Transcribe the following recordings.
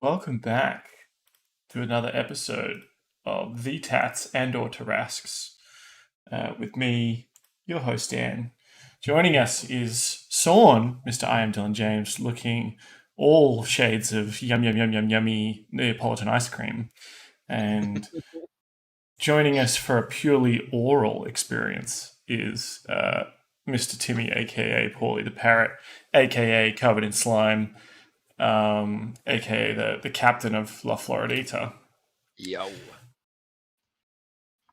Welcome back to another episode of the Tatts and/or Tarrasques. With me, your host Dan. Joining us is Sean, Mr. I am Dylan James, looking all shades of yummy Neapolitan ice cream, and joining us for a purely oral experience is Mr. Timmy, aka Paulie the Parrot, aka Covered in Slime, aka the captain of La Floridita. Yo.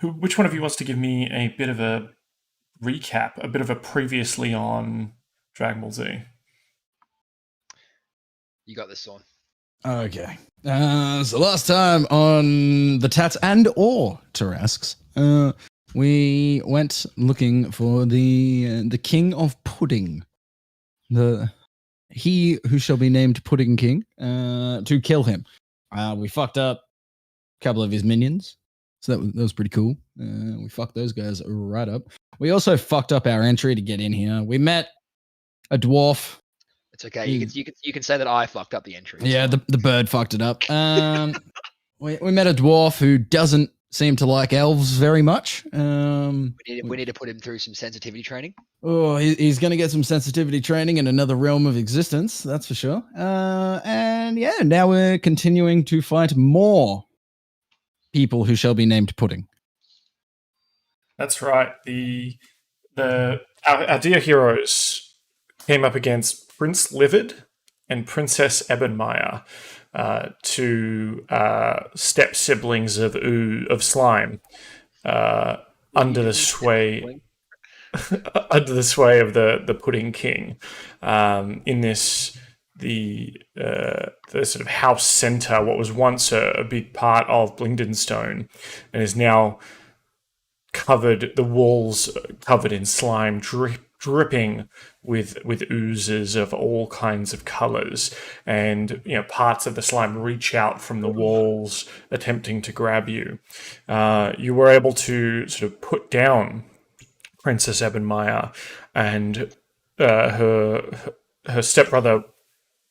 Which one of you wants to give me a bit of a recap, a bit of a previously on Dragon Ball Z? You got this one. Okay. So last time on the Tatts and or Tarrasques, we went looking for the King of Pudding, he who shall be named Pudding King, to kill him. We fucked up a couple of his minions, so that was pretty cool. We fucked those guys right up. We also fucked up our entry to get in here. We met a dwarf. It's okay. You can say that I fucked up the entry. Yeah, the bird fucked it up. We met a dwarf who doesn't seem to like elves very much. We need to put him through some sensitivity training. Oh, he's going to get some sensitivity training in another realm of existence, that's for sure. And yeah, now we're continuing to fight more people who shall be named Pudding. That's right. Our dear heroes came up against Prince Livid and Princess Ebenmeyer, two step siblings of slime, under the sway of the Pudding King. In this, the sort of house center, what was once a big part of Blingdenstone, and is now the walls covered in slime, dripping with oozes of all kinds of colors, and parts of the slime reach out from the walls, attempting to grab you. You were able to sort of put down Princess Ebenmeyer, and her stepbrother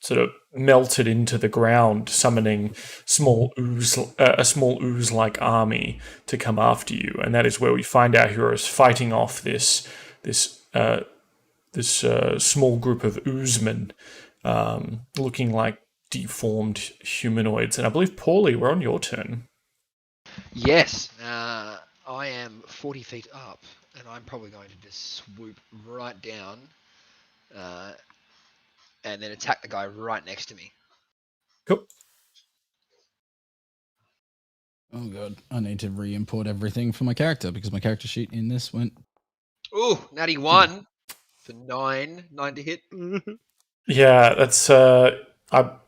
sort of melted into the ground, summoning a small ooze-like army to come after you. And that is where we find our heroes fighting off this small group of oozemen, looking like deformed humanoids. And I believe, Paulie, we're on your turn. Yes. I am 40 feet up, and I'm probably going to just swoop right down and then attack the guy right next to me. Cool. Oh god, I need to re-import everything for my character because my character sheet in this went... Ooh, natty 1 for 9 to hit. Yeah, that's... I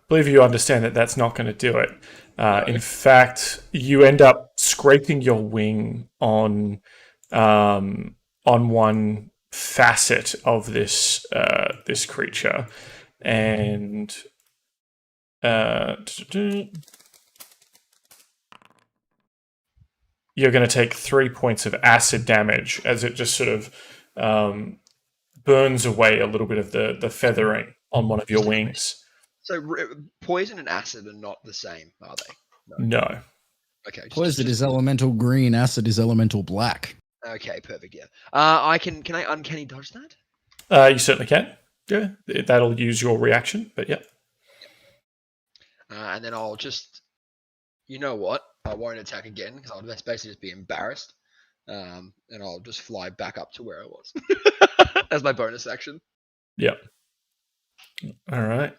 believe you understand that that's not going to do it. In fact, you end up scraping your wing on one facet of this creature, and you're going to take 3 points of acid damage as it just sort of burns away a little bit of the feathering on one of your wings. So poison and acid are not the same, are they? No. Okay. Poison is elemental green, acid is elemental black. Okay, perfect. Yeah. Can I uncanny dodge that? You certainly can. Yeah, that'll use your reaction. But yeah. And then I'll just, you know what? I won't attack again because I'll basically just be embarrassed, and I'll just fly back up to where I was as my bonus action. Yep. All right.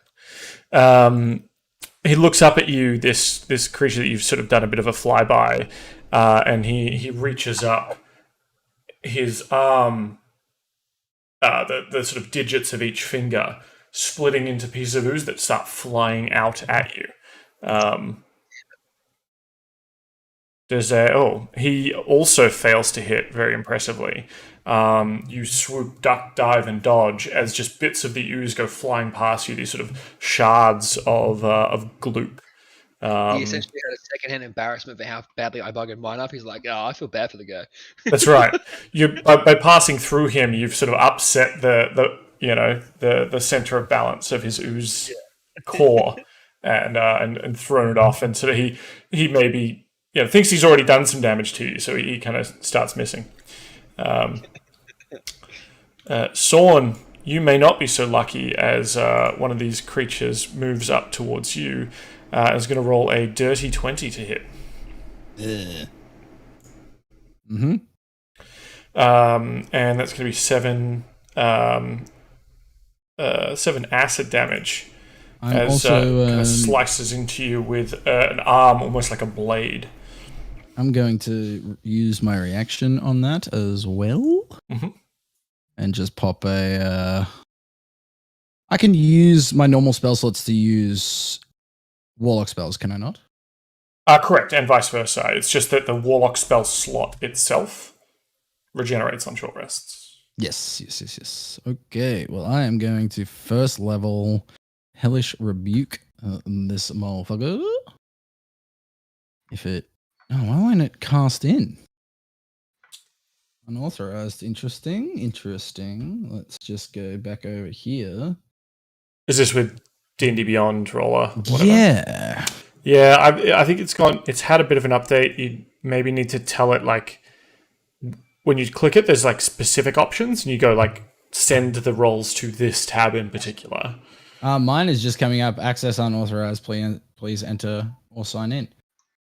He looks up at you, this creature that you've sort of done a bit of a flyby, and he reaches up his arm, the sort of digits of each finger splitting into pieces of ooze that start flying out at you. He also fails to hit very impressively. You swoop, duck, dive, and dodge as just bits of the ooze go flying past you, these sort of shards of gloop. He essentially had a secondhand embarrassment for how badly I buggered mine up. He's like, oh, I feel bad for the guy. That's right. By passing through him, you've sort of upset the center of balance of his ooze core. and thrown it off, and sort of he maybe thinks he's already done some damage to you, so he kind of starts missing. Sorn, you may not be so lucky as one of these creatures moves up towards you. Is going to roll a dirty 20 to hit. Mm-hmm. And that's going to be 7 acid damage. I'm As also kind of slices into you with an arm, almost like a blade. I'm going to use my reaction on that as well, and just pop a. I can use my normal spell slots to use warlock spells. Can I not? Correct, and vice versa. It's just that the warlock spell slot itself regenerates on short rests. Yes. Okay. Well, I am going to first level Hellish Rebuke this motherfucker. If it... Oh, why won't it cast in? Unauthorized. Interesting. Let's just go back over here. Is this with D&D Beyond roller? Whatever? Yeah. Yeah, I think it's had a bit of an update. You maybe need to tell it, like, when you click it, there's like specific options, and you go like send the rolls to this tab in particular. Mine is just coming up. Access unauthorized. Please enter or sign in.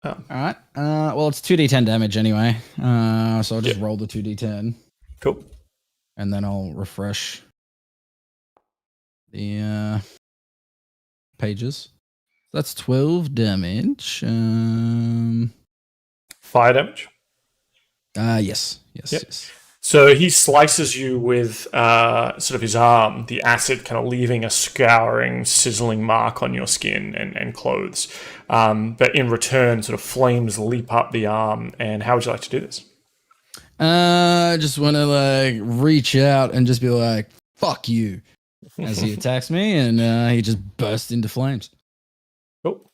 Oh. All right. Well, it's 2d10 damage anyway. So I'll just roll the 2d10. Cool. And then I'll refresh the pages. That's 12 damage. Fire damage? Yes. So he slices you with sort of his arm, the acid kind of leaving a scouring, sizzling mark on your skin and clothes. But in return, sort of flames leap up the arm. And how would you like to do this? I just want to like reach out and just be like, fuck you, as he attacks me, and he just bursts into flames. Cool.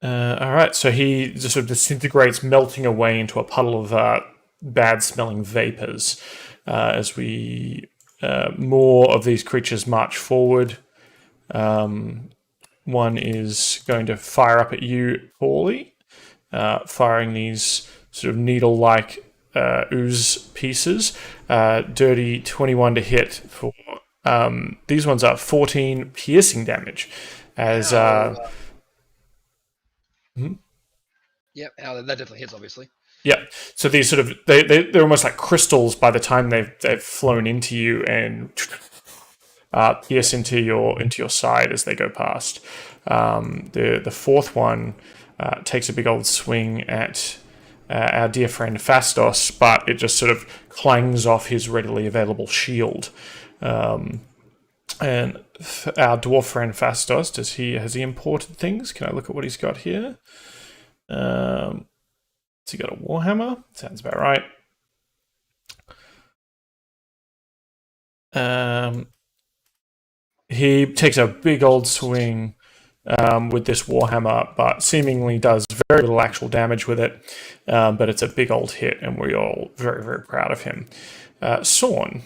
All right, so he just sort of disintegrates, melting away into a puddle of bad-smelling vapors as we more of these creatures march forward. One is going to fire up at you, Paulie, firing these sort of needle-like ooze pieces. Dirty 21 to hit for these ones are 14 piercing damage as. Yep, that definitely hits, obviously. Yeah, so these sort of they're almost like crystals by the time they've flown into you and pierce into your side as they go past. The fourth one takes a big old swing at our dear friend Fastos, but it just sort of clangs off his readily available shield. And our dwarf friend Fastos, has he imported things? Can I look at what he's got here? So he got a warhammer. Sounds about right. He takes a big old swing with this warhammer, but seemingly does very little actual damage with it. But it's a big old hit, and we're all very, very proud of him. Sorn,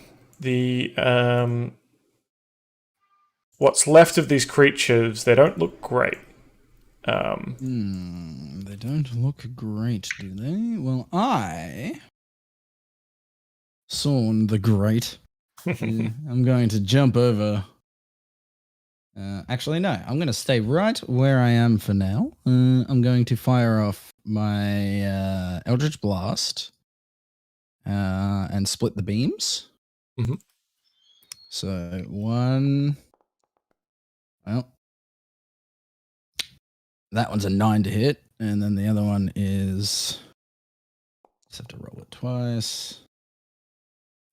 what's left of these creatures, they don't look great. They don't look great, do they? Well, Sorn the Great. I'm going to jump over. Actually, no. I'm going to stay right where I am for now. I'm going to fire off my Eldritch Blast and split the beams. Mm-hmm. So one. Well, that one's a 9 to hit, and then the other one is. Just have to roll it twice.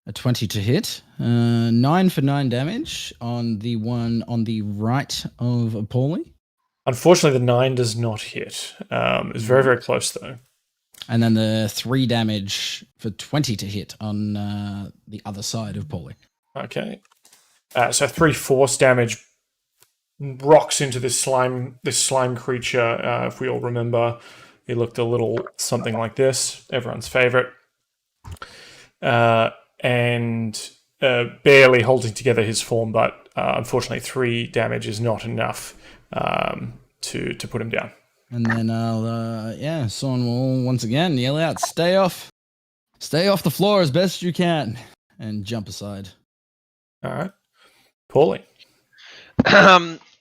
A 20 to hit. 9 for 9 damage on the one on the right of Paulie. Unfortunately, the 9 does not hit. It's very, very close, though. And then the 3 damage for 20 to hit on the other side of Paulie. Okay. So 3 force damage rocks into this slime creature. If we all remember, he looked a little something like this. Everyone's favorite. And barely holding together his form, but unfortunately 3 damage is not enough to put him down. And then Son will once again yell out, stay off the floor as best you can, and jump aside. All right. Paulie.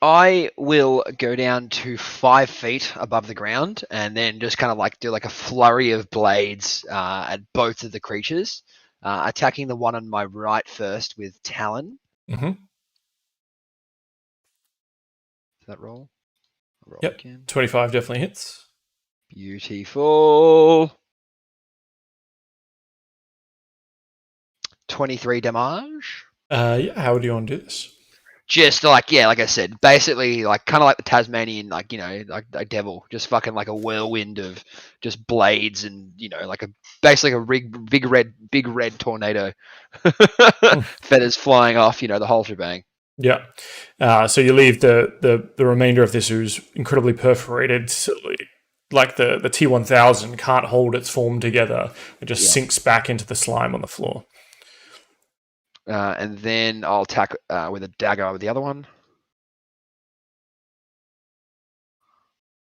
I will go down to 5 feet above the ground and then just kind of like do like a flurry of blades at both of the creatures, attacking the one on my right first with Talon. Mm-hmm. Does that roll? Roll Yep. again. 25 definitely hits. Beautiful. 23 damage. Yeah. How would you want to do this? Just like I said, basically like kind of like the Tasmanian, like like a devil, just fucking like a whirlwind of just blades and like basically a big red tornado, feathers flying off, the whole shebang. Yeah. So you leave the remainder of this ooze incredibly perforated. So like the T1000 can't hold its form together. It just sinks back into the slime on the floor. And then I'll attack with a dagger with the other one.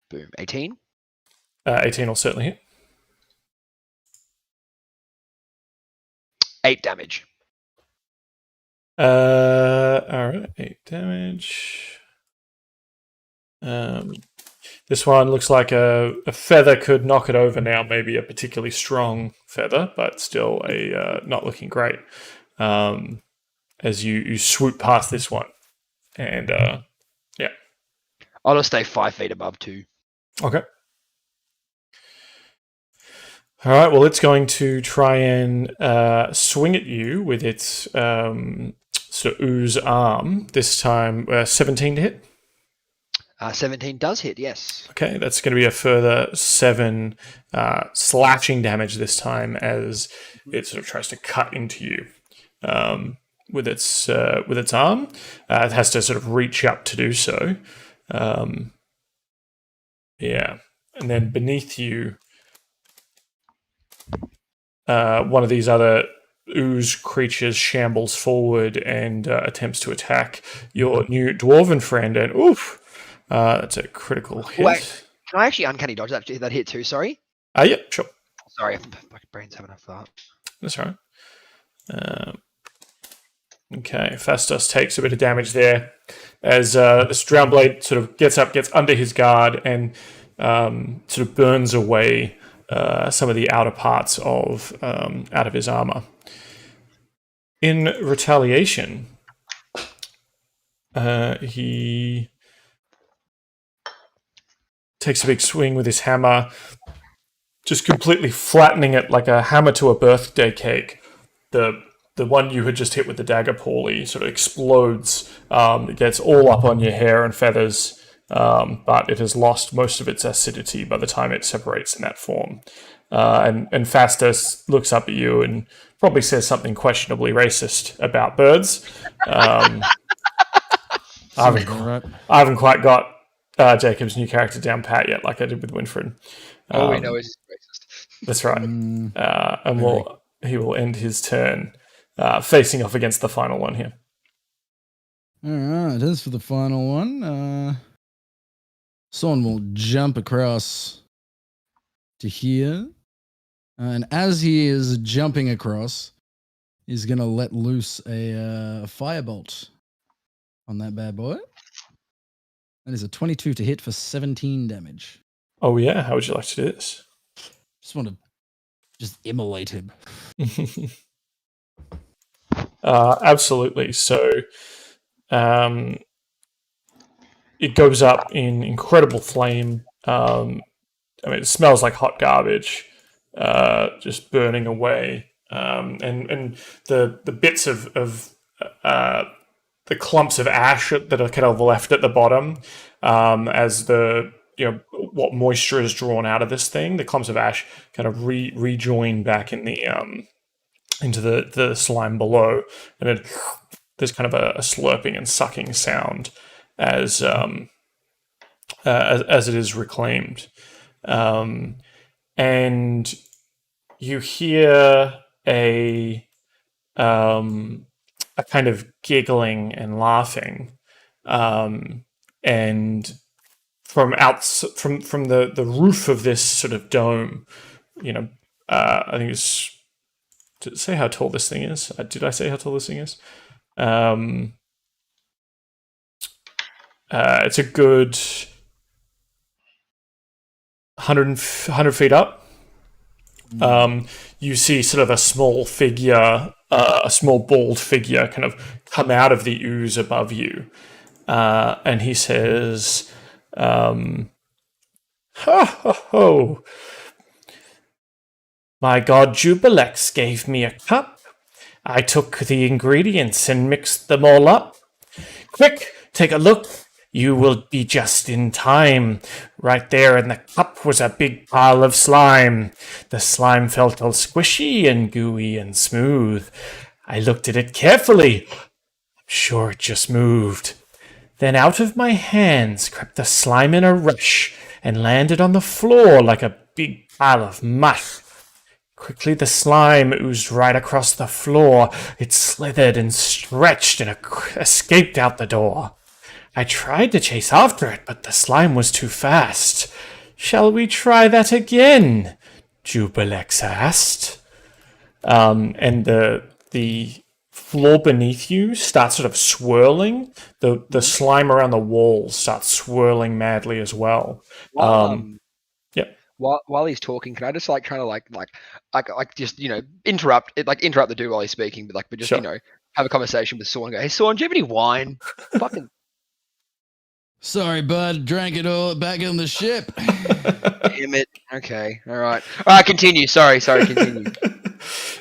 Boom. 18. 18 will certainly hit. 8 damage. All right. 8 damage. This one looks like a feather could knock it over now. Maybe a particularly strong feather, but still not looking great. As you swoop past this one, and yeah, I'll just stay 5 feet above too. Okay. All right. Well, it's going to try and swing at you with its sort of ooze arm. This time, 17 to hit. 17 does hit, yes. Okay, that's going to be a further 7 slashing damage this time as it sort of tries to cut into you with its arm. It has to sort of reach up to do so. Yeah, and then beneath you, one of these other ooze creatures shambles forward and attempts to attack your new dwarven friend. And oof. That's a critical hit. Wait, can I actually uncanny dodge that hit too? Sorry. Yeah, sure. Sorry, my brain's having a fart. That's all right. Okay, Fastos takes a bit of damage there as this drown blade sort of gets under his guard, and sort of burns away some of the outer parts of out of his armor. In retaliation, he takes a big swing with his hammer, just completely flattening it like a hammer to a birthday cake. The one you had just hit with the dagger, Paulie, sort of explodes. It gets all up on your hair and feathers, but it has lost most of its acidity by the time it separates in that form. And Fastos looks up at you and probably says something questionably racist about birds. I haven't quite got Jacob's new character down pat yet, like I did with Winfred. All we know is racist. That's right. And he will end his turn facing off against the final one here. All right, as for the final one, Son will jump across to here. And as he is jumping across, he's going to let loose a firebolt on that bad boy. That is a 22 to hit for 17 damage. Oh, yeah. How would you like to do this? Just want to immolate him. Absolutely. So it goes up in incredible flame. It smells like hot garbage, just burning away. And the bits of the clumps of ash that are kind of left at the bottom, as what moisture is drawn out of this thing, the clumps of ash kind of rejoin back in the into the slime below, and there's kind of a slurping and sucking sound as it is reclaimed, and you hear a are kind of giggling and laughing, and from the roof of this sort of dome, I think it's. Did it say how tall this thing is? Did I say how tall this thing is? It's a good 100 feet up. You see sort of a small figure, a small bald figure kind of come out of the ooze above you. And he says, ho, ho, ho. My god Jubilex gave me a cup. I took the ingredients and mixed them all up. Quick, take a look. You will be just in time. Right there in the cup was a big pile of slime. The slime felt all squishy and gooey and smooth. I looked at it carefully. I'm sure it just moved. Then out of my hands crept the slime in a rush and landed on the floor like a big pile of mush. Quickly the slime oozed right across the floor. It slithered and stretched and escaped out the door. I tried to chase after it, but the slime was too fast. Shall we try that again? Jubilex asked. And the floor beneath you starts sort of swirling. The slime around the walls starts swirling madly as well. While he's talking, can I just like kind of like just interrupt the dude while he's speaking, but just Sure. have a conversation with Sawn and go, hey Sawn, do you have any wine? Fucking Sorry, bud. Drank it all back on the ship. damn it. Okay, all right, continue. Sorry, continue.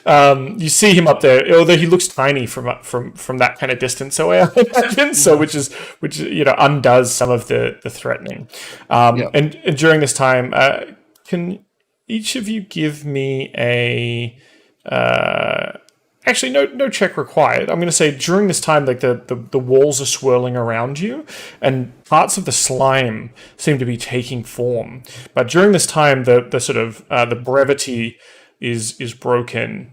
You see him up there, although he looks tiny from that kind of distance away, I imagine. So which undoes some of the threatening. And during this time, can each of you give me a? Actually, no check required. I'm going to say during this time, like the walls are swirling around you, and parts of the slime seem to be taking form. But during this time, the sort of the brevity is broken.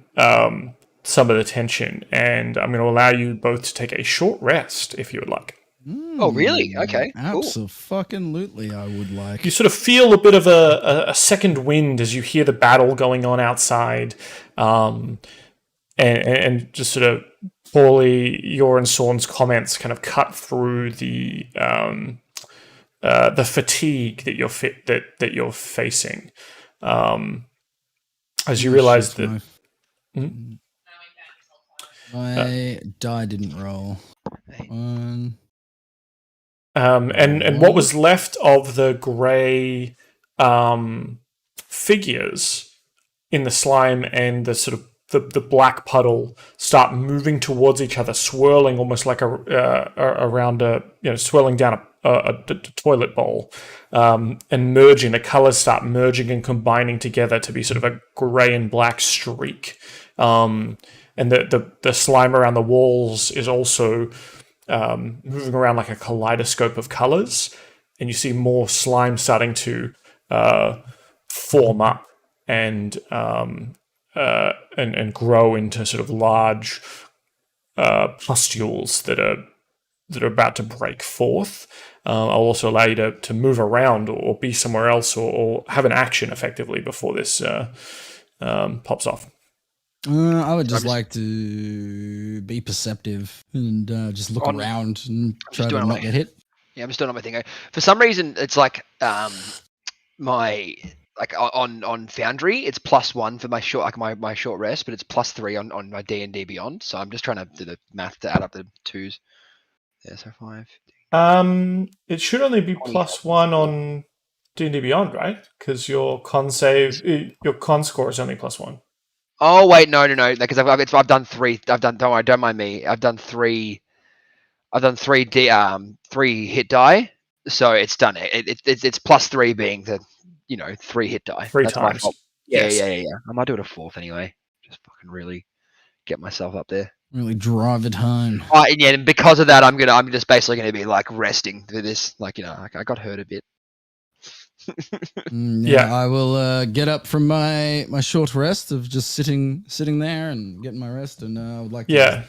Some of the tension, and I'm going to allow you both to take a short rest if you would like. Oh, really? Okay. Cool. Absolutely, I would like. You sort of feel a bit of a second wind as you hear the battle going on outside, and just sort of poorly, your and Sawn's comments kind of cut through the fatigue that you're facing, as you realize that. My die didn't roll. One. And what was left of the grey figures in the slime and the sort of the black puddle start moving towards each other, swirling almost like around swirling down a toilet bowl, and merging. The colors start merging and combining together to be sort of a grey and black streak. And the slime around the walls is also moving around like a kaleidoscope of colors, and you see more slime starting to form up and grow into sort of large pustules that are about to break forth. I'll also allow you to move around or be somewhere else or have an action effectively before this pops off. I would just like to be perceptive and just look around and try to not get hit. Yeah, I'm just doing on my thing. For some reason, it's like my on Foundry, it's +1 for my short my short rest, but it's +3 on my D&D Beyond. So I'm just trying to do the math to add up the twos. Yeah, so 5. It should only be +1 on D&D Beyond, right? Because your con score is only +1. Oh wait, no, because I've done 3. Don't worry, don't mind me. I've done 3. I've done 3 hit die, so it's done. It's +3 being the 3 hit die. 3 That's times. My fault. Yeah. I might do it a 4th anyway. Just fucking really get myself up there. Really drive it home. And because of that, I'm just basically gonna be like resting through this. I got hurt a bit. Yeah, I will get up from my short rest of just sitting there and getting my rest, and I would like to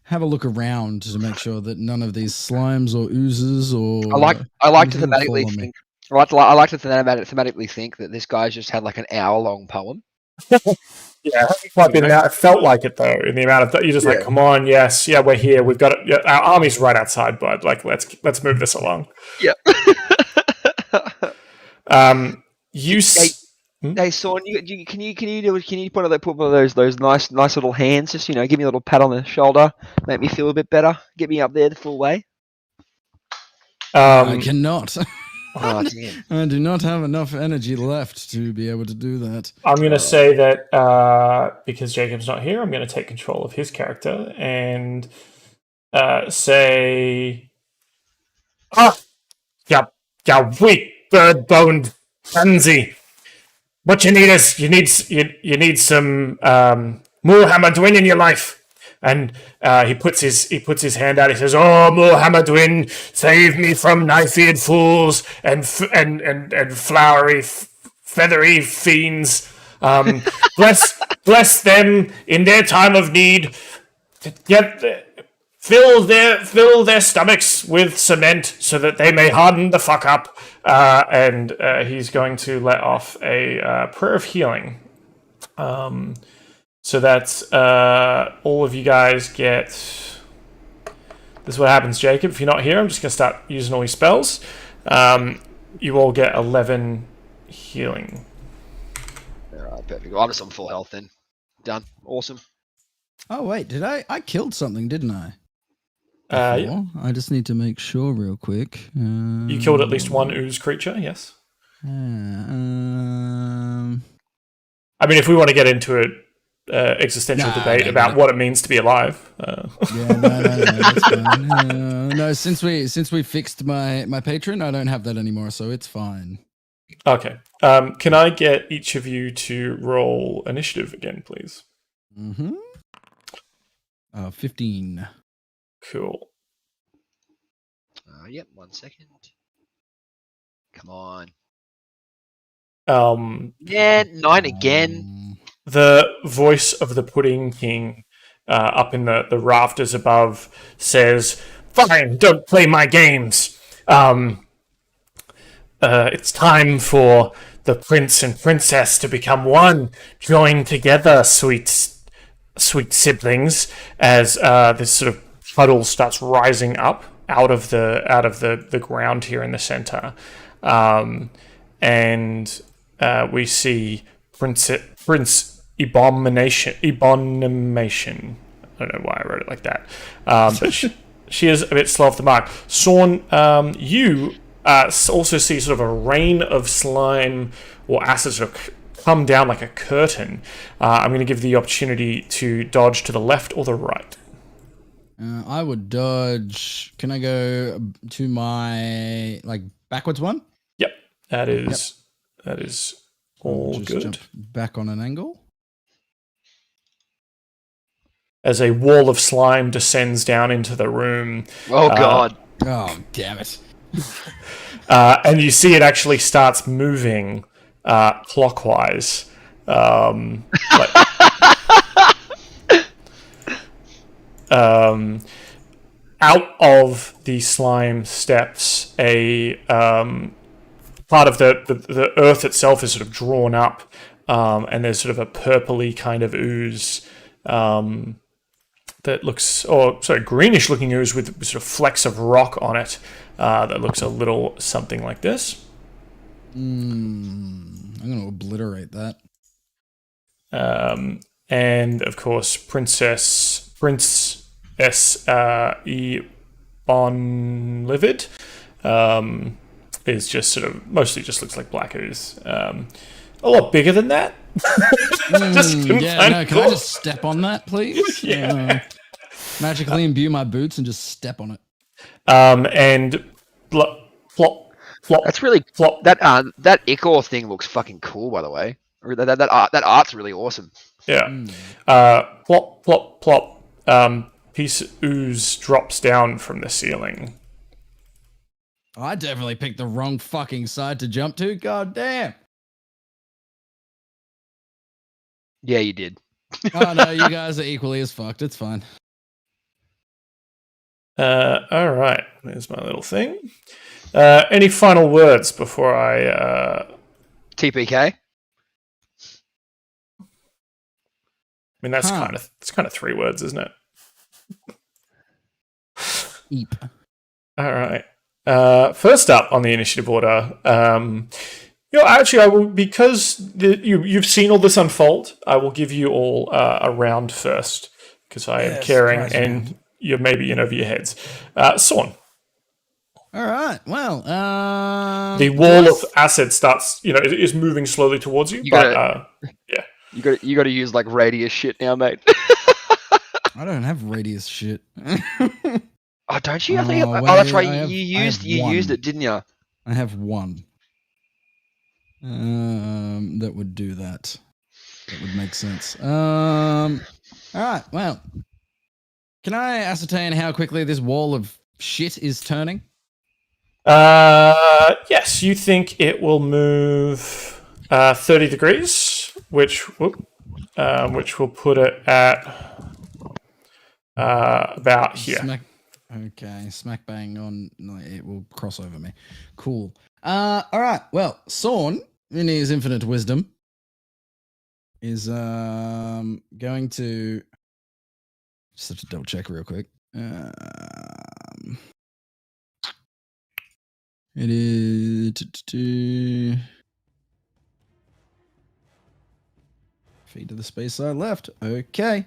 have a look around to make sure that none of these slimes or oozes or I like to anything will fall thematically on me. think. I like to thematically think that this guy's just had like an hour-long poem. Yeah, it hasn't quite been You know? out. It felt like it though. In the amount of you're just like, Yeah. come on, yes, yeah, we're here. We've got it. Yeah, our army's right outside, bud. Like, let's move this along. Yeah. You. Hey, hey, Sean, can you put one of those nice little hands? Just give me a little pat on the shoulder, make me feel a bit better, get me up there the full way. I cannot. Oh damn! I do not have enough energy left to be able to do that. I'm going to say that because Jacob's not here, I'm going to take control of his character and say, you weak bird-boned pansy. What you need is you need some Muhammadwin in your life. And he puts his hand out. He says, "Oh, Muhammadwin, save me from knife-eared fools and flowery, feathery fiends. Bless them in their time of need. Fill their stomachs with cement so that they may harden the fuck up." And he's going to let off a prayer of healing. So that's all of you guys get. This is what happens, Jacob. If you're not here, I'm just going to start using all your spells. You all get 11 healing. Alright, perfect. I'm just on full health then. Done. Awesome. Oh wait, did I killed something, didn't I? Yeah. I just need to make sure real quick. You killed at least one ooze creature, yes? I I mean, if we want to get into an existential debate about what it means to be alive. Yeah, no, that's fine. No, since we fixed my patron, I don't have that anymore, so it's fine. Okay. Can I get each of you to roll initiative again, please? 15. Cool. Yep, 1 second. Come on. Yeah, 9 again. The voice of the Pudding King up in the rafters above says, "Fine, don't play my games. It's time for the prince and princess to become one. Join together, sweet siblings," as this sort of puddle starts rising up out of the ground here in the center, and we see Prince Ebonimation. I don't know why I wrote it like that, but she is a bit slow off the mark. Sean, you also see sort of a rain of slime or acid sort of come down like a curtain. I'm going to give the opportunity to dodge to the left or the right. I would dodge. Can I go to my backwards one? Yep, that is all just good. Jump back on an angle. As a wall of slime descends down into the room. Oh god! Oh damn it! And you see it actually starts moving clockwise. Out of the slime steps a part of the earth itself is sort of drawn up, and there's sort of a purpley kind of ooze that looks, greenish looking ooze with sort of flecks of rock on it that looks a little something like this. I'm going to obliterate that. And of course, Princess Ebonlivid is just sort of mostly just looks like black ooze. A lot bigger than that. Can I just step on that, please? Yeah. Magically imbue my boots and just step on it. And plop. That's really flop. That Ichor thing looks fucking cool, by the way. That art's really awesome. Yeah. Plop, plop, plop. Piece of ooze drops down from the ceiling. I definitely picked the wrong fucking side to jump to. God damn. Yeah, you did. Oh no, you guys are equally as fucked. It's fine. All right. There's my little thing. Any final words before I? TPK. I mean, that's kind of 3 words, isn't it? Eep. All right. First up on the initiative order, actually, I will, because you've seen all this unfold. I will give you all a round first because I am caring, and you're maybe in over your heads. Sorn. All right. Well, The wall of acid starts, is moving slowly towards you. You but gotta- You got to use like radius shit now, mate. I don't have radius shit. Oh, don't you? I think. Oh, Oh, that's wait, right. I have- You I used have you one. used it, didn't you? I have 1. That would do that. That would make sense. All right. Well, can I ascertain how quickly this wall of shit is turning? Yes, you think it will move 30 degrees, which will put it at about here. Smack bang on. No, it will cross over me. Cool. All right. Well, Sorn, in his infinite wisdom, is going to just have to double check real quick. It is feed to the space side left. Okay.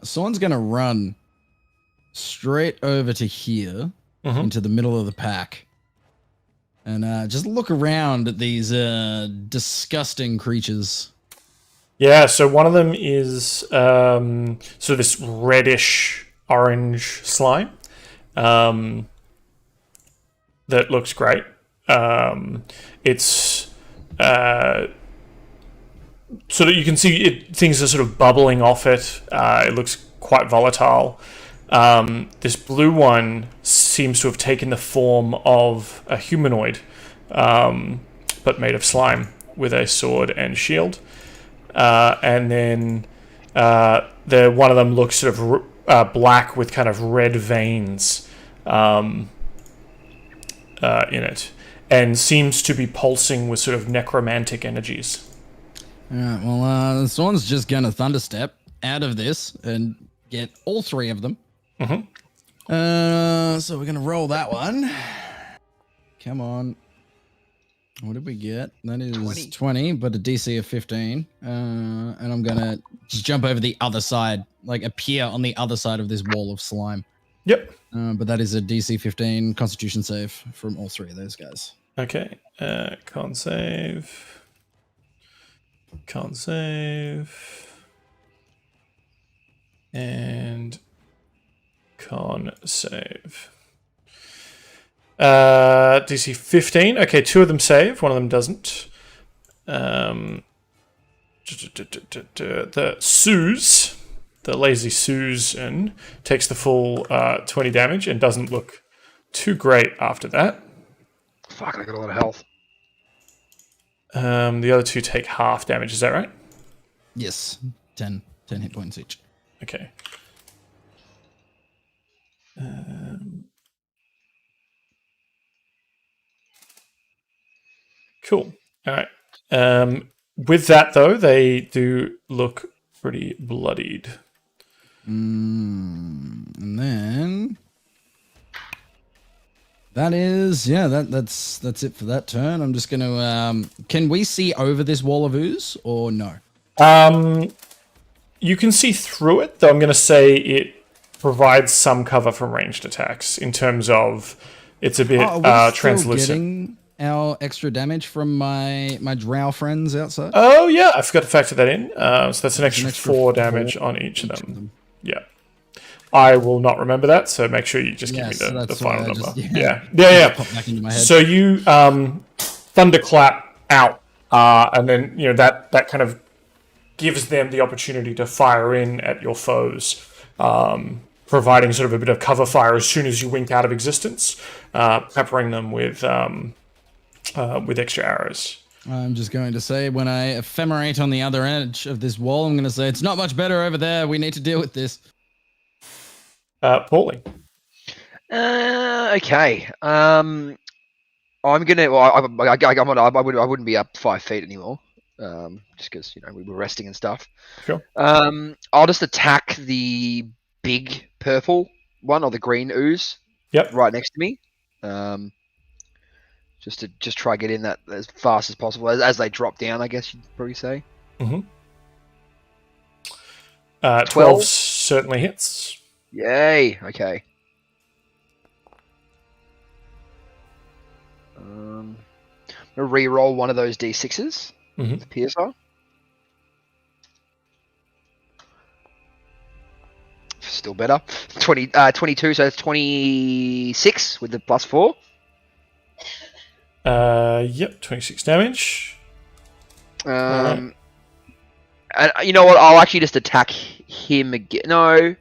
Sorn's going to run straight over to here into the middle of the pack and just look around at these disgusting creatures. Yeah, so one of them is so this reddish orange slime that looks great. It's so that you can see things are sort of bubbling off it. It looks quite volatile. This blue one seems to have taken the form of a humanoid, but made of slime with a sword and shield. And then one of them looks sort of black with kind of red veins in it, and seems to be pulsing with sort of necromantic energies. All right, well, Sorn's just going to thunderstep out of this and get all 3 of them. So we're going to roll that one. Come on. What did we get? That is 20 but a DC of 15. And I'm going to just jump over the other side, like appear on the other side of this wall of slime. Yep. But that is a DC 15 Constitution save from all 3 of those guys. Okay. Con save. Con save. And con save. DC 15. Okay, 2 of them save. One of them doesn't. The Suze, the lazy Susan, takes the full 20 damage and doesn't look too great after that. Fuck, I got a lot of health. The other 2 take half damage. Is that right? Yes. 10 hit points each. Okay. Cool. All right. With that, though, they do look pretty bloodied. And then that is that's it for that turn. I'm just gonna can we see over this wall of ooze or no? You can see through it, though I'm gonna say it provides some cover from ranged attacks in terms of it's a bit translucent. Getting our extra damage from my drow friends outside. Oh yeah, I forgot to factor that in. So that's an extra 4 damage on each of them. Yeah. I will not remember that, so make sure you just give me the final number. Yeah. Pop back into my head. So you thunderclap out, and then that kind of gives them the opportunity to fire in at your foes, providing sort of a bit of cover fire as soon as you wink out of existence, peppering them with extra arrows. I'm just going to say, when I ephemerate on the other edge of this wall, I'm going to say, it's not much better over there. We need to deal with this. Paulie. Okay. I'm gonna. Well, I wouldn't be up 5 feet anymore. Just because we were resting and stuff. Sure. I'll just attack the big purple one or the green ooze Yep. right next to me. Just to try get in that as fast as possible as they drop down. I guess you'd probably say. 12 certainly hits. Yay! Okay. I'm gonna re-roll one of those d6s. Mhm. The PSR. Still better. 22, so that's 26 with the +4. Yep, 26 damage. And you know what? I'll actually just attack him again. No,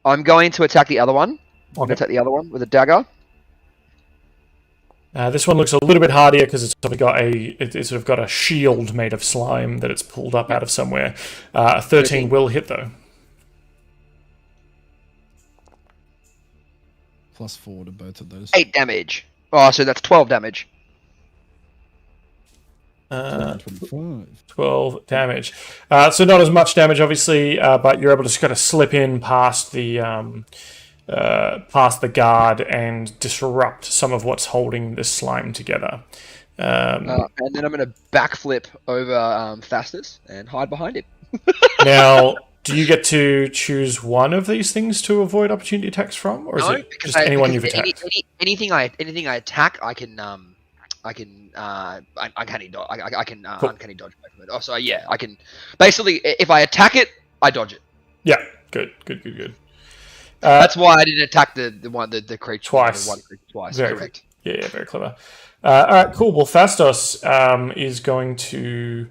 I'm going to attack the other one. I'm going to attack the other one with a dagger. This one looks a little bit hardier because it's sort of got a shield made of slime that it's pulled up out of somewhere. 13 will hit though. +4 to both of those. 8 damage. Oh, so that's 12 damage. 12 damage. So not as much damage, obviously, but you're able to just kind of slip in past the guard and disrupt some of what's holding this slime together. And then I'm going to backflip over Fastus and hide behind him. Now, do you get to choose one of these things to avoid opportunity attacks from, or is it just anyone you've attacked? Anything I attack, I can uncanny dodge. I can Cool. uncanny dodge away from it. Oh, so yeah, I can basically if I attack it, I dodge it. Yeah, good. That's why I didn't attack the creature Twice. The one creature twice. Very Correct. Good. Yeah, very clever. All right, cool. Well, Fastos is going to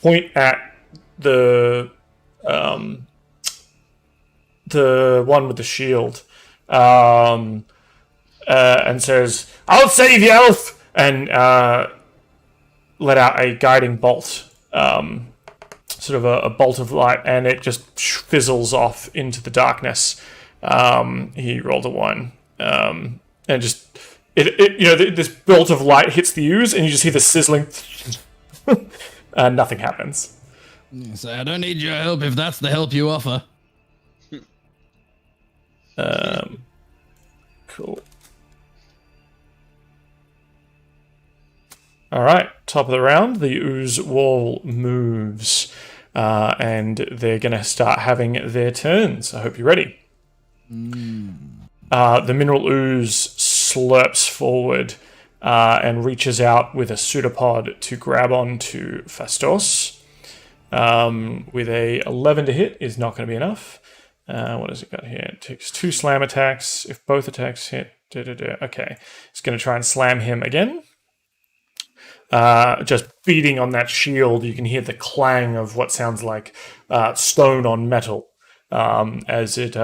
point at the one with the shield and says, "I'll save you, elf!" and let out a guiding bolt, sort of a bolt of light, and it just fizzles off into the darkness. He rolled a 1, and just this bolt of light hits the ooze, and you just hear the sizzling, and nothing happens. So I don't need your help if that's the help you offer. Cool. All right, top of the round, the ooze wall moves, and they're going to start having their turns. I hope you're ready. The mineral ooze slurps forward and reaches out with a pseudopod to grab onto Fastos. With a 11 to hit is not going to be enough. What has it got here? It takes 2 slam attacks. If both attacks hit, okay. It's going to try and slam him again. Just beating on that shield, you can hear the clang of what sounds like stone on metal as it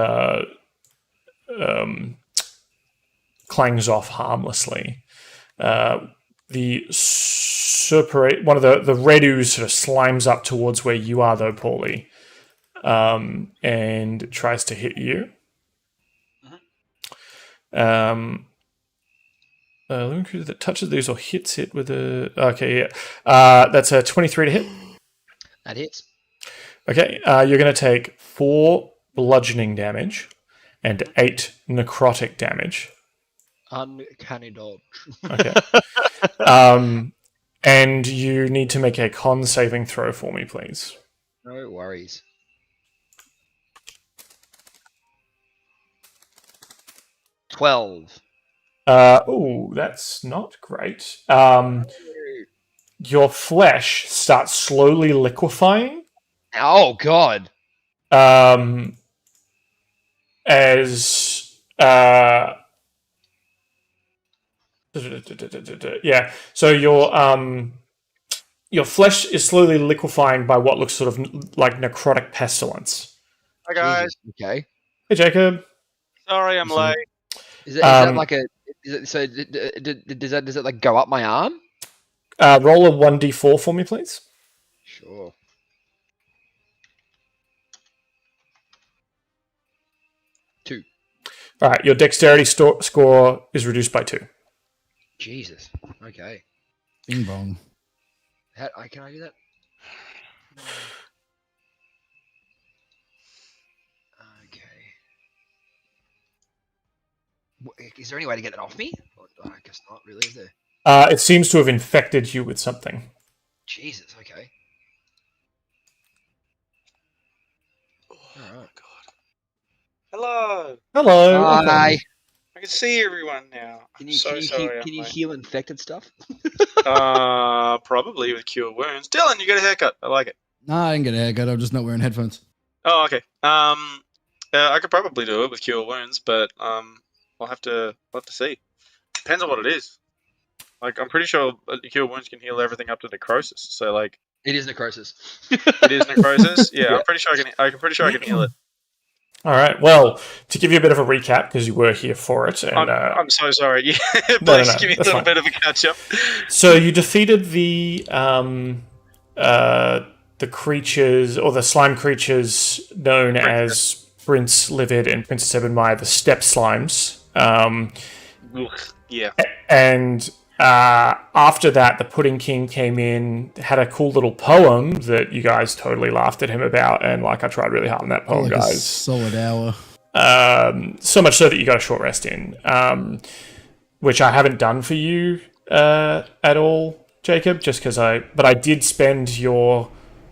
clangs off harmlessly. The Serperate, one of the red ooze sort of slimes up towards where you are, though, Paulie, and tries to hit you. Let me choose that touches these or hits it with a... Okay, yeah. That's a 23 to hit. That hits. Okay, you're going to take 4 bludgeoning damage and 8 necrotic damage. Uncanny dodge. Okay. And you need to make a con saving throw for me, please. No worries. $12. Oh, that's not great. Your flesh starts slowly liquefying. Oh God. As yeah, so your flesh is slowly liquefying by what looks sort of like necrotic pestilence. Hi guys. Jesus. Okay. Hey, Jacob. Sorry, I'm late. Is that like a? Does it like go up my arm? Roll a 1d4 for me, please. Sure. All right, your dexterity score is reduced by 2. Jesus. Okay. Bing bong. Can I do that? Okay. Is there any way to get that off me? I guess not, really, is there? It seems to have infected you with something. Jesus, okay. Alright. Hello. Hello. welcome. Hi. I can see everyone now. Can I'm you, so can you, sorry. can you heal infected stuff? Probably with cure wounds. Dylan, you got a haircut. I like it. Nah, I didn't get a haircut. I'm just not wearing headphones. Oh, okay. I could probably do it with cure wounds, but we'll have to see. Depends on what it is. Like, I'm pretty sure cure wounds can heal everything up to necrosis. So, like, It is necrosis. it is necrosis. Yeah, Yeah. I'm pretty sure I can heal it. All right. Well, to give you a bit of a recap, because you were here for it, and I'm so sorry. Yeah, No, please give me a that's little fine. bit of a catch up. so you defeated the creatures or the slime creatures known as Prince Livid and Princess Ebonmire, the Step Slimes. Yeah. And after that, the Pudding King came in, had a cool little poem that you guys totally laughed at him about, and like I tried really hard on that poem, Like a guys. solid hour. So much so that you got a short rest in, which I haven't done for you at all, Jacob. Just because but I did spend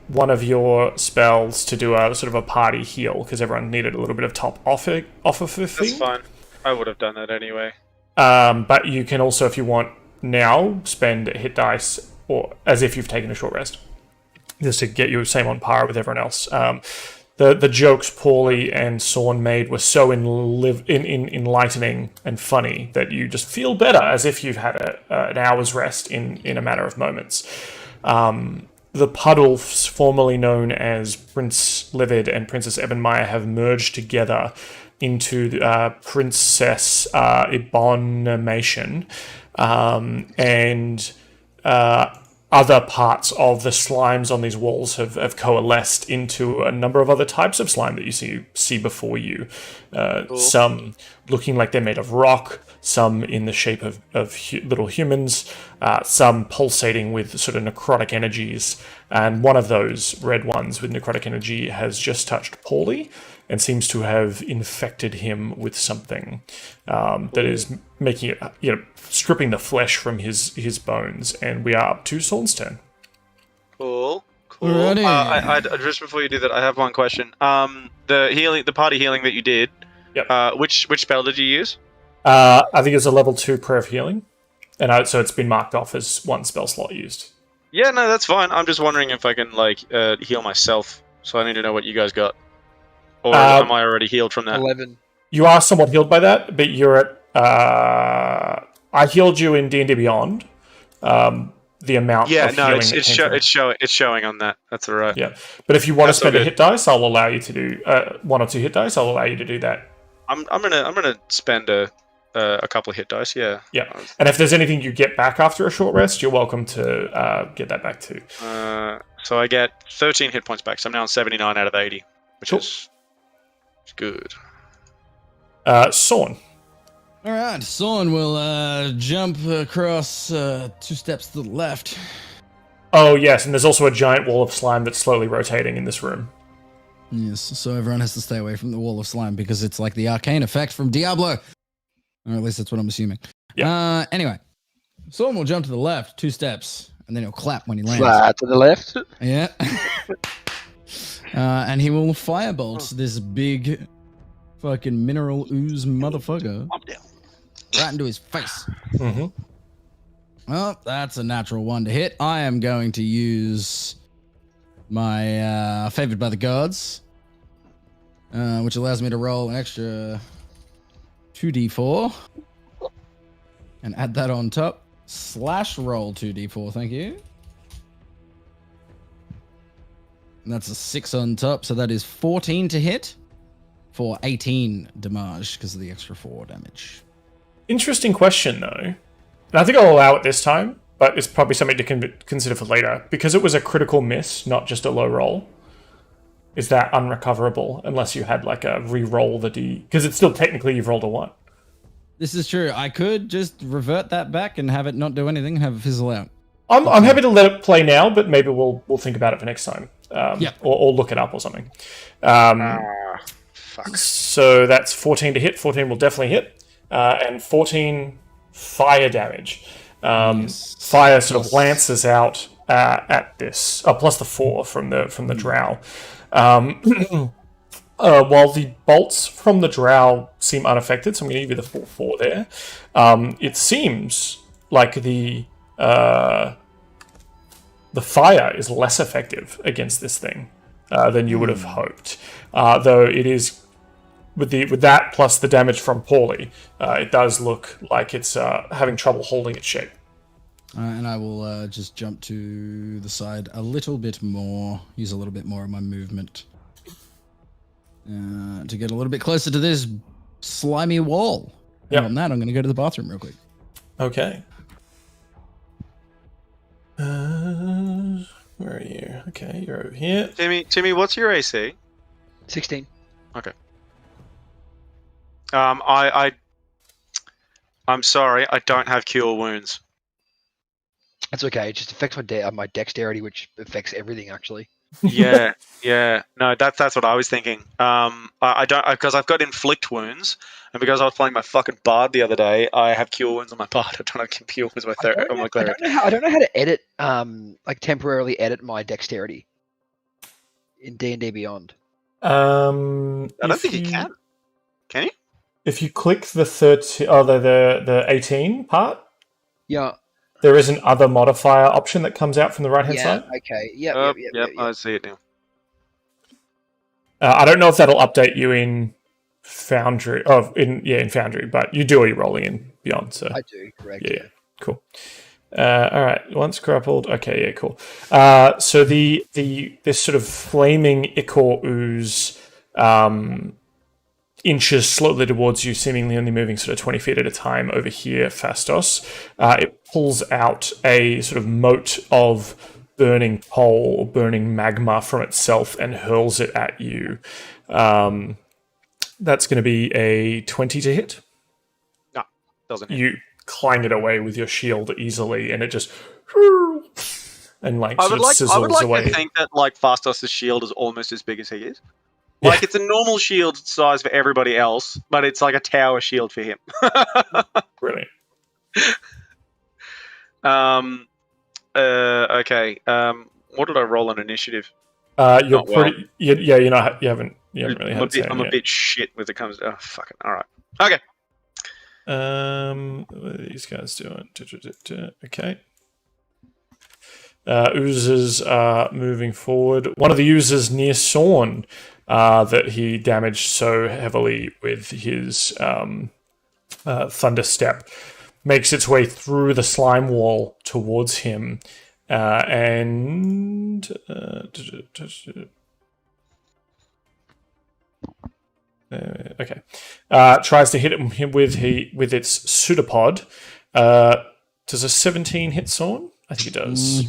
one of your spells to do a sort of a party heal because everyone needed a little bit of top off of the thing. That's fine. I would have done that anyway. But you can also, if you want now, spend a hit dice or as if you've taken a short rest, just to get you same on par with everyone else. The jokes Paulie and Sorn made were so enlightening and funny that you just feel better as if you've had an hour's rest in a matter of moments. The Puddles, formerly known as Prince Livid and Princess Ebonmire, have merged together into Princess Ebonimation, and other parts of the slimes on these walls have coalesced into a number of other types of slime that you see before you. Cool. Some looking like they're made of rock, some in the shape of little humans, some pulsating with sort of necrotic energies. And one of those red ones with necrotic energy has just touched Paulie and seems to have infected him with something that is making it, stripping the flesh from his bones. And we are up to Saul's turn. Cool. Alrighty. I just before you do that, I have one question. The party healing that you did. Yep. Which spell did you use? I think it's a level 2 prayer of healing, and so it's been marked off as one spell slot used. Yeah, no, that's fine. I'm just wondering if I can heal myself. So I need to know what you guys got. Or am I already healed from that? 11. You are somewhat healed by that, but you're at. I healed you in D&D Beyond. The amount. Yeah, of no, healing it's showing on that. That's alright. Yeah, but if you want to That's all spend a good. hit dice, I'll allow you to do 1 or 2 hit dice. I'll allow you to do that. I'm gonna spend a couple of hit dice. Yeah. Yeah, and if there's anything you get back after a short rest, you're welcome to get that back too. So I get 13 hit points back. So I'm now on 79 out of 80, which Cool. is good. Sorn. All right, Sorn will jump across 2 steps to the left. Oh yes, and there's also a giant wall of slime that's slowly rotating in this room. Yes, so everyone has to stay away from the wall of slime because it's like the arcane effect from Diablo. Or at least that's what I'm assuming. Yeah. Anyway, Sorn will jump to the left 2 steps, and then he'll clap when he lands. Flat to the left. Yeah. And he will firebolt this big fucking mineral ooze motherfucker I'm down. right into his face. Mm-hmm. Well, that's a natural 1 to hit. I am going to use my favored by the gods, which allows me to roll an extra 2d4 and add that on top. Slash roll 2d4, thank you. And that's a 6 on top, so that is 14 to hit for 18 damage because of the extra 4 damage. Interesting question though, and I think I'll allow it this time, but it's probably something to consider for later because it was a critical miss, not just a low roll. Is that unrecoverable unless you had like a re-roll the D? Because it's still technically you've rolled a 1. This is true. I could just revert that back and have it not do anything and have it fizzle out. I'm happy to let it play now, but maybe we'll think about it for next time. Yep. Or look it up or something. Fuck. So that's 14 to hit. 14 will definitely hit. And 14 fire damage. Fire sort of lances out at this. Plus the 4 from the drow. While the bolts from the drow seem unaffected, so I'm going to give you the full 4 there. It seems like the fire is less effective against this thing than you would have hoped. Though it is with that plus the damage from Paulie, it does look like it's having trouble holding its shape. And I will just jump to the side a little bit more. Use a little bit more of my movement to get a little bit closer to this slimy wall. Yep. And on that, I'm going to go to the bathroom real quick. Okay. Where are you? Okay, you're over here. Timmy, what's your AC? 16. Okay. I'm sorry, I don't have cure wounds. That's okay. It just affects my dexterity, which affects everything actually. Yeah. No, that's what I was thinking. I don't, because I've got inflict wounds, and because I was playing my fucking bard the other day, I have cure wounds on my bard. I don't have cure wounds on my cleric. I don't know how to edit, like temporarily edit my dexterity in D&D Beyond. I don't think you can. Can you? If you click the the 18 part, Yeah. there is an other modifier option that comes out from the right hand side. Okay. Yep. I see it now. I don't know if that'll update you in Foundry. In Foundry, but you do rolling in Beyond. So I do, correct. Yeah. Cool. All right. Once grappled. Okay. Yeah. Cool. So this sort of flaming ichor ooze inches slowly towards you, seemingly only moving sort of 20 feet at a time over here, Fastos. It pulls out a sort of mote of burning coal or burning magma from itself and hurls it at you. That's going to be a 20 to hit. No, doesn't hit. You clang it away with your shield easily, and it just and like I sort would of sizzles like away. to think that like Fastos' shield is almost as big as he is. Like it's a normal shield size for everybody else, but it's like a tower shield for him. Brilliant. Okay. What did I roll on initiative? You're Not well. pretty. Yeah, you haven't really had I'm a bit shit when it comes. Oh, fucking. All right. Okay. What are these guys doing? Okay. Oozes are moving forward. One of the oozes near Sorn that he damaged so heavily with his Thunder Step makes its way through the slime wall towards him. Tries to hit him with its pseudopod. Does a 17 hit Sorn? I think it does.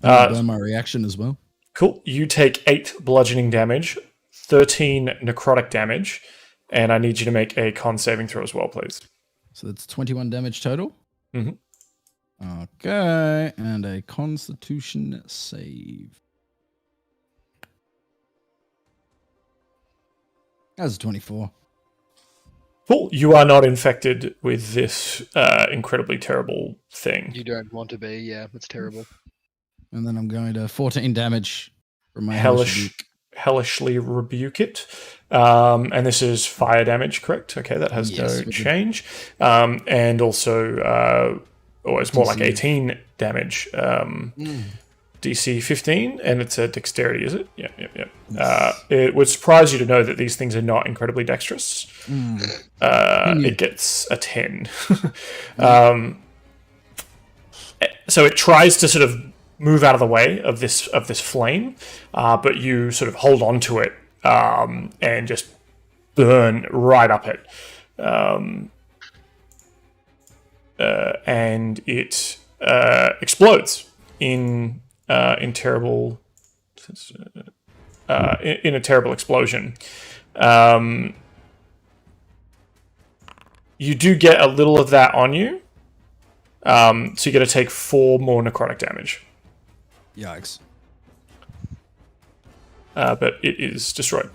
Burn my reaction as well. Cool. You take 8 bludgeoning damage, 13 necrotic damage, and I need you to make a con saving throw as well, please. So that's 21 damage total. Mhm. Okay, and a Constitution save. That's a 24. Cool. You are not infected with this incredibly terrible thing. You don't want to be, yeah. That's terrible. And then I'm going to 14 damage from my Hellishly rebuke it. And this is fire damage, correct? Okay, that has no change. And also, it's more like 18 damage. DC 15, and it's a dexterity, is it? Yeah. It would surprise you to know that these things are not incredibly dexterous. It gets a 10. So it tries to sort of move out of the way of this flame, but you sort of hold on to it and just burn right up it. And it explodes in terrible. in a terrible explosion. You do get a little of that on you, so you got to take 4 more necrotic damage. Yikes. But it is destroyed.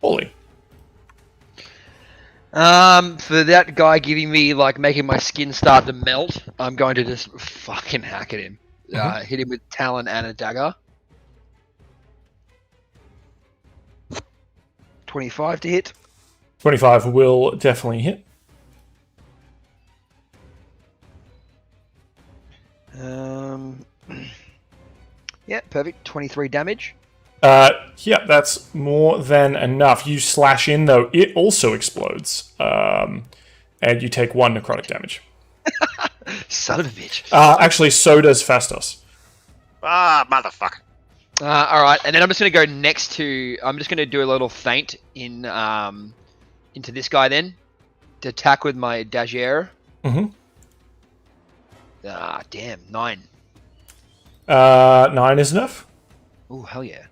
Ollie. For that guy giving me, like, making my skin start to melt, I'm going to just fucking hack at him. Hit him with Talon and a dagger. 25 to hit. 25 will definitely hit. Yeah, perfect. 23 damage. Yeah, that's more than enough. You slash in, though, it also explodes. And you take 1 necrotic damage. Son of a bitch. Actually, so does Fastos. Ah, motherfucker. All right, and then I'm just going to go next to... I'm just going to do a little feint in into this guy then. To attack with my Dagier. Mm-hmm. Damn. 9. 9 is enough. Oh, hell yeah.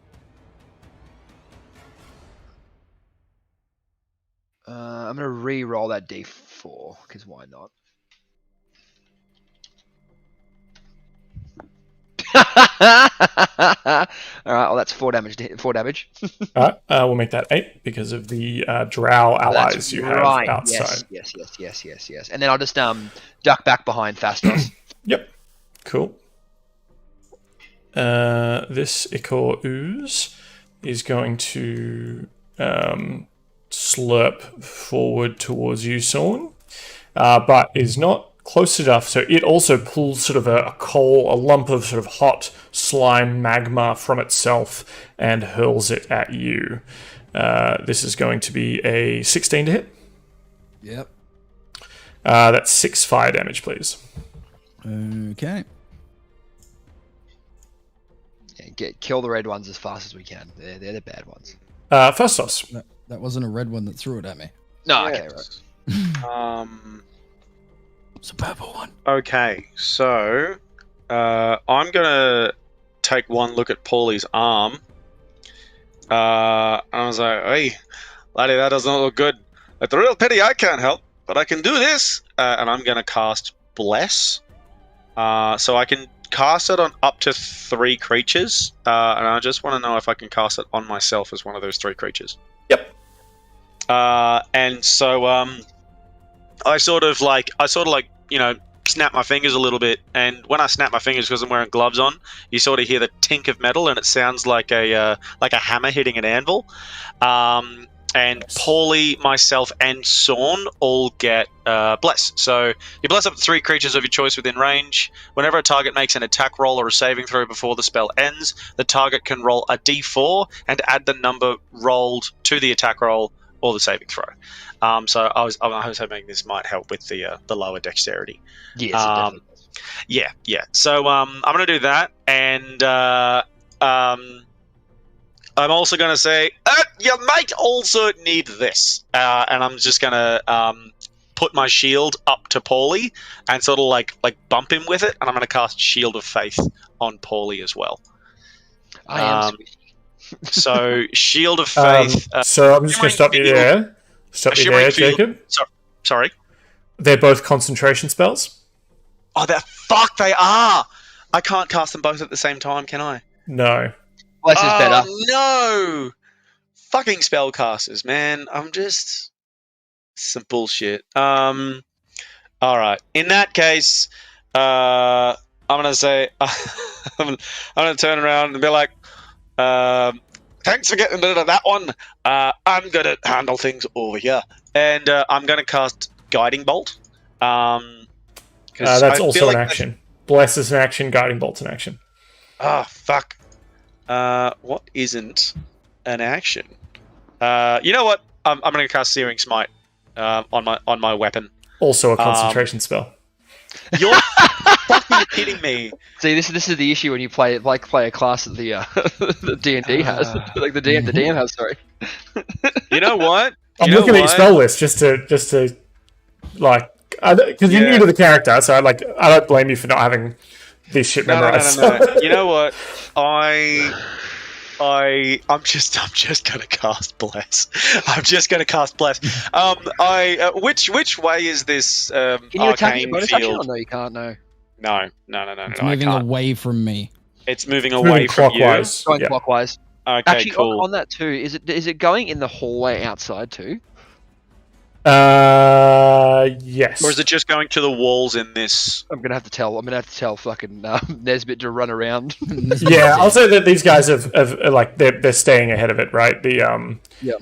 I'm going to re-roll that d4, because why not? Alright, well that's 4 damage. 4 damage. Alright, we'll make that 8 because of the drow allies That's you right. have outside. Yes. And then I'll just duck back behind Fastos. Yep. Cool. This Ichor Ooze is going to slurp forward towards you, Sorn, but is not close enough, so it also pulls sort of a lump of sort of hot slime magma from itself and hurls it at you. This is going to be a 16 to hit. Yep. That's 6 fire damage, please. Okay. Yeah, kill the red ones as fast as we can. They're the bad ones. Fastos. That wasn't a red one that threw it at me. No, Yes. okay, right. It's a purple one. Okay, so I'm gonna take one look at Paulie's arm. I was like, "Hey, laddie, that does not look good. It's a real pity I can't help, but I can do this." And I'm gonna cast Bless. So I can cast it on up to 3 creatures, and I just want to know if I can cast it on myself as one of those 3 creatures. Yep. And so I sort of like snap my fingers a little bit, and when I snap my fingers because I'm wearing gloves on, you sort of hear the tink of metal, and it sounds like a hammer hitting an anvil. And Paulie, myself, and Sorn all get Bless. So you bless up to 3 creatures of your choice within range. Whenever a target makes an attack roll or a saving throw before the spell ends, the target can roll a d4 and add the number rolled to the attack roll or the saving throw. So I was hoping this might help with the lower dexterity. Yes, it definitely does. Yeah. So I'm going to do that, and I'm also going to say, you might also need this. And I'm just going to put my shield up to Paulie and sort of like bump him with it, and I'm going to cast Shield of Faith on Paulie as well. I am sweet. So Shield of Faith. So I'm just going to stop you there. Stop you there, Jacob. Sorry. They're both concentration spells. Oh, fuck, they are! I can't cast them both at the same time, can I? No. Bless is better. No! Fucking spellcasters, man. I'm just... some bullshit. Alright. In that case, I'm going to say... I'm going to turn around and be like, thanks for getting rid of that one. I'm going to handle things over here. And I'm going to cast Guiding Bolt. That's also an action. Bless is an action, Guiding Bolt's an action. Ah, fuck. What isn't an action? You know what? I'm going to cast Searing Smite on my weapon. Also a concentration spell. You're fucking kidding me. See, this is the issue when you play a class that the D&D has, like the DM has. Sorry. You know what? I'm looking at your spell list just to like, because you're new to the character, so I don't blame you for not having this shit No. memorized. You know what? I'm just gonna cast bless. I'm just gonna cast bless. Which way is this Can you attack your arcane bonus action? field? Or no, you can't. No. No. It's I moving can't. away from me. It's moving It's away moving from clockwise. Going Yeah. clockwise. you. Okay, Actually, cool. on that too, is it going in the hallway outside too? Yes. Or is it just going to the walls in this? I'm gonna have to tell fucking Nesbit to run around. Yeah, I'll say that these guys have like they're staying ahead of it, right?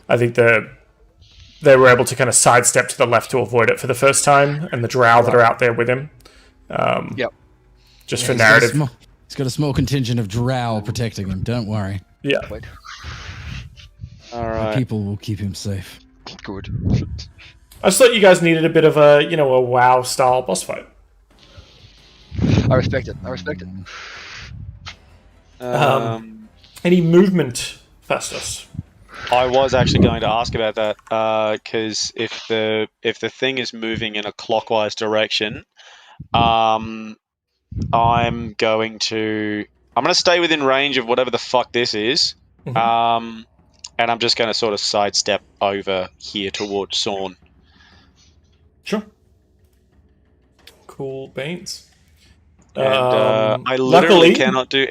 I think they were able to kind of sidestep to the left to avoid it for the first time, and the drow that are out there with him. Yep. Just for He's got a narrative. small- He's got a small contingent of drow protecting him. Don't worry. Yeah. Wait. All My right. people will keep him safe. Good. I just thought you guys needed a bit of a WoW style boss fight. I respect it. Any movement, Festus? I was actually going to ask about that because if the thing is moving in a clockwise direction, I'm going to stay within range of whatever the fuck this is, Mhm. and I'm just going to sort of sidestep over here towards Sorn. Sure. Cool beans. And I literally luckily, cannot do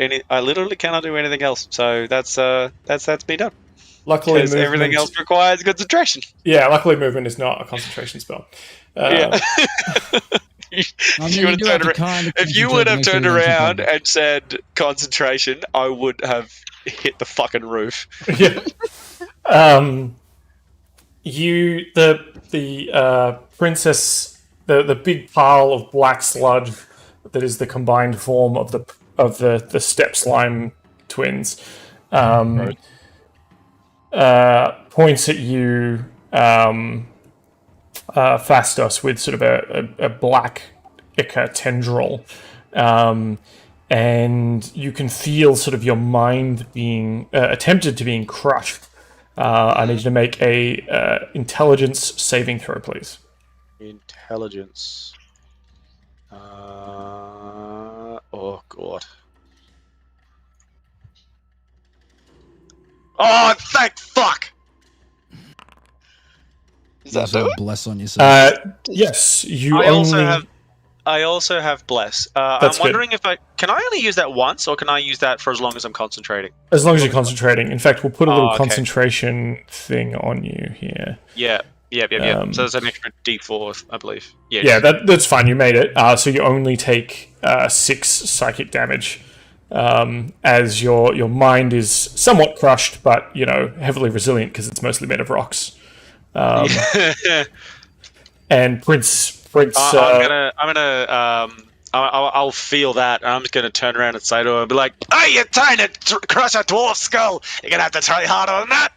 anything else. So that's me done. Luckily, Because everything movement. else requires concentration. Yeah, luckily, movement is not a concentration spell. Yeah. If you would have turned around and said concentration, I would have hit the fucking roof. Yeah. The princess, the big pile of black sludge that is the combined form of the step slime twins, points at you, Fastos, with sort of a black ichor tendril, and you can feel sort of your mind being attempted to being crushed. I need you to make a intelligence saving throw, please. Intelligence. Oh god. Oh, thank fuck! Does You that also do have it? bless on yourself. Yes, you I only. also have bless. I'm That's good. wondering if can I only use that once, or can I use that for as long as I'm concentrating? As long as you're concentrating. In fact, we'll put a little okay. concentration thing on you here. Yeah. So there's an extra D4, I believe. Yeah, that's fine. You made it. So you only take 6 psychic damage, as your mind is somewhat crushed, but heavily resilient because it's mostly made of rocks. And Prince. I'll feel that. I'm just gonna turn around and say to him, "Be like, hey, you're trying to crush a dwarf skull. You're gonna have to try harder than that."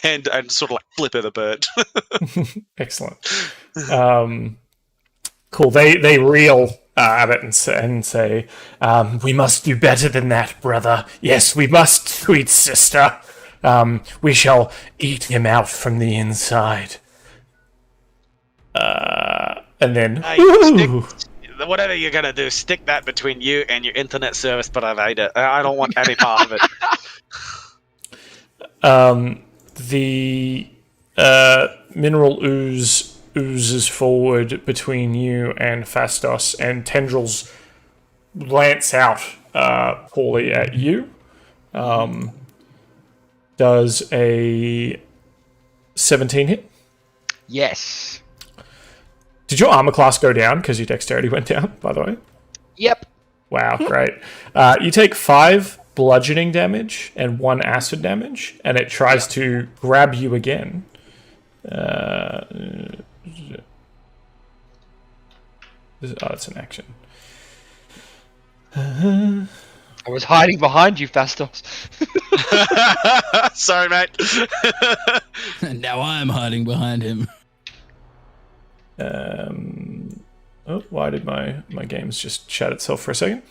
And sort of like flip her the bird. Excellent. Cool. They reel at it and say, "We must do better than that, brother. Yes, we must, sweet sister. We shall eat him out from the inside." And then, Hey, woo! Whatever you're gonna do, stick that between you and your internet service provider. I don't want any part of it. The mineral oozes forward between you and Fastos, and tendrils lance out poorly at you. Does a 17 hit? Yes. Did your armor class go down because your dexterity went down, by the way? Yep. Wow, great. You take 5 bludgeoning damage and 1 acid damage, and it tries to grab you again. That's an action. I was hiding behind you, Fastos. Sorry, mate. And now I'm hiding behind him. Why did my games just shut itself for a second?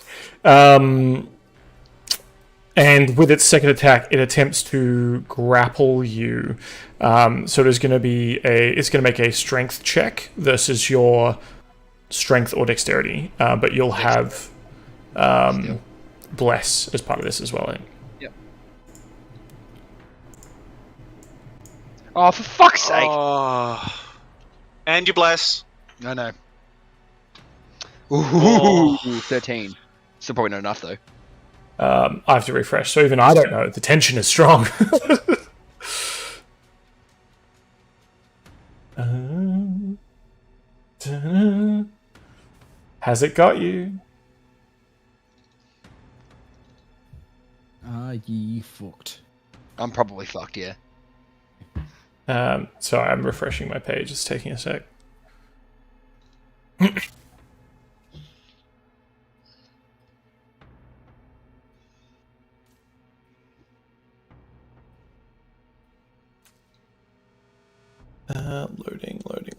And with its second attack, it attempts to grapple you. So it's going to make a strength check versus your strength or dexterity, but you'll have bless as part of this as well. I think. Yep. Oh, for fuck's sake! Oh. And you bless. I know. Ooh, 13. Still probably not enough though. I have to refresh, so even I don't know. The tension is strong. Has it got you? Are ye fucked? I'm probably fucked, yeah. Sorry, I'm refreshing my page. It's taking a sec.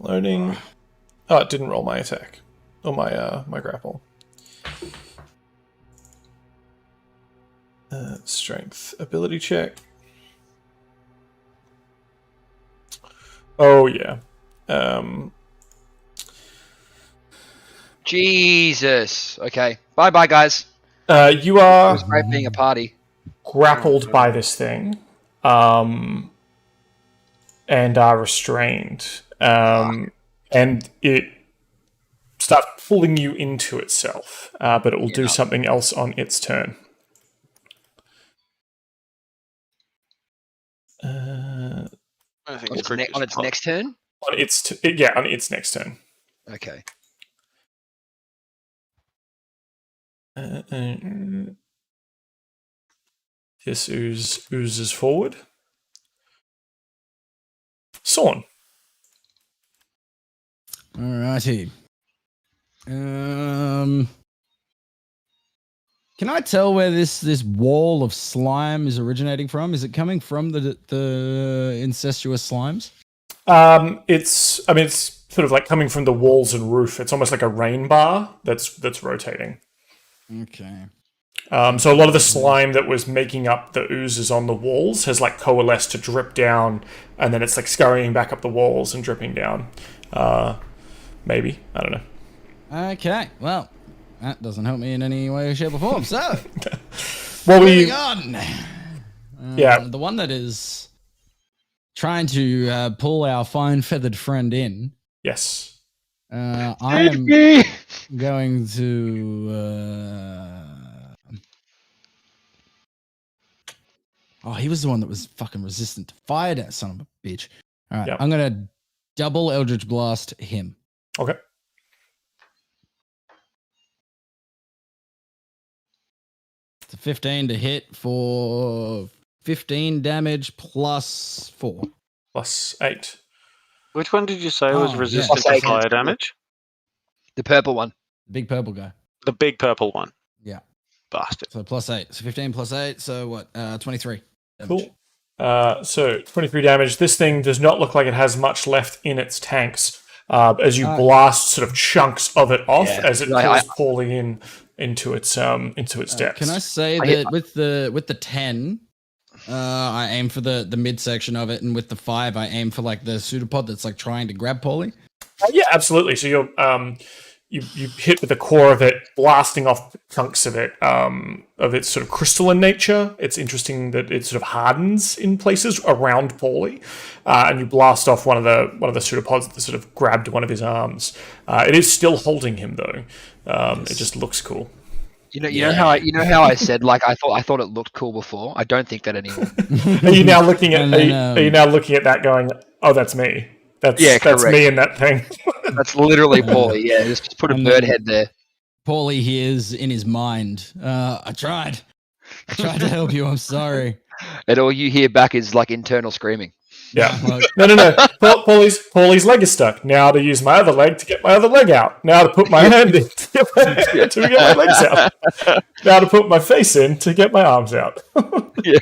Loading. Oh, it didn't roll my attack. Or my grapple. Strength. Ability check. Oh, yeah. Jesus. Okay. Bye, guys. You It are was great being a party. grappled by this thing. And are restrained. And it starts pulling you into itself. But it will do something else on its turn. I think On its next turn? On its next turn. Okay. This oozes forward. Sorn. Alrighty. Can I tell where this wall of slime is originating from? Is it coming from the incestuous slimes? It's sort of like coming from the walls and roof. It's almost like a rain bar that's rotating. Okay. So a lot of the slime that was making up the oozes on the walls has like coalesced to drip down, and then it's like scurrying back up the walls and dripping down. Maybe, I don't know. Okay. Well, that doesn't help me in any way, shape, or form. So, Well, moving on. Yeah. The one that is trying to pull our fine feathered friend in. Yes. I am going to. Oh, he was the one that was fucking resistant to fire, that son of a bitch. All right, Yep. I'm gonna double Eldritch Blast him. Okay. It's a 15 to hit for 15 damage plus 4. Plus 8. Which one did you say was Oh, resistant yeah. to fire damage? The purple one. Big purple guy. The big purple one. Yeah. Bastard. So plus 8. So 15 plus 8. So what? 23. Damage. Cool. So 23 damage. This thing does not look like it has much left in its tanks. As you blast sort of chunks of it off as it pulls Paulie into its depths. Can I say that with the 10, I aim for the midsection of it, and with the 5, I aim for like the pseudopod that's like trying to grab Paulie? Yeah, absolutely. So you hit with the core of it, blasting off chunks of it, of its sort of crystalline nature. It's interesting that it sort of hardens in places around Paulie, and you blast off one of the pseudopods that sort of grabbed one of his arms. It is still holding him though. It just looks cool. You know how I said like I thought it looked cool before. I don't think that anymore. Are you now looking at are you now looking at that going, oh, that's me. That's me in that thing. That's literally Paulie. Yeah, just put a bird head there. Paulie hears in his mind, I tried to help you. I'm sorry. And all you hear back is like internal screaming. Yeah. No. Paulie's leg is stuck. Now to use my other leg to get my other leg out. Now to put my hand in to get my legs out. Now to put my face in to get my arms out. But yeah,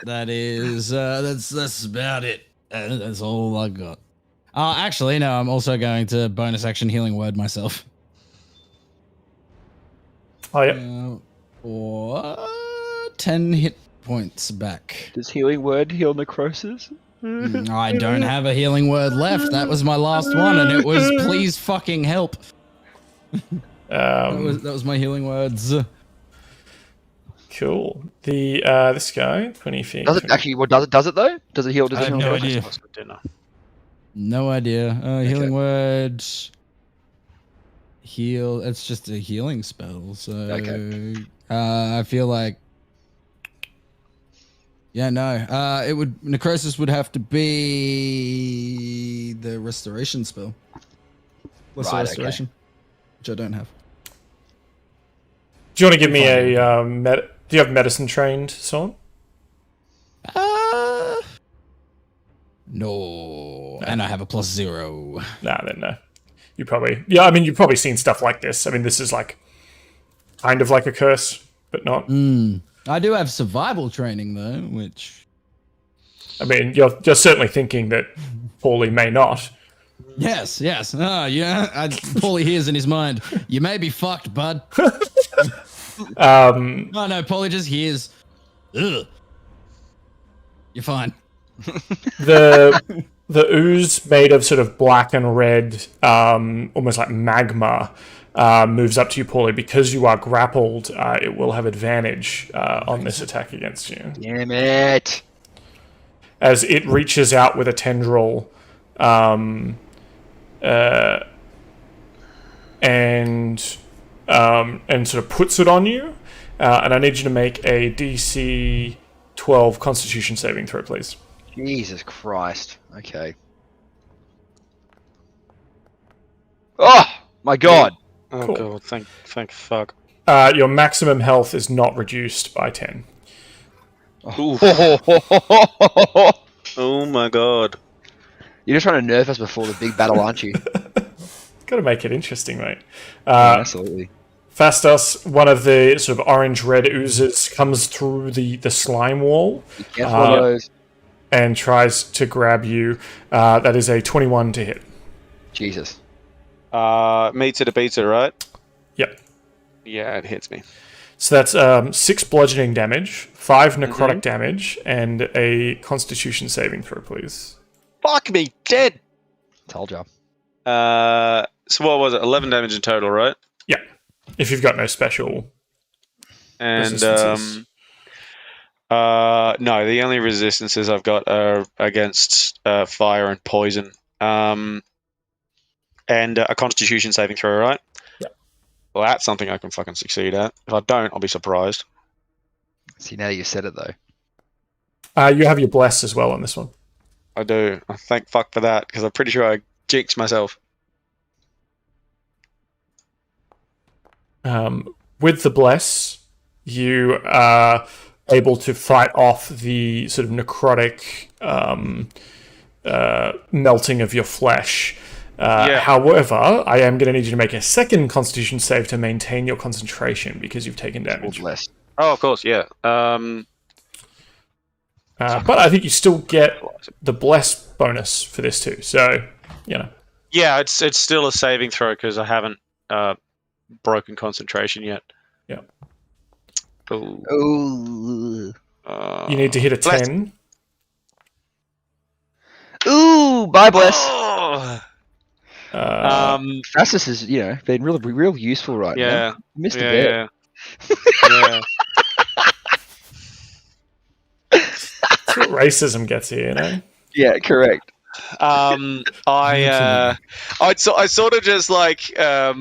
that is that's about it. That's all I got. Actually, no. I'm also going to bonus action healing word myself. Oh yeah. For 10 hit points back. Does healing word heal necrosis? I don't have a healing word left. That was my last one, and it was please fucking help. That was my healing words. Cool. The this guy, 20 feet. Does it actually? What does it? Does it though? Does it heal? Does I it have heal? no health? idea. That's good to know. No idea. Healing word. Heal. It's just a healing spell. So I feel like. Yeah, no. It would necrosis would have to be the restoration spell. Lesser restoration, which I don't have. Do you want to give me a do you have medicine trained, son? No. And I have a +0. Nah, then no. You probably you've probably seen stuff like this. I mean, this is like kind of like a curse, but not. I do have survival training though, which. I mean, you're certainly thinking that Paulie may not. Yes. Oh, yeah. Paulie hears in his mind. You may be fucked, bud. No, Paulie just hears. Ugh. You're fine. The ooze made of sort of black and red, almost like magma, moves up to you, Paulie. Because you are grappled, it will have advantage on this attack against you. Damn it! As it reaches out with a tendril, and sort of puts it on you. And I need you to make a DC 12 Constitution saving throw, please. Jesus Christ. Okay. Oh my God. Oh Cool. god, thank fuck. Your maximum health is not reduced by 10. Oh my god. You're just trying to nerf us before the big battle, aren't you? Got to make it interesting, mate. Yeah, absolutely. Fastos, one of the sort of orange-red oozes, comes through the slime wall Be careful of those. and tries to grab you. That is a 21 to hit. Jesus. Meets it or beats it, right? Yep. Yeah, it hits me. So that's 6 bludgeoning damage, 5 necrotic damage, and a Constitution saving throw, please. Fuck me, dead! Told ya. So what was it? 11 damage in total, right? Yeah. If you've got no special And resistances. no, the only resistances I've got are against fire and poison. And a Constitution saving throw, right? Yeah. Well, that's something I can fucking succeed at. If I don't, I'll be surprised. See, now you said it though. You have your bless as well on this one. I do. I thank fuck for that, because I'm pretty sure I jinxed myself. With the bless, you are able to fight off the sort of necrotic melting of your flesh. However, I am going to need you to make a second Constitution save to maintain your concentration because you've taken damage. Blessed. Oh, of course, yeah. But I think you still get the bless bonus for this too. So, you know. Yeah, it's still a saving throw because I haven't broken concentration yet. Yeah. Ooh. Ooh. You need to hit a Bless. 10. Ooh, bye bless. Oh. Fastus is, been real useful right now. Yeah. Missed a Yeah, bit. yeah. Yeah. That's what racism gets you, you know? Yeah, correct. I sort of just like I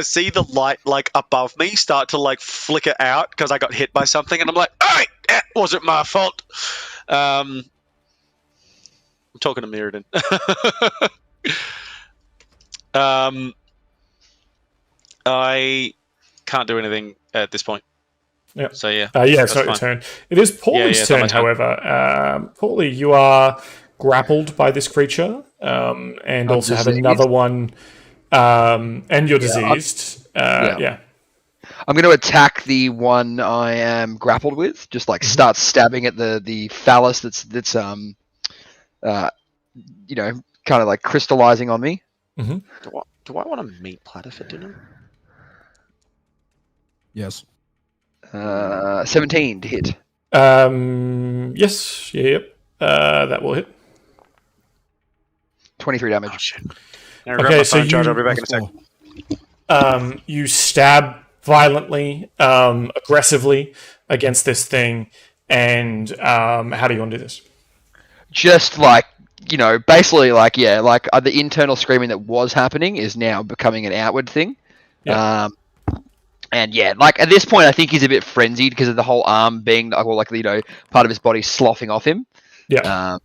see the light like above me start to like flicker out because I got hit by something, and I'm like, "Hey, it wasn't my fault." I'm talking to Mirrodin. I can't do anything at this point. Yeah. So yeah. It's not your turn. It is Paulie's it's not my turn, turn. however. Paulie, you are grappled by this creature, and also have diseased. another one, and you're diseased. Yeah. I'm going to attack the one I am grappled with. Just like start stabbing at the phallus that's kind of like crystallizing on me. Do I want a meat platter for dinner? Yes. 17 to hit. Yes. Yep. That will hit. 23 damage. Oh shit. Now Okay, grab my so phone charge. I'll you- be back in a sec. You stab violently, aggressively against this thing, and how do you want to do this? Just like, basically like, the internal screaming that was happening is now becoming an outward thing. Yeah. And yeah, like at this point, I think he's a bit frenzied because of the whole arm being, part of his body sloughing off him. Yeah.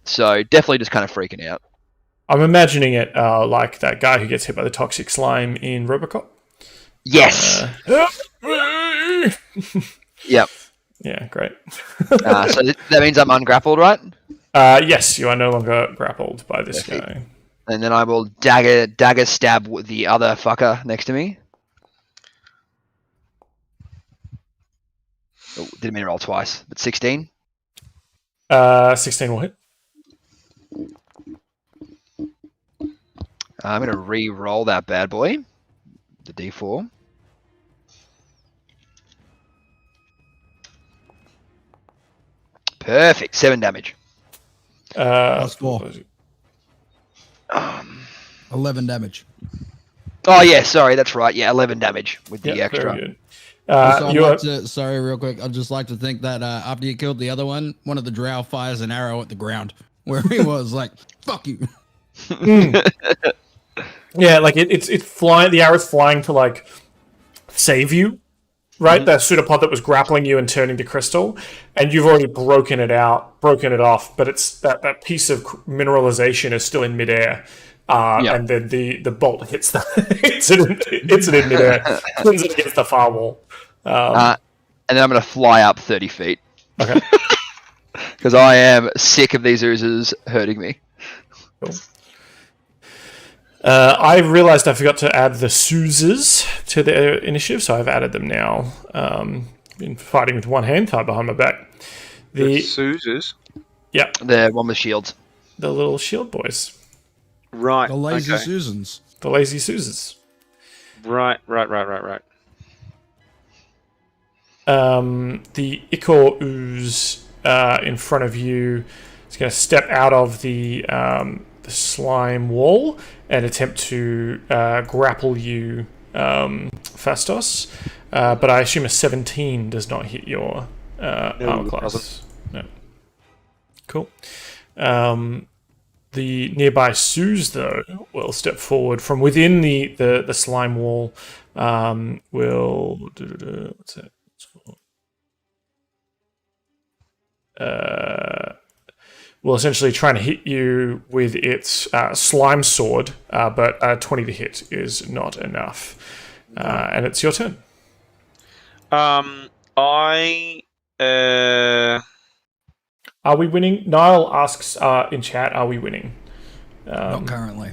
So definitely just kind of freaking out. I'm imagining it like that guy who gets hit by the toxic slime in RoboCop. Yes. Yep. Yeah, great. So that means I'm ungrappled, right? Yes, you are no longer grappled by this Perfect. guy. And then I will dagger stab with the other fucker next to me. Oh, didn't mean to roll twice, but 16. 16 will hit. I'm going to re-roll that bad boy. The D4. Perfect. 7 damage. Plus 4. 11 damage. Oh, yeah, sorry. That's right. Yeah, 11 damage with the Yeah, extra. very good. Also, sorry, real quick. I'd just like to think that after you killed the other one of the drow fires an arrow at the ground where he was like, fuck you. Yeah, like it's flying. The arrow's flying to like save you, right? That pseudopod that was grappling you and turning to crystal, and you've already broken it off. But it's that piece of mineralization is still in midair, and then the bolt hits hits it in midair, spins it against the firewall. And then I'm going to fly up 30 feet. Okay. Because I am sick of these oozes hurting me. Cool. I realized I forgot to add the Suzes to their initiative, so I've added them now. Been fighting with one hand tied behind my back. The Suzes? Yeah, The one with shields. the little shield boys. Right. The lazy okay. Susans. The lazy Suzes. Right. The Ichor ooze in front of you is going to step out of the slime wall and attempt to grapple you, Fastos. But I assume a 17 does not hit your armor it class. doesn't. No. Cool. The nearby Suze, though, will step forward from within the slime wall. Will... What's that? Will essentially try and hit you with its slime sword, but 20 to hit is not enough. And it's your turn. Are we winning? Niall asks in chat, are we winning? Not currently.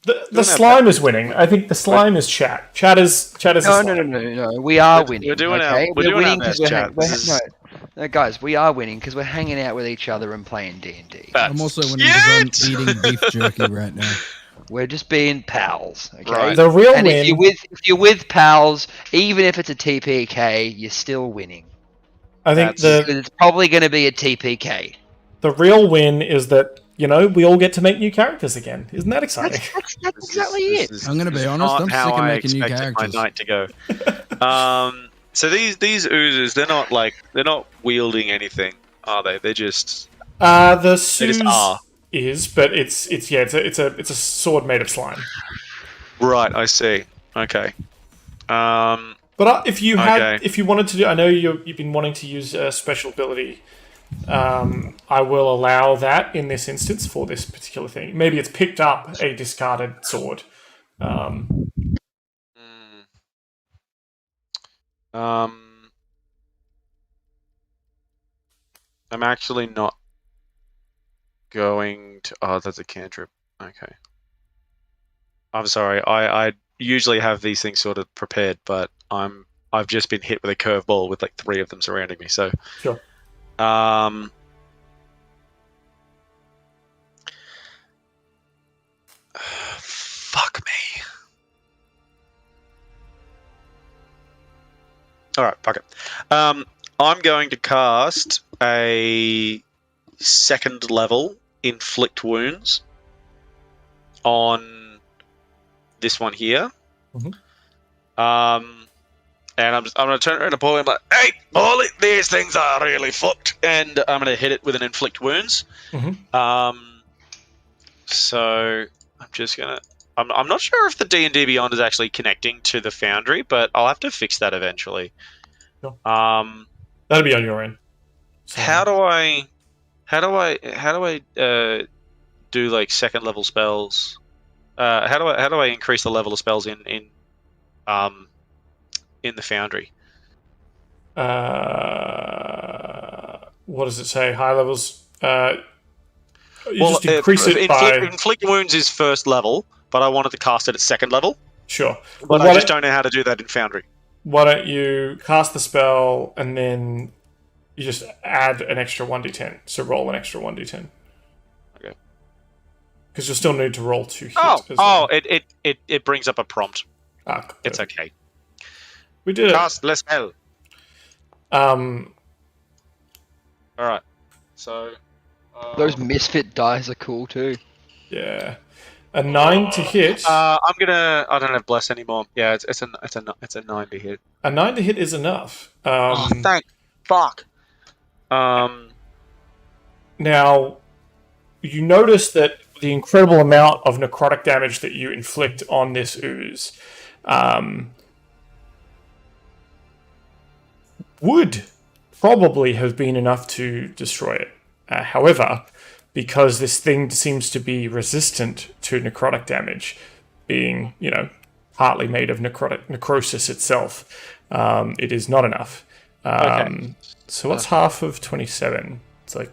The slime is winning. I think the slime is chat. Chat is No. We are winning. We're doing okay? we're doing our winning 'cause best, chat. no, guys, we are winning because we're hanging out with each other and playing D&D. I'm also winning because I'm eating beef jerky right now. We're just being pals, okay? Right. The real And win. if you're with pals, even if it's a TPK, you're still winning. I think Because it's probably going to be a TPK. the real win is that we all get to make new characters again. Isn't that exciting? That's exactly it. I'm gonna be honest, I'm sick of making new characters. My night to go. So these oozes, they're not wielding anything, are they? They're just The they Suze just are. is, but it's a sword made of slime. Right, I see. Okay. But if you wanted to do, I know you've been wanting to use a special ability. I will allow that in this instance for this particular thing. Maybe it's picked up a discarded sword. I'm actually not going to. Oh, that's a cantrip. Okay. I'm sorry. I usually have these things sort of prepared, but I've just been hit with a curveball with like 3 of them surrounding me. So. Sure. Fuck me. All right, fuck it. I'm going to cast a second level inflict wounds on this one here. Mhm. And I'm going to turn around to Paulie and I'm like, hey, Paulie, these things are really fucked. And I'm going to hit it with an inflict wounds. Mhm. So I'm just going to... I'm not sure if the D&D Beyond is actually connecting to the Foundry, but I'll have to fix that eventually. Sure. Um, That'll be on your end. So, how do I do like second level spells? How do I increase the level of spells in the Foundry? what does it say? High levels. You Well, just increase it by... inflict wounds is first level, but I wanted to cast it at second level. Sure. But I just don't know how to do that in Foundry. Why don't you cast the spell and then you just add an extra 1d10. So roll an extra 1d10. Okay. Because you'll still need to roll to hit. It brings up a prompt. It's okay. We did Cast less spell. it. All right. So Those misfit dice are cool too. Yeah. A 9 to hit. I don't have bless anymore. Yeah, it's a 9 to hit. A 9 to hit is enough. Thank fuck. Now, you notice that the incredible amount of necrotic damage that you inflict on this ooze would probably have been enough to destroy it. However, because this thing seems to be resistant to necrotic damage, being, partly made of necrosis itself, it is not enough. Okay. So what's half of 27? It's like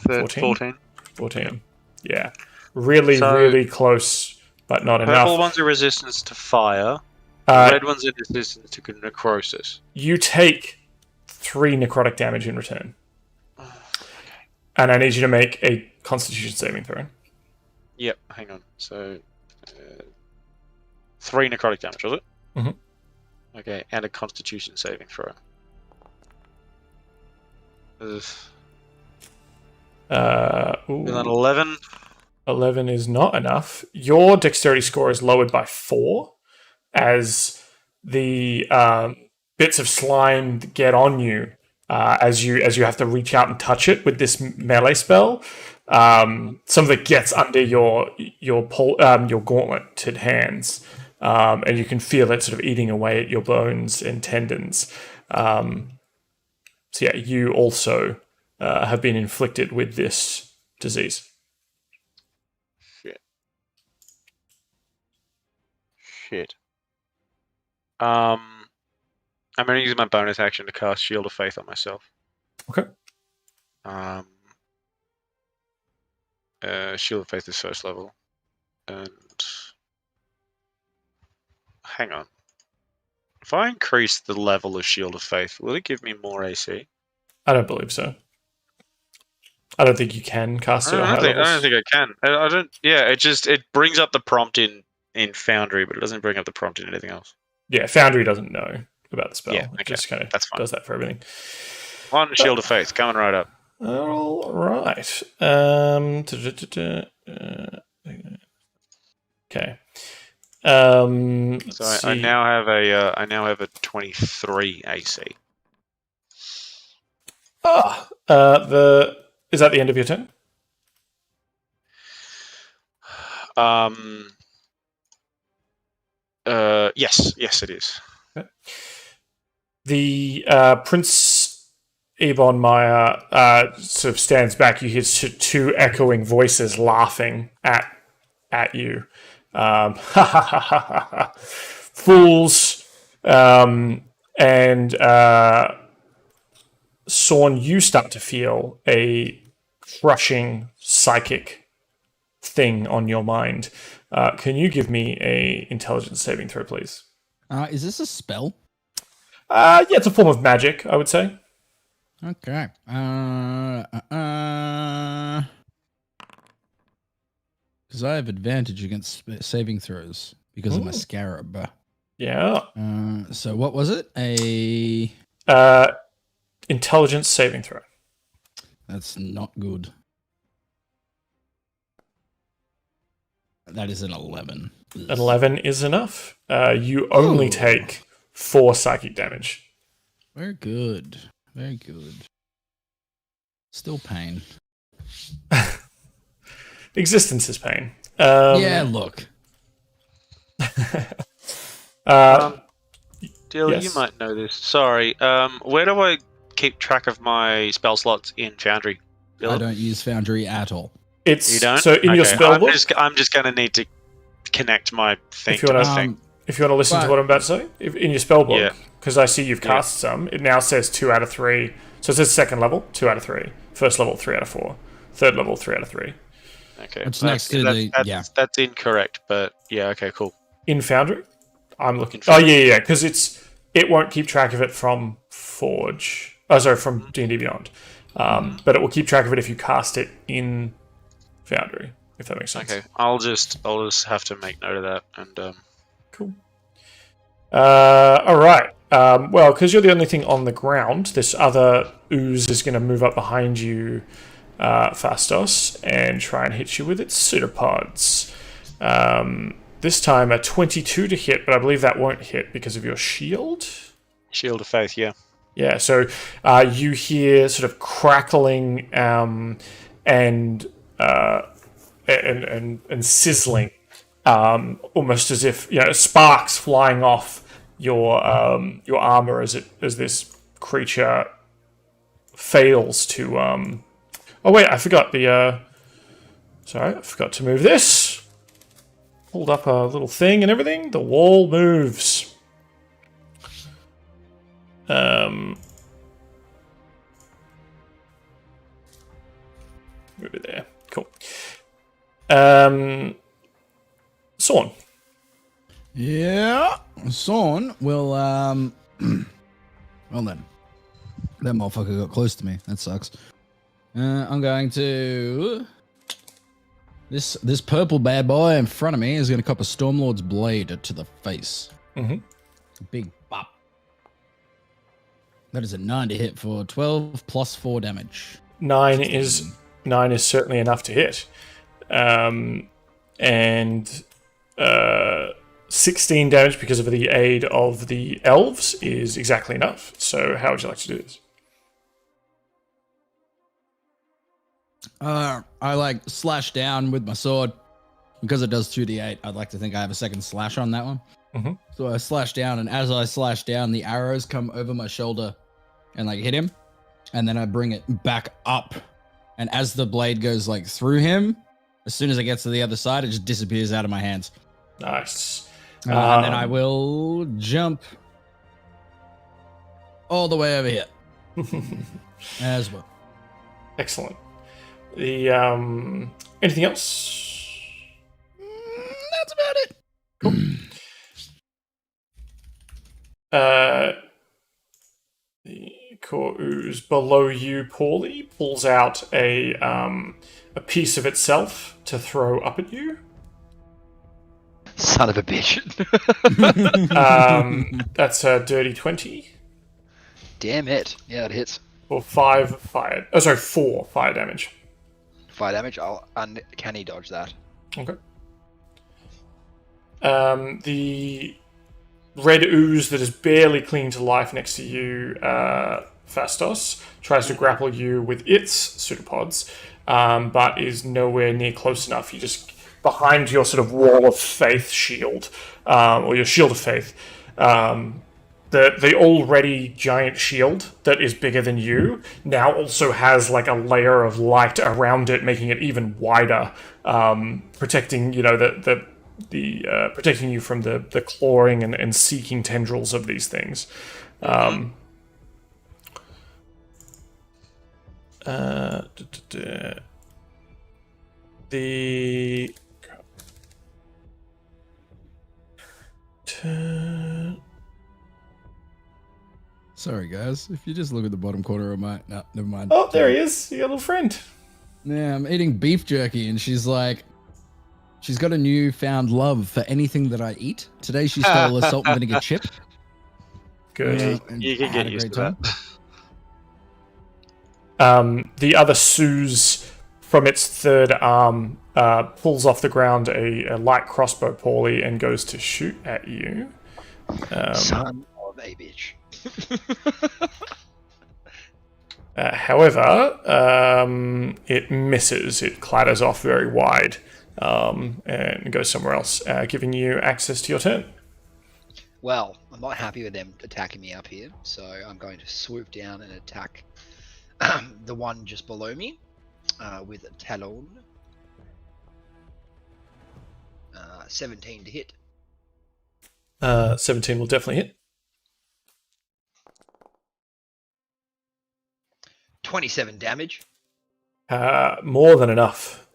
14? 14. Yeah. Really close, but not enough. Purple ones are resistance to fire. Red ones are resistance to necrosis. You take 3 necrotic damage in return. And I need you to make a Constitution saving throw. Yep, hang on. So, 3 necrotic damage, was it? Mm-hmm. Okay, and a Constitution saving throw. And then 11. 11 is not enough. Your dexterity score is lowered by 4 as the bits of slime get on you as you have to reach out and touch it with this melee spell. Some of it gets under your gauntleted hands, and you can feel it sort of eating away at your bones and tendons. So yeah, you also have been inflicted with this disease. Shit. I'm going to use my bonus action to cast Shield of Faith on myself. Okay. Shield of Faith is first level. And... hang on. If I increase the level of Shield of Faith, will it give me more AC? I don't believe so. I don't think you can cast it on high levels. I don't think I can. I don't... yeah, it brings up the prompt in Foundry, but it doesn't bring up the prompt in anything else. Yeah, Foundry doesn't know about the spell. Yeah, okay. It just kind of That's fine. does that for everything. One Shield of Faith, coming right up. All right. Okay. So I now have a 23 AC. Is that the end of your turn? Yes, it is. Okay. The Prince Ebon Meyer sort of stands back. You hear 2 echoing voices laughing at you. Fools. And Sorn, you start to feel a crushing psychic thing on your mind. Can you give me a intelligence saving throw, please? Is this a spell? Yeah, it's a form of magic, I would say. Okay. Because I have advantage against saving throws because of my scarab. Yeah. So what was it? A Intelligence saving throw. That's not good. That is an 11. An 11 is enough. You only Ooh. take 4 psychic damage. Very good. Very good. Still pain. Existence is pain. Yeah, look. Dill, yes. you might know this. Sorry. Where do I keep track of my spell slots in Foundry? I don't use Foundry at all. It's You don't? so in your Okay, spell book. I'm just gonna need to connect my thing If you to wanna- the thing. If you want to listen to But- what I'm about to say, in your spell book, Yeah. because I see you've Yeah. cast some, it now says 2 out of 3. So it says second level, 2 out of 3. First level, 3 out of 4. Third level, 3 out of 3. Okay. It's next to that's incorrect, but yeah, okay, cool. In Foundry, I'm looking. In Oh Foundry. yeah, because it won't keep track of it from Forge. Oh, sorry, from D&D Beyond. But it will keep track of it if you cast it in Foundry, if that makes sense. Okay, I'll just have to make note of that, and Cool. All right. Well, because you're the only thing on the ground, this other ooze is going to move up behind you, Fastos, and try and hit you with its pseudopods. This time a 22 to hit, but I believe that won't hit because of your shield. Shield of Faith, yeah. Yeah, so you hear sort of crackling and sizzling, almost as if sparks flying off your armor as this creature fails to. Oh wait, I forgot the. Sorry, I forgot to move this. Pulled up a little thing and everything. The wall moves. Move it there. Cool. Sorn. Yeah. Sorn will, well then. That motherfucker got close to me. That sucks. I'm going to... This purple bad boy in front of me is going to cop a Stormlord's Blade to the face. Mm-hmm. Big bop. That is a 9 to hit for 12 plus 4 damage. 9 is certainly enough to hit. And 16 damage because of the aid of the elves is exactly enough. So how would you like to do this? I like slash down with my sword because it does 2d8. I'd like to think I have a second slash on that one. Mhm. So I slash down, and as I slash down, the arrows come over my shoulder and like hit him, and then I bring it back up. And as the blade goes like through him, as soon as it gets to the other side, it just disappears out of my hands. Nice. And then I will jump all the way over here as well. Excellent. The anything else? That's about it. The core ooze below you, Paulie, pulls out a piece of itself to throw up at you. Son of a bitch. That's a dirty 20 Damn it. Yeah, it hits. or 4 fire damage. 5 damage. I'll uncanny dodge that. Okay. The red ooze that is barely clinging to life next to you, Fastos, tries to grapple you with its pseudopods, but is nowhere near close enough. You just behind your sort of wall of faith shield, or your shield of faith. The already giant shield that is bigger than you now also has like a layer of light around it, making it even wider, protecting protecting you from the clawing and seeking tendrils of these things. The Sorry, guys. If you just look at the bottom corner of my... No, never mind. Oh, there he is. You got a little friend. Yeah, I'm eating beef jerky, and she's like... She's got a newfound love for anything that I eat. Today she stole a salt and vinegar chip. Good. You can I get had a used great to time. The other Suze, from its third arm, pulls off the ground a light crossbow poorly and goes to shoot at you. Son of a bitch. However, it misses. It clatters off very wide and goes somewhere else, giving you access to your turn. Well, I'm not happy with them attacking me up here, so I'm going to swoop down and attack the one just below me with a talon. 17 to hit. 17 will definitely hit. 27 damage. More than enough.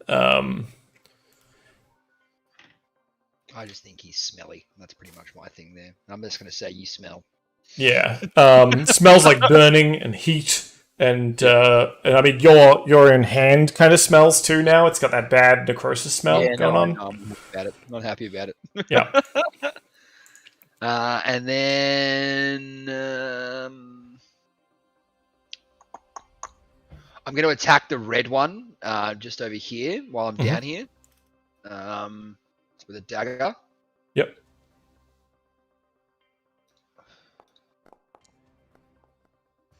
I just think he's smelly. That's pretty much my thing there. I'm just going to say you smell. Yeah. Smells like burning and heat. And I mean, your in hand kind of smells too now. It's got that bad necrosis smell going on. No, I'm not happy about it. Yeah. And then I'm going to attack the red one just over here while I'm down here. With a dagger. Yep.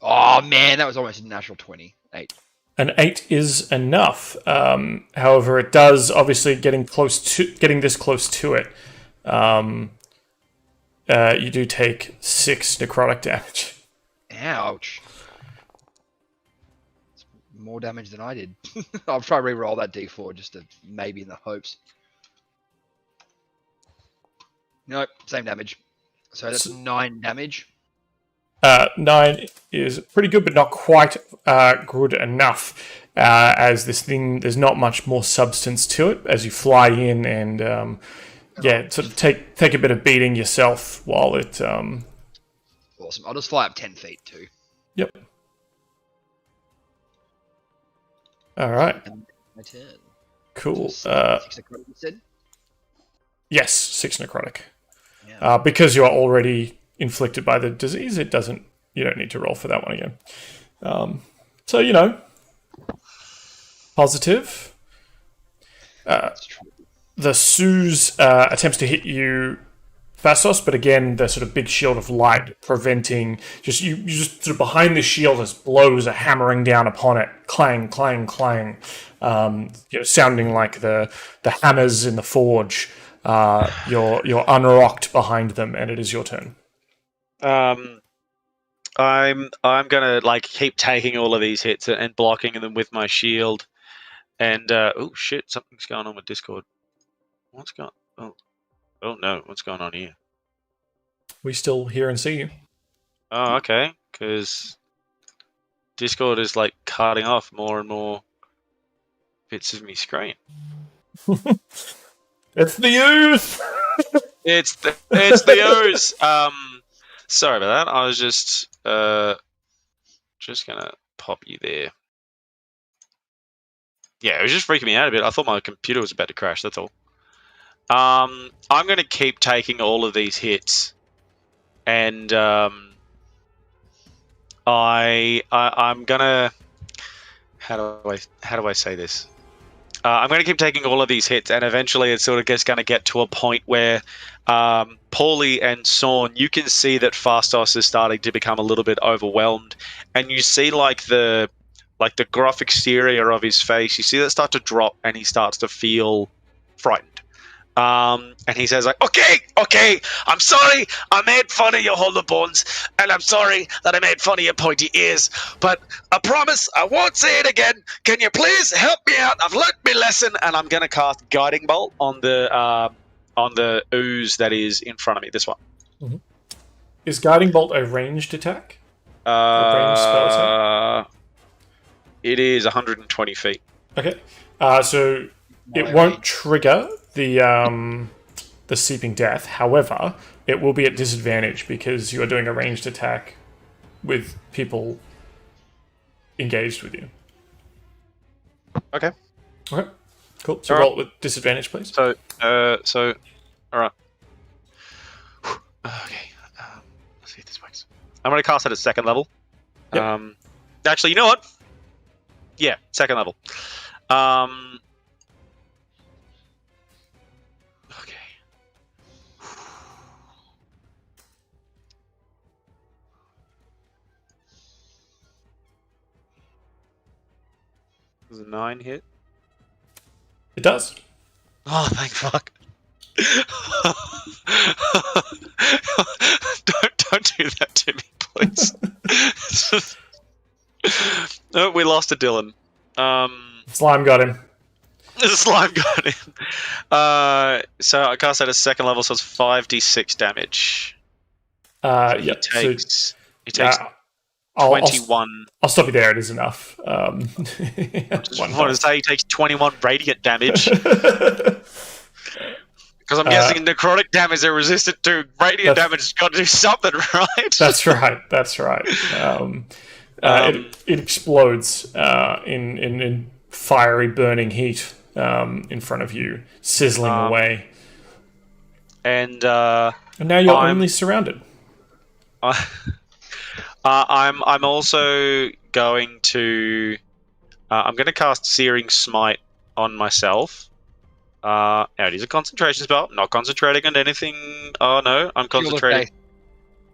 Oh man, that was almost a natural 20. 8. An 8 is enough. However, it does obviously getting this close to it. You do take 6 necrotic damage. Ouch. It's more damage than I did. I'll try to re-roll that d4 just to maybe in the hopes. Nope, same damage. So that's 9 damage. 9 is pretty good, but not quite good enough. As this thing, there's not much more substance to it as you fly in and sort of take a bit of beating yourself while it. Awesome. I'll just fly up 10 feet too. Yep. All right. My turn. Cool. 6 necrotic, you said? Yes, 6 necrotic. Yeah. Because you are already inflicted by the disease, you don't need to roll for that one again. So, positive. That's true. The Suze attempts to hit you, Fastos, but again, the sort of big shield of light preventing, you just sort of behind the shield as blows are hammering down upon it, clang, clang, clang, sounding like the hammers in the forge. You're unrocked behind them, and it is your turn. I'm gonna keep taking all of these hits and blocking them with my shield. And oh shit, something's going on with Discord. What's going? Oh no, what's going on here? We still hear and see you. Oh, okay, because Discord is cutting off more and more bits of me screen. It's the ooze. It's the ooze. Sorry about that. I was just gonna pop you there. Yeah, it was just freaking me out a bit. I thought my computer was about to crash. That's all. I'm gonna keep taking all of these hits, and I'm gonna how do I say this? I'm going to keep taking all of these hits, and eventually it's sort of just going to get to a point where Paulie and Sorn, you can see that Fastos is starting to become a little bit overwhelmed, and you see the gruff exterior of his face, you see that start to drop, and he starts to feel frightened. And he says okay, I'm sorry I made fun of your hollow bones, and I'm sorry that I made fun of your pointy ears, but I promise I won't say it again. Can you please help me out? I've learnt my lesson, and I'm going to cast Guiding Bolt on the ooze that is in front of me, this one. Mm-hmm. Is Guiding Bolt a ranged attack? A ranged spell attack? It is 120 feet. Okay. So it won't trigger the Seeping Death. However, it will be at disadvantage because you are doing a ranged attack with people engaged with you. Okay. Okay. Cool. So All roll it with disadvantage, please. So all right. Okay. Let's see if this works. I'm going to cast it at second level. Yep. Actually, you know what? Yeah, second level. Okay. Does a 9 hit? It does. Oh, thank fuck. don't do that to me, please. No, we lost to Dylan. Slime got him. The slime got him. So I cast at a second level, so it's 5d6 damage. So Yep. he takes I'll 21. I'll stop you there. It is enough. I just want to say he takes 21 radiant damage. Because I'm guessing necrotic damage they're resistant to. Radiant damage has got to do something, right? That's right. That's right. It explodes in fiery, burning heat in front of you, sizzling away. And now you're only surrounded. I'm also going to. I'm going to cast Searing Smite on myself. Now it is a concentration spell. Not concentrating on anything. Oh no, I'm concentrating.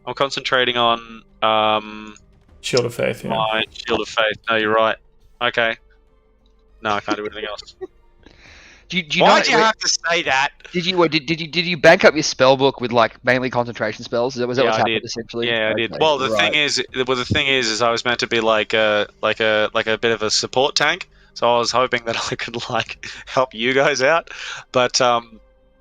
I'm concentrating on Shield of Faith. Yeah. My Shield of Faith. No, you're right. Okay. No, I can't do anything else. Why'd you have to say that? Did you bank up your spell book with like mainly concentration spells? Was that what's happened essentially? Yeah, I did. Well, the thing is, I was meant to be like a bit of a support tank. So I was hoping that I could like help you guys out, but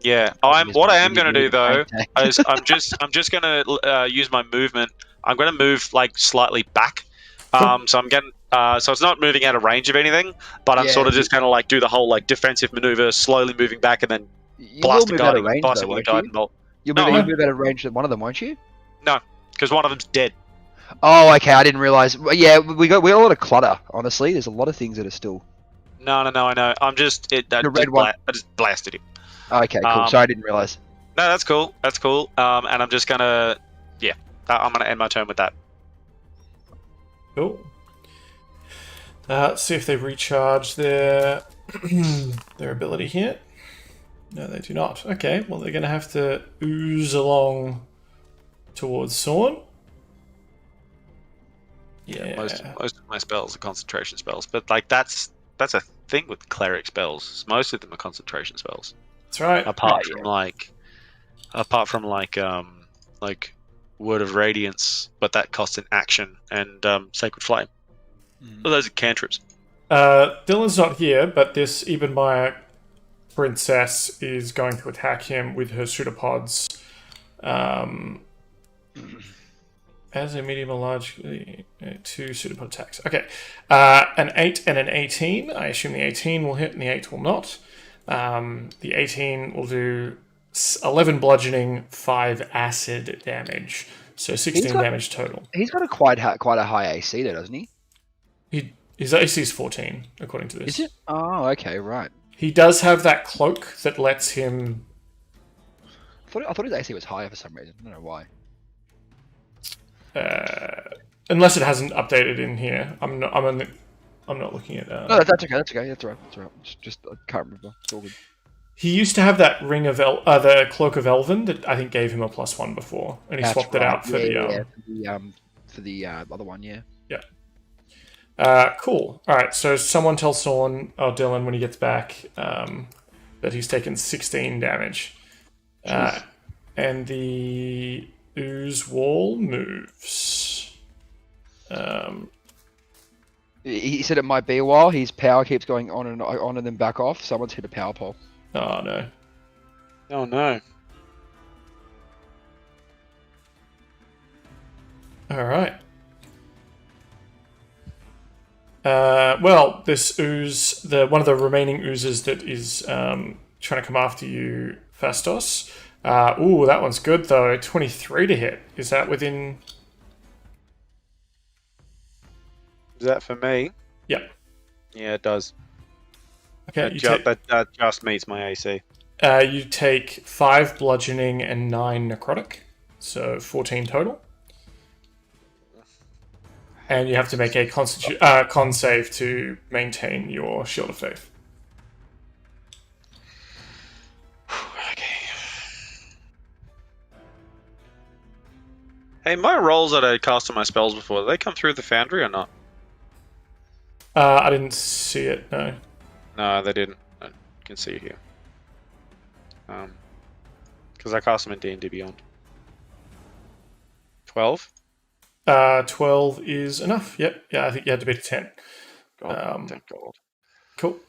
yeah. What I am going to do though is I'm just going to use my movement. I'm going to move like slightly back. So I'm getting so it's not moving out of range of anything, but I'm sort of just going to like do the whole like defensive maneuver, slowly moving back and then blast a guiding bolt. You'll move out of range of one of them, won't you? No, because one of them's dead. Oh, okay. I didn't realize. Yeah, we got a lot of clutter. Honestly, there's a lot of things that are still. No, I know. I'm just the red one. I just blasted him. Okay, cool. Sorry, I didn't realize. No, that's cool. That's cool. And I'm just gonna, I'm gonna end my turn with that. Cool. See if they recharge their ability here. No, they do not. Okay, well they're gonna have to ooze along towards Sorn. Yeah. Most of my spells are concentration spells, but like that's a thing with cleric spells. Most of them are concentration spells. That's right. Apart from like Word of Radiance, but that costs an action, and Sacred Flame. Well, those are cantrips. Dylan's not here, but this Ebenmeyer princess is going to attack him with her pseudopods. As a medium or large, 2 pseudopod attacks. Okay. An 8 and an 18. I assume the 18 will hit and the 8 will not. The 18 will do 11 bludgeoning, 5 acid damage. So 16 damage total. He's got quite a high AC there, doesn't he? His AC is 14, according to this. Is it? Oh, okay, right. He does have that cloak that lets him... I thought his AC was higher for some reason. I don't know why. Unless it hasn't updated in here. I'm not looking at... No, that's okay. That's okay. That's all right. That's all right. Just I can't remember. It's all good. He used to have that ring of the cloak of Elven that I think gave him a +1 before, and he swapped it out for the other one. Yeah. Yeah. Cool. All right. So someone tell Sorn or Dylan when he gets back that he's taken 16 damage, and the ooze wall moves. He said it might be a while. His power keeps going on and then back off. Someone's hit a power pole. Oh no. Oh no. All right. Well, this ooze, one of the remaining oozes that is trying to come after you, Fastos. Ooh, that one's good though. 23 to hit. Is that within? Is that for me? Yep. Yeah, it does. Okay. That just meets my AC. You take 5 bludgeoning and 9 necrotic, so 14 total. and you have to make a con save to maintain your Shield of Faith. Okay. Hey, my rolls that I cast on my spells before, do they come through the foundry or not? I didn't see it, no. No, they didn't. I can see it here. Because I cast them in D&D Beyond. 12? 12 is enough. Yep. Yeah, I think you had to beat a 10. God, thank God. Cool.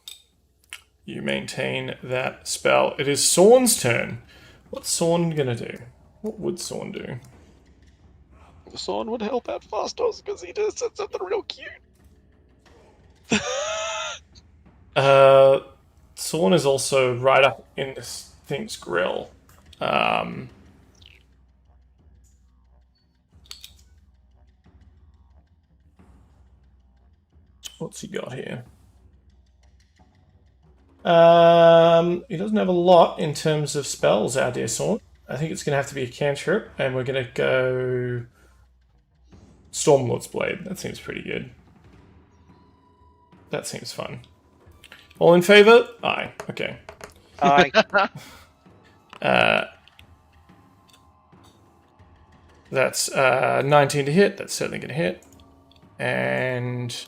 You maintain that spell. It is Sorn's turn. What's Sorn gonna do? What would Sorn do? The Sorn would help out Fastos because he does something real cute. Sorn is also right up in this thing's grill. What's he got here? He doesn't have a lot in terms of spells, our dear Sorn. I think it's going to have to be a cantrip, and we're going to go Stormlord's Blade. That seems pretty good. That seems fun. All in favour? Aye. Okay. Aye. That's 19 to hit. That's certainly going to hit. And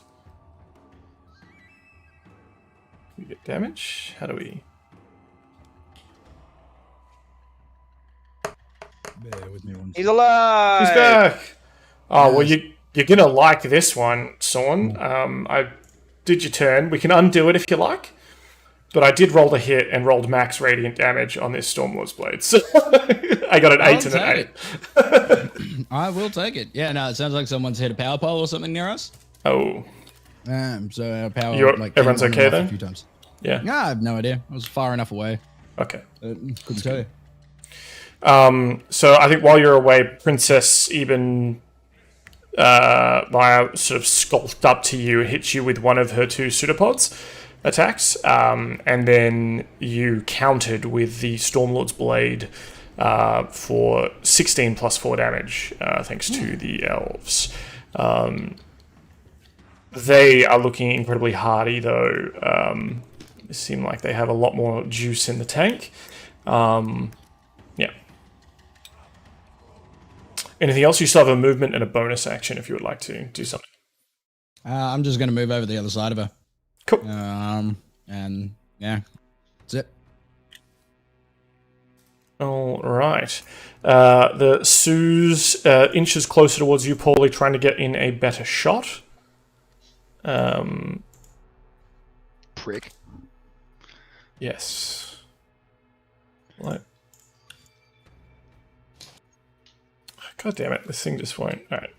we get damage. How do we? Bear with me one He's alive. He's back. Oh well, Yes. you're gonna like this one, Sorn. I did your turn. We can undo it if you like. But I did roll the hit and rolled max radiant damage on this Stormlord's Blade. So I got an 8 and an 8. I will take it. Yeah, no, it sounds like someone's hit a power pole or something near us. Oh, So our power, everyone's came okay off then? a few times. yeah. No, I have no idea. I was far enough away. Okay. Couldn't tell you. So I think while you're away, Princess Eben Maya sort of skulked up to you, hit you with one of her 2 pseudopods attacks, and then you countered with the Stormlord's Blade for 16 plus 4 damage, thanks to the elves. They are looking incredibly hardy, though. They seem like they have a lot more juice in the tank. Yeah. Anything else? You still have a movement and a bonus action if you would like to do something. I'm just going to move over the other side of her. Cool. And yeah, that's it. All right. The Sue's inches closer towards you, Paulie, trying to get in a better shot. Prick. Yes. What? God damn it! This thing just won't. All right.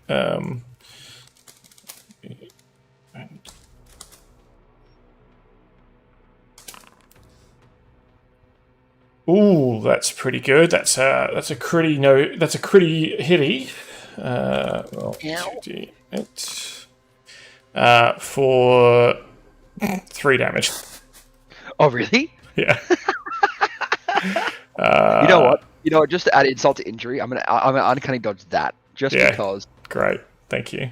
Ooh, that's pretty good. That's a critty That's a critty hitty. Well, 2d8. For 3 damage. Oh, really? Yeah. You know what? Just to add insult to injury, I'm gonna uncanny dodge that just Yeah. because. Great. Thank you.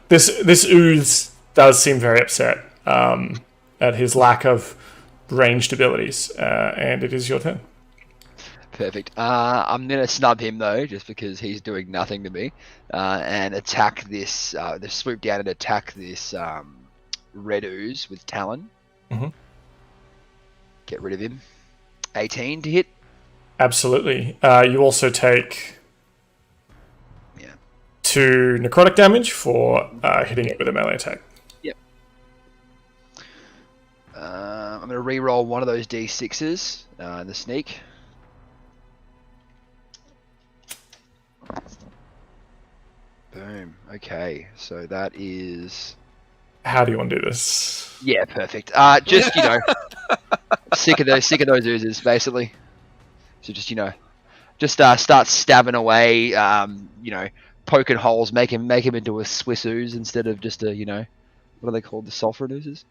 This ooze does seem very upset at his lack of ranged abilities, and it is your turn. Perfect. I'm gonna snub him though, just because he's doing nothing to me, and attack this. Swoop down and attack this red ooze with Talon. Mhm. Get rid of him. 18 to hit. Absolutely. You also take Yeah. 2 necrotic damage for hitting it with a melee attack. Yep. I'm gonna re-roll one of those d6s. The sneak. Boom. Okay, so that is. How do you want to do this? Yeah, perfect. Just sick of those oozes, basically. So just start stabbing away. Poking holes, make him into a Swiss ooze instead of just a what are they called? The sulfur oozes.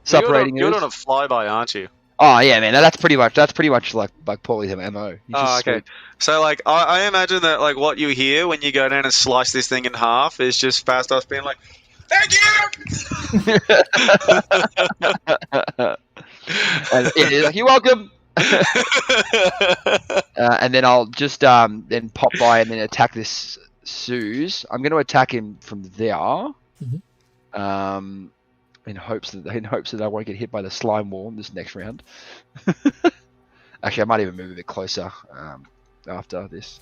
Separating You're ooze. on a flyby, aren't you? Oh yeah, man. That's pretty much like Paulie's MO. You Oh, just okay. swoop. So, like, I imagine that, like, what you hear when you go down and slice this thing in half is just Fastos being like, "Thank you!" And he's like, "You're welcome." And then I'll just then pop by and then attack this Suze. I'm going to attack him from there. In hopes that I won't get hit by the slime wall this next round. Actually, I might even move a bit closer after this.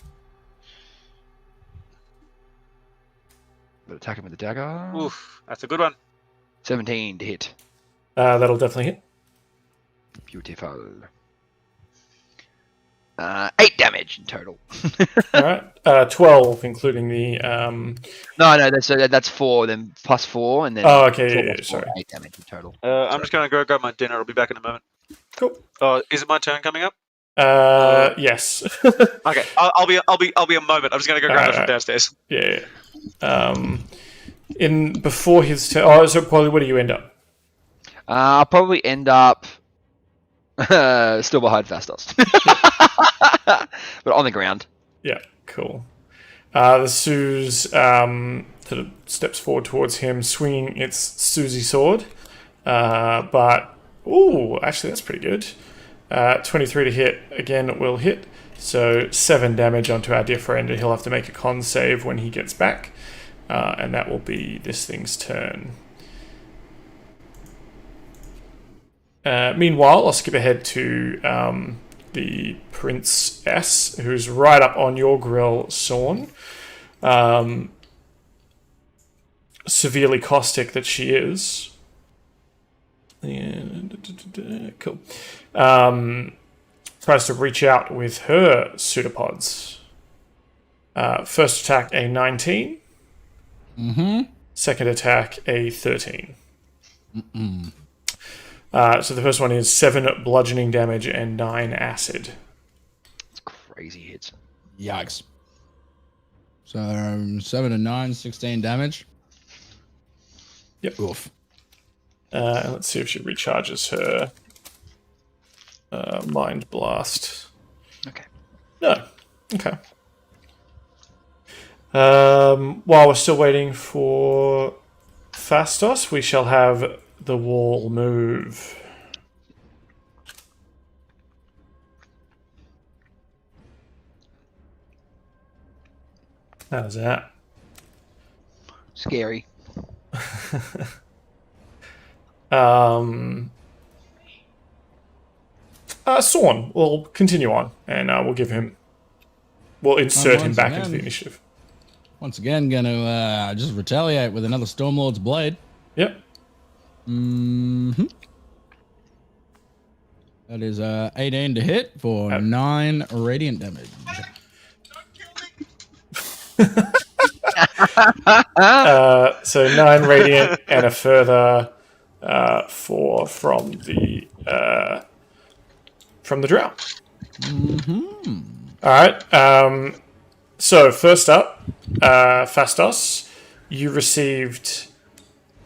But attack him with the dagger. Oof, that's a good one. 17 to hit. That'll definitely hit. Beautiful. 8 damage in total. All right. 12, including the. No, that's 4, then plus 4, and then. Oh, okay. Yeah, sorry. 8 damage in total. I'm just gonna go grab my dinner. I'll be back in a moment. Cool. Is it my turn coming up? Yes. Okay, I'll be a moment. I'm just gonna go grab it from downstairs. Yeah. In before his turn. Oh, so Paulie, where do you end up? I'll probably end up still behind Fastos. But on the ground. Yeah. Cool. The Suze sort of steps forward towards him, swinging its Susie sword. But actually, that's pretty good. 23 to hit. Again, it will hit. So 7 damage onto our dear friend, and he'll have to make a con save when he gets back. And that will be this thing's turn. Meanwhile, I'll skip ahead to the Princess, who's right up on your grill, Sorn. Severely caustic that she is. Cool. Tries to reach out with her pseudopods. First attack, a 19. Second attack, a 13. So the first one is 7 bludgeoning damage and 9 acid. It's crazy hits. Yikes. So 7 and 9, 16 damage. Yep. Oof. Let's see if she recharges her Mind Blast. Okay. No. Okay. While we're still waiting for Fastos, we shall have the wall move. How's that? Scary. Sorn, we'll continue on, and we'll insert him once back again. into the initiative. Once again, gonna just retaliate with another Stormlord's Blade. Yep. That is 18 to hit for 9 radiant damage. So 9 radiant and a further 4 from the drow. All right. So first up, Fastos, you received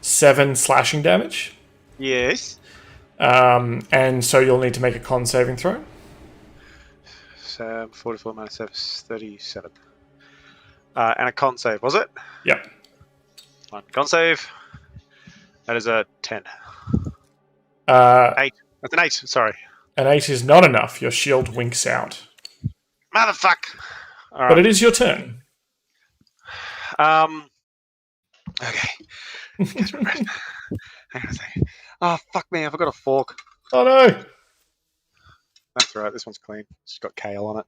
7 slashing damage. Yes. And so you'll need to make a con saving throw. So 44 minus 7 is 37. And a con save, was it? Yep. One con save. That is a 10. 8. That's an 8. Sorry. An 8 is not enough. Your shield winks out. Motherfuck. All right. But it is your turn. Okay. Catch my breath. Hang on a second. Oh, fuck me. I forgot a fork. Oh no! That's right. This one's clean. It's just got kale on it.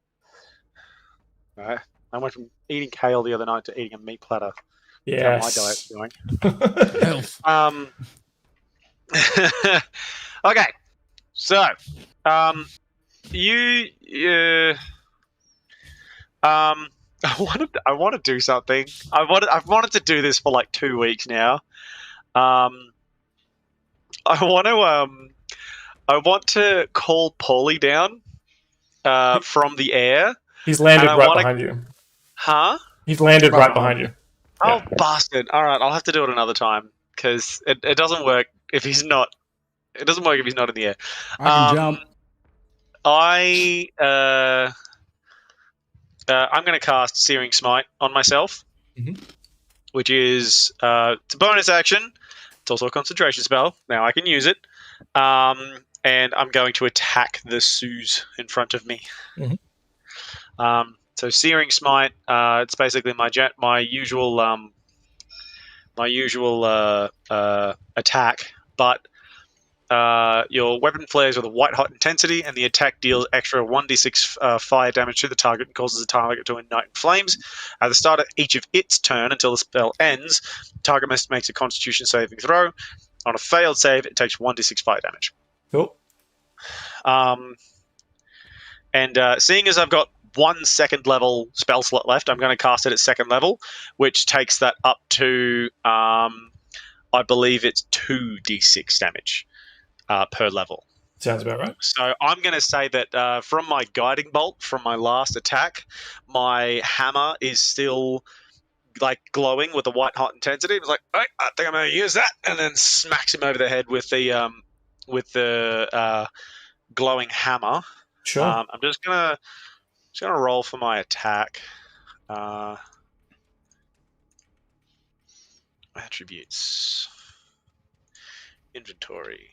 All right. I went from eating kale the other night to eating a meat platter. Yes. That's how my diet's going. Health. Okay. So, I want to do something. I've wanted to do this for like 2 weeks now. I want to call Paulie down from the air. He's landed And I right wanna- behind you. Huh? He's landed right behind you. Oh, bastard. All right, I'll have to do it another time because it doesn't work if he's not It doesn't work if he's not in the air. I can jump. I'm going to cast Searing Smite on myself, Mhm. which is it's a bonus action. It's also a concentration spell. Now I can use it, and I'm going to attack the Suze in front of me. Mhm. So Searing Smite, it's basically my usual attack, but your weapon flares with a white hot intensity, and the attack deals extra 1d6 fire damage to the target and causes the target to ignite in flames. At the start of each of its turn until the spell ends, the target must make a Constitution saving throw. On a failed save, it takes 1d6 fire damage. Cool. And seeing as I've got 1 second level spell slot left, I'm going to cast it at second level, which takes that up to, I believe it's 2d6 damage per level. Sounds about right. So I'm going to say that from my guiding bolt from my last attack, my hammer is still like glowing with a white hot intensity. It was like, I think I'm going to use that, and then smacks him over the head with the glowing hammer. Sure. I'm just gonna roll for my attack. Attributes, inventory.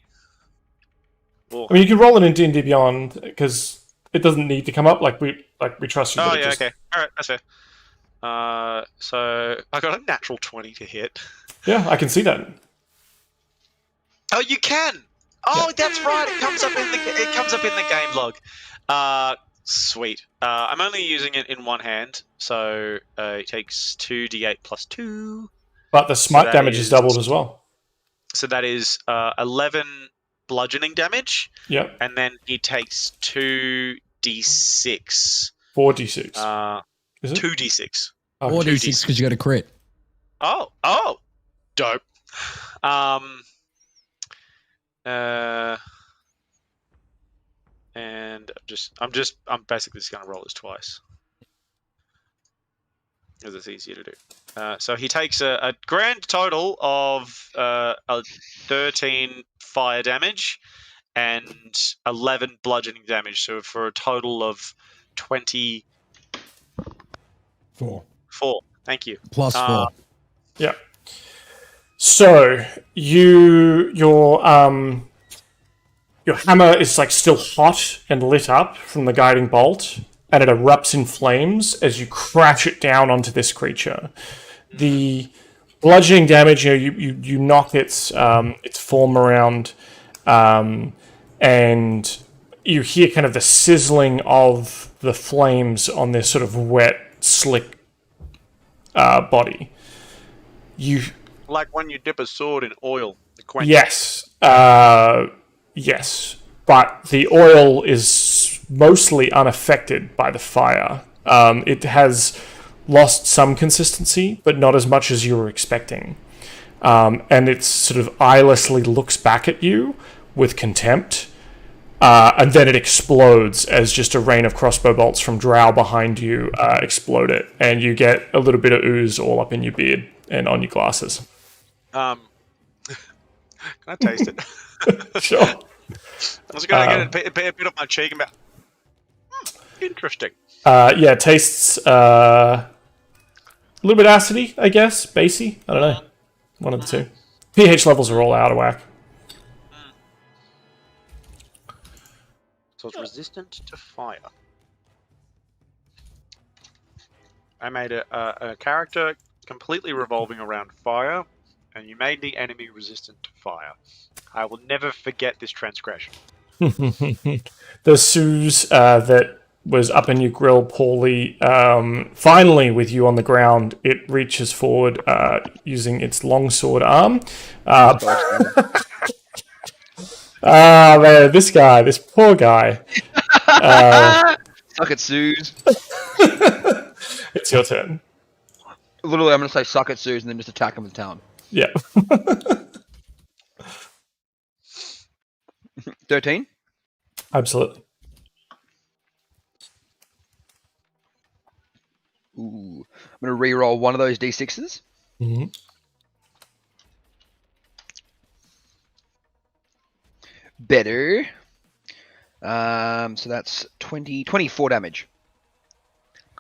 I mean, you can roll it in D&D Beyond because it doesn't need to come up. Like we trust you. Oh but it yeah, just- okay, all right, that's fair. So I got a natural 20 to hit. Yeah, I can see that. Oh, you can. Oh, that's right. It comes up in the game log. Sweet. I'm only using it in one hand, so it takes 2d8 plus 2. But the smite that damage is is- doubled as well. So that is 11 bludgeoning damage, Yep. and then he takes 2d6. 4d6. Is it? 2d6. Oh, 4d6 because you got a crit. Oh, dope. And I'm basically just gonna roll this twice because it's easier to do. So he takes a grand total of 13 fire damage and 11 bludgeoning damage. So for a total of 24. 4. Thank you. Plus 4. Yeah. So your hammer is like still hot and lit up from the guiding bolt, and it erupts in flames as you crash it down onto this creature. The bludgeoning damage, you knock its form around, and you hear kind of the sizzling of the flames on this sort of wet, slick body. You Like when you dip a sword in oil. Yes. Yes. But the oil is mostly unaffected by the fire. It has lost some consistency, but not as much as you were expecting. And it sort of eyelessly looks back at you with contempt. And then it explodes as just a rain of crossbow bolts from Drow behind you explode it. And you get a little bit of ooze all up in your beard and on your glasses. Can I taste it? Sure. I was going to get a bit of my cheek and be interesting. Yeah, it tastes a little bit acidy, I guess. Basey. I don't know. One of the two. pH levels are all out of whack. So it's resistant to fire. I made a character completely revolving around fire, and you made the enemy resistant to fire. I will never forget this transgression. The Suze that was up in your grill, Paulie, finally with you on the ground, it reaches forward using its longsword arm. Man, this poor guy. Suck it, Suze. It's your turn. Literally, I'm going to say suck it, Suze, and then just attack him with talon. Yeah. 13? Absolutely. Ooh. I'm going to re-roll one of those d6s. Mm-hmm. better. So that's 24 damage.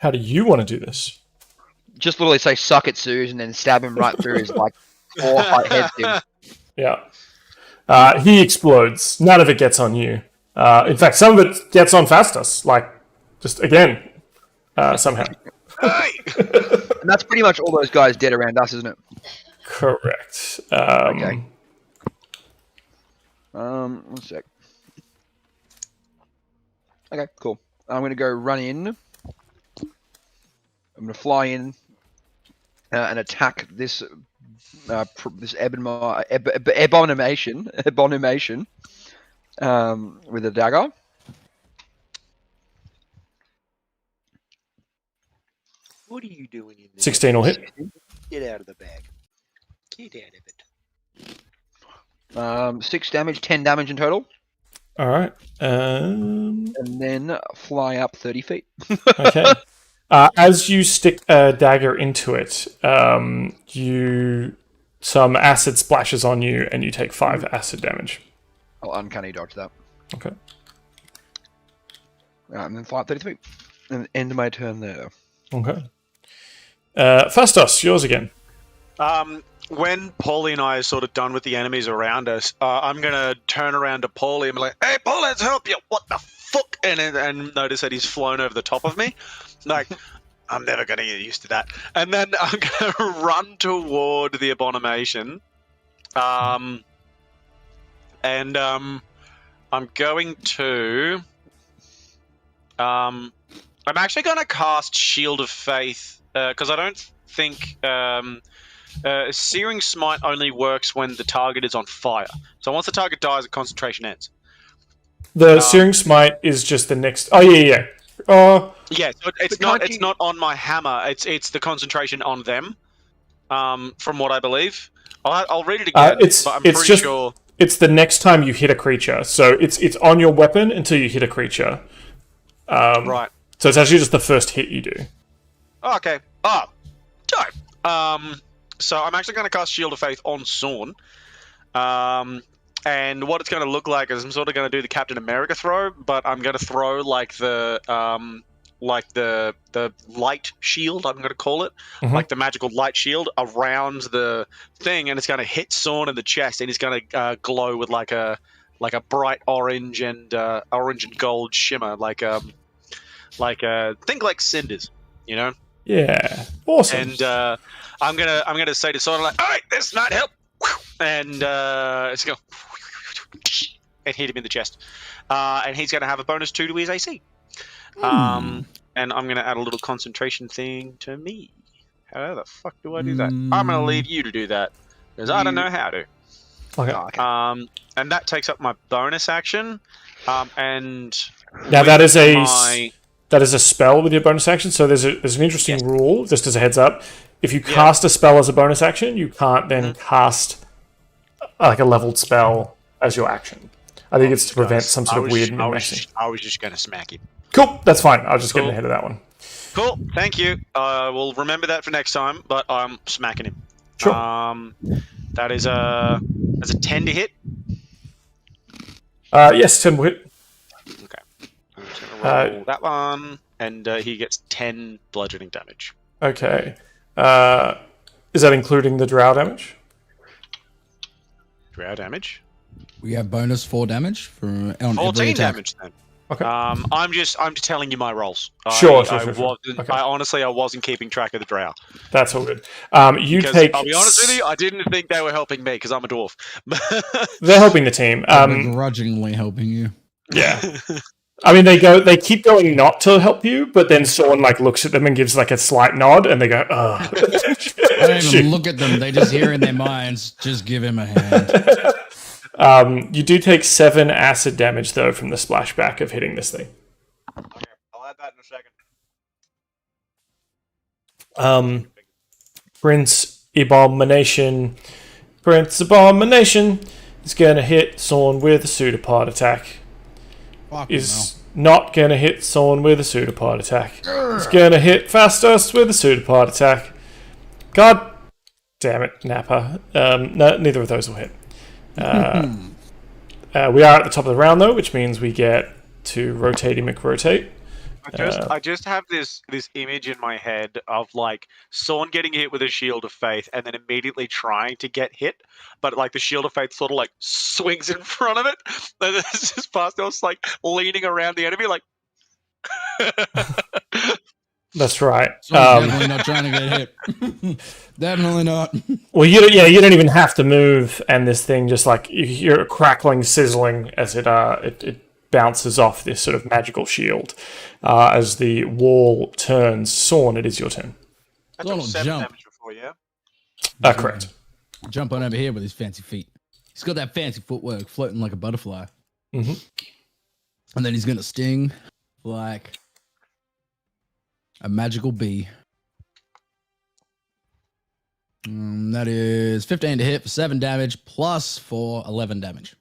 How do you want to do this? Just literally say "suck it, Suze," and then stab him right through his like 4 heads in. Yeah. He explodes. None of it gets on you. In fact, some of it gets on Fastus. Like, just again, somehow. And that's pretty much all those guys dead around us, isn't it? Correct. Okay. 1 sec. Okay, cool. I'm gonna go run in. I'm gonna fly in and attack this this abomination with a dagger. What are you doing in there? 16 will hit. Get out of the bag. Get out of it. 6 damage, 10 damage in total, All right. and then fly up 30 feet. Okay. As you stick a dagger into it, some acid splashes on you, and you take 5 acid damage. I'll uncanny dodge that. Okay. And then fly up 30 feet, and end my turn there. Okay. Fastos, yours again. When Paulie and I are sort of done with the enemies around us, I'm gonna turn around to Paulie and be like, "Hey, Paul, let's help you." What the fuck? And notice that he's flown over the top of me. Like, I'm never gonna get used to that. And then I'm gonna run toward the abomination. I'm going to. I'm actually gonna cast Shield of Faith because I don't think. Searing Smite only works when the target is on fire. So once the target dies, the concentration ends. The Searing Smite is just the next... Oh, yeah. Yeah, so it's not on my hammer. It's the concentration on them, from what I believe. I'll read it again, but I'm pretty sure... It's the next time you hit a creature. So it's on your weapon until you hit a creature. Right. So it's actually just the first hit you do. Oh, okay. Oh, dope. So I'm actually going to cast Shield of Faith on Sorn. And what it's going to look like is I'm sort of going to do the Captain America throw, but I'm going to throw like the light shield, I'm going to call it, like the magical light shield around the thing, and it's going to hit Sorn in the chest, and he's going to glow with like a bright orange and gold shimmer, think like cinders, you know? Yeah, awesome. And I'm gonna say to Sorn, like, "All right, this might help," and it's going and hit him in the chest, and he's gonna have a bonus 2 to his AC. And I'm gonna add a little concentration thing to me. How the fuck do I do that? I'm gonna leave you to do that because I don't know how to. Okay. And that takes up my bonus action. And now that is a spell with your bonus action. So there's an interesting rule, just as a heads up. If you cast a spell as a bonus action, you can't then cast like a leveled spell as your action. I think it's to prevent some sort of weird messing. I was just gonna smack him. Cool, that's fine. I'll just get ahead of that one. Cool, thank you. We'll remember that for next time. But I'm smacking him. Sure. That is a 10 to hit. Yes, 10 will hit. Okay. I'm just gonna roll that one, and he gets 10 bludgeoning damage. Okay. Is that including the drow damage? Drow damage. We have bonus 4 damage for on 14 every attack. damage then. Okay. I'm just telling you my rolls. Sure. Okay. I honestly wasn't keeping track of the drow. That's all good. I'll be honest with you, I didn't think they were helping me because I'm a dwarf. They're helping the team. Begrudgingly helping you. Yeah. I mean, they keep going not to help you, but then someone like looks at them and gives like a slight nod, and they go, "Oh." They don't even look at them; they just hear in their minds, "Just give him a hand." You do take 7 acid damage though from the splashback of hitting this thing. Okay, I'll add that in a second. Prince Abomination is going to hit Sorn with a pseudopod attack. Not going to hit Sorn with a pseudopod attack. He's going to hit Fastos with a pseudopod attack. God damn it, Nappa. No, neither of those will hit. We are at the top of the round though, which means we get to rotatey McRotate. I just have this image in my head of like Sawn getting hit with a shield of faith and then immediately trying to get hit, but like the shield of faith sort of like swings in front of it, and it's just past us like leaning around the enemy like. That's right. Someone's definitely not trying to get hit. Definitely not. Well, you don't even have to move, and this thing just like you hear a crackling, sizzling as it bounces off this sort of magical shield as the wall turns. Sawn, it is your turn. I took 7 damage before, yeah. Correct. Jump on over here with his fancy feet. He's got that fancy footwork, floating like a butterfly. Mm-hmm. And then he's gonna sting like a magical bee. That is 15 to hit for 7 damage, plus for 11 damage.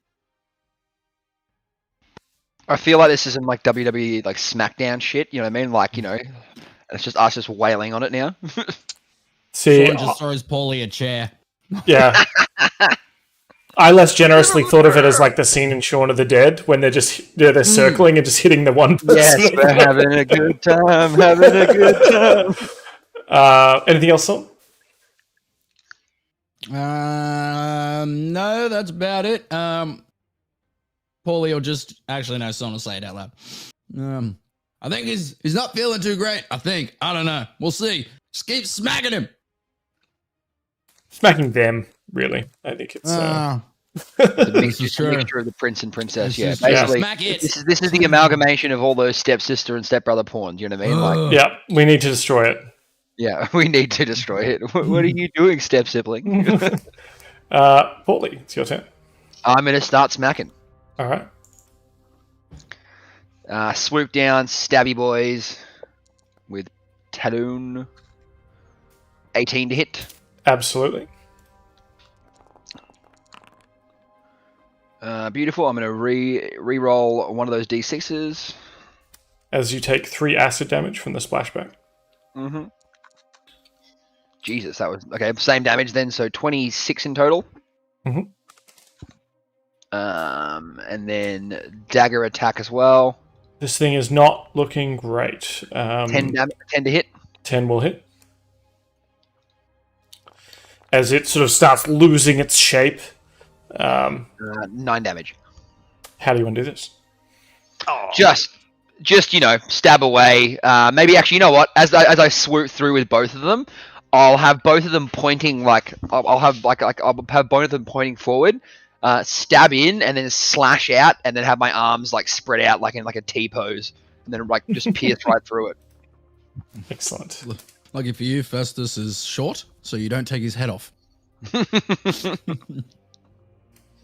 I feel like this isn't like WWE like SmackDown shit. You know what I mean? Like, you know, it's just us just wailing on it now. See, Sean just throws Paulie a chair. yeah. I less generously thought of it as like the scene in Shaun of the Dead when they're circling and just hitting the one person. Yes, we're having a good time, having a good time. Anything else, Sawn? No, that's about it. Paulie will just actually no, someone will say it out loud. I think he's not feeling too great. I don't know. We'll see. Just keep smacking him. Smacking them, really. I think it's The mixture of the prince and princess. Yeah, basically, smack it. This is the amalgamation of all those stepsister and stepbrother porn. You know what I mean? Like, yeah, we need to destroy it. yeah, we need to destroy it. What are you doing, step sibling? Paulie, it's your turn. I'm gonna start smacking. All right. Swoop down, stabby boys with Talon. 18 to hit. Absolutely. Beautiful. I'm going to re-roll one of those d6s. As you take 3 acid damage from the splashback. Mm-hmm. Jesus, that was... Okay, same damage then, so 26 in total. Mm-hmm. And then dagger attack as well. This thing is not looking great. 10 to hit. 10 will hit. As it sort of starts losing its shape. 9 damage. How do you want to do this? Oh. Just you know, stab away. Maybe actually, you know what? As I swoop through with both of them, I'll have both of them pointing like I'll have both of them pointing forward. Stab in and then slash out, and then have my arms like spread out like in like a T pose, and then like just pierce right through it. Excellent. Lucky for you, Festus is short, so you don't take his head off.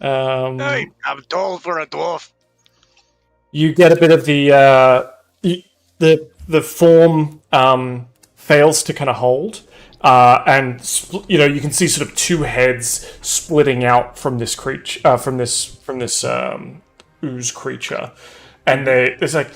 Hey, I'm tall for a dwarf. You get a bit of the form fails to kind of hold, and you can see sort of 2 heads splitting out from this creature, from this ooze creature, and it's like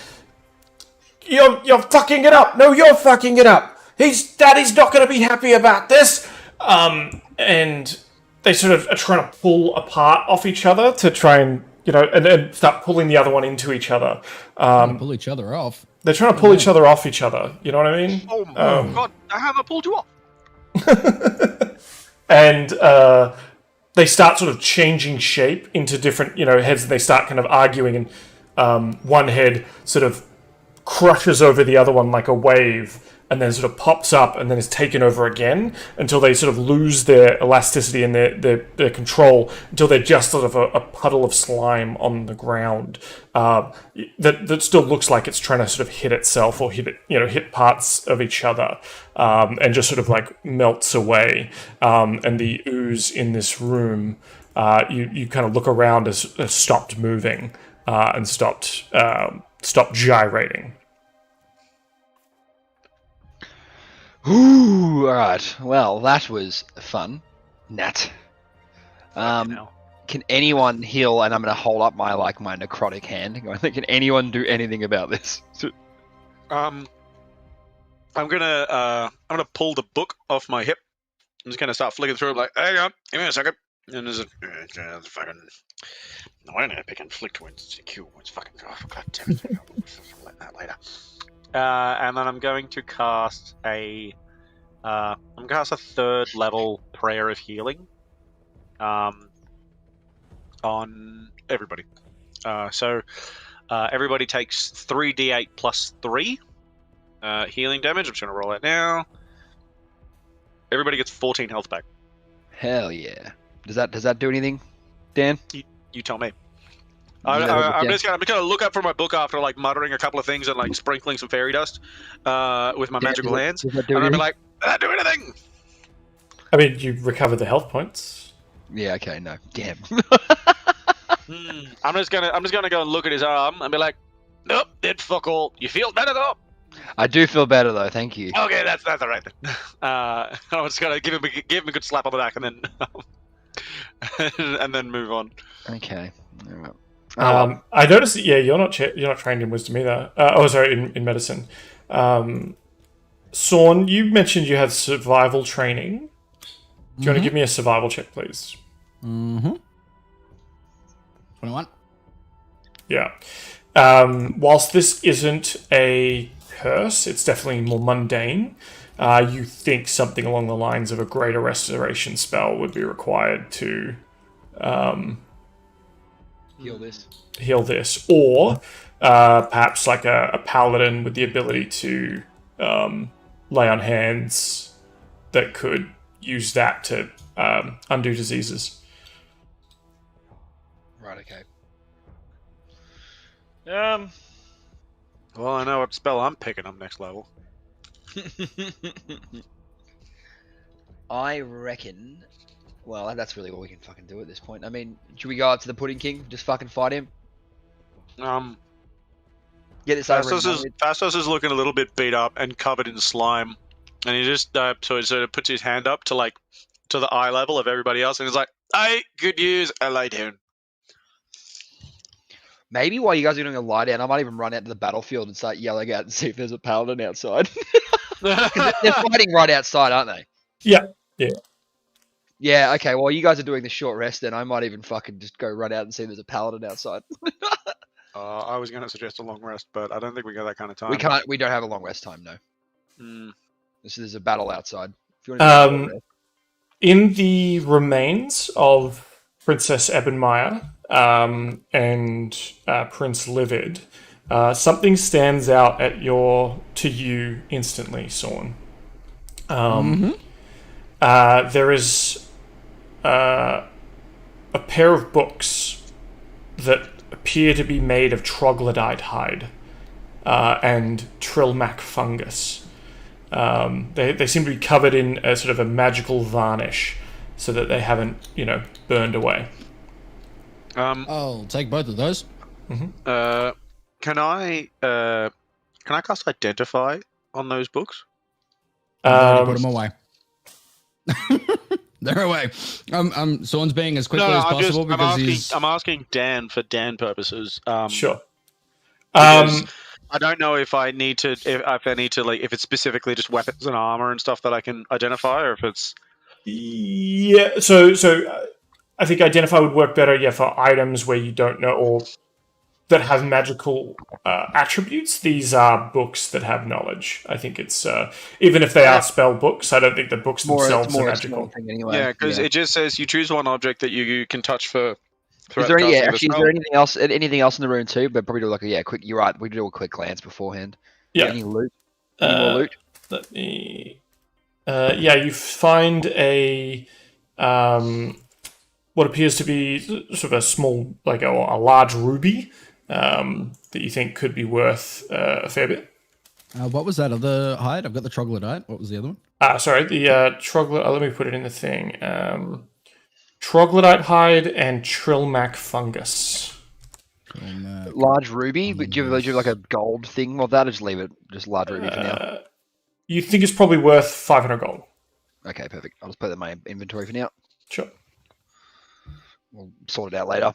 you're fucking it up. No, you're fucking it up. Daddy's not going to be happy about this. And they sort of are trying to pull apart off each other to try and, and start pulling the other one into each other. Pull each other off. They're trying to pull each other off each other. You know what I mean? Oh my god, I haven't pulled you off. And they start sort of changing shape into different, heads, and they start kind of arguing, and one head sort of crushes over the other one like a wave, and then sort of pops up and then is taken over again until they sort of lose their elasticity and their control, until they're just sort of a puddle of slime on the ground that still looks like it's trying to sort of hit itself or hit parts of each other, and just sort of like melts away. And the ooze in this room, you kind of look around as stopped moving and stopped gyrating. Ooh, all right. Well, that was fun. Nat. Can anyone heal? And I'm going to hold up my necrotic hand. Can anyone do anything about this? I'm gonna pull the book off my hip. I'm just gonna start flicking through it like, hang on, give me a second. And there's a fucking. No, I don't know. Pick inflict wounds. It's a cure wounds. Fucking god damn it! I'll let that later. And then I'm going to cast a. I'm going to cast a 3rd level prayer of healing. On everybody. So everybody takes 3d8 plus 3 healing damage. I'm just going to roll it now. Everybody gets 14 health back. Hell yeah. Does that do anything, Dan? You tell me. Yeah. I'm just gonna look up from my book after like muttering a couple of things and like sprinkling some fairy dust with my magical hands, Does that and do I'm gonna be anything? like, "Did that do anything?" I mean, you recovered the health points. Yeah. Okay. No. Damn. I'm just gonna go and look at his arm and be like, "Nope, did fuck all. You feel better though." I do feel better though. Thank you. Okay, that's all right then. I'm just gonna give him a good slap on the back and then and then move on. Okay. All right. Well. I noticed that, yeah, you're not trained in wisdom either. In medicine. Sorn, you mentioned you had survival training. Do you want to give me a survival check, please? 21. Yeah. Whilst this isn't a curse, it's definitely more mundane. You think something along the lines of a greater restoration spell would be required to Heal this. or perhaps like a paladin with the ability to lay on hands that could use that to undo diseases. Right. Okay. Well, I know what spell I'm picking up next level. I reckon. Well, that's really all we can fucking do at this point. I mean, should we go up to the Pudding King? Just fucking fight him? Get this over and done with? Fastos is looking a little bit beat up and covered in slime, and he just sort of puts his hand up to the eye level of everybody else, and he's like, "Hey, good news, I lay down." Maybe while you guys are doing a lie down, I might even run out to the battlefield and start yelling out and see if there's a paladin outside. Because they're fighting right outside, aren't they? Yeah. Yeah, okay, well, you guys are doing the short rest then. I might even fucking just go run out and see if there's a paladin outside. I was going to suggest a long rest, but I don't think we got that kind of time. We don't have a long rest time, no. Mm. So there's a battle outside. If you want to do a short rest. In the remains of Princess Ebenmeyer and Prince Livid, something stands out to you instantly, Sorn. There is a pair of books that appear to be made of troglodyte hide and trilmac fungus. They seem to be covered in a sort of a magical varnish so that they haven't, burned away. I'll take both of those. Can I cast Identify on those books? Already put them away. They're away. Sorn's being as quickly as possible because I'm asking Dan for Dan purposes. Sure. Because I don't know if I need to, if it's specifically just weapons and armor and stuff that I can identify, or if it's. Yeah. So I think Identify would work better. Yeah, for items where you don't know or that have magical attributes. These are books that have knowledge. I think it's even if they are spell books, I don't think the books themselves are magical. Anyway. Yeah, because it just says you choose one object that you can touch for. Is there anything else? Anything else in the room too? But probably do quick. You're right. We do a quick glance beforehand. Yeah. Any loot? Any more loot? Let me. You find a what appears to be sort of a small, like a large ruby that you think could be worth a fair bit. What was that other hide? I've got the troglodyte. What was the other one? Sorry, the troglodyte. Let me put it in the thing. Troglodyte hide and trilmac fungus. Large ruby? But do you have like a gold thing of that, or just leave it just large ruby for now? You think it's probably worth 500 gold. Okay, perfect. I'll just put that in my inventory for now. Sure. We'll sort it out later.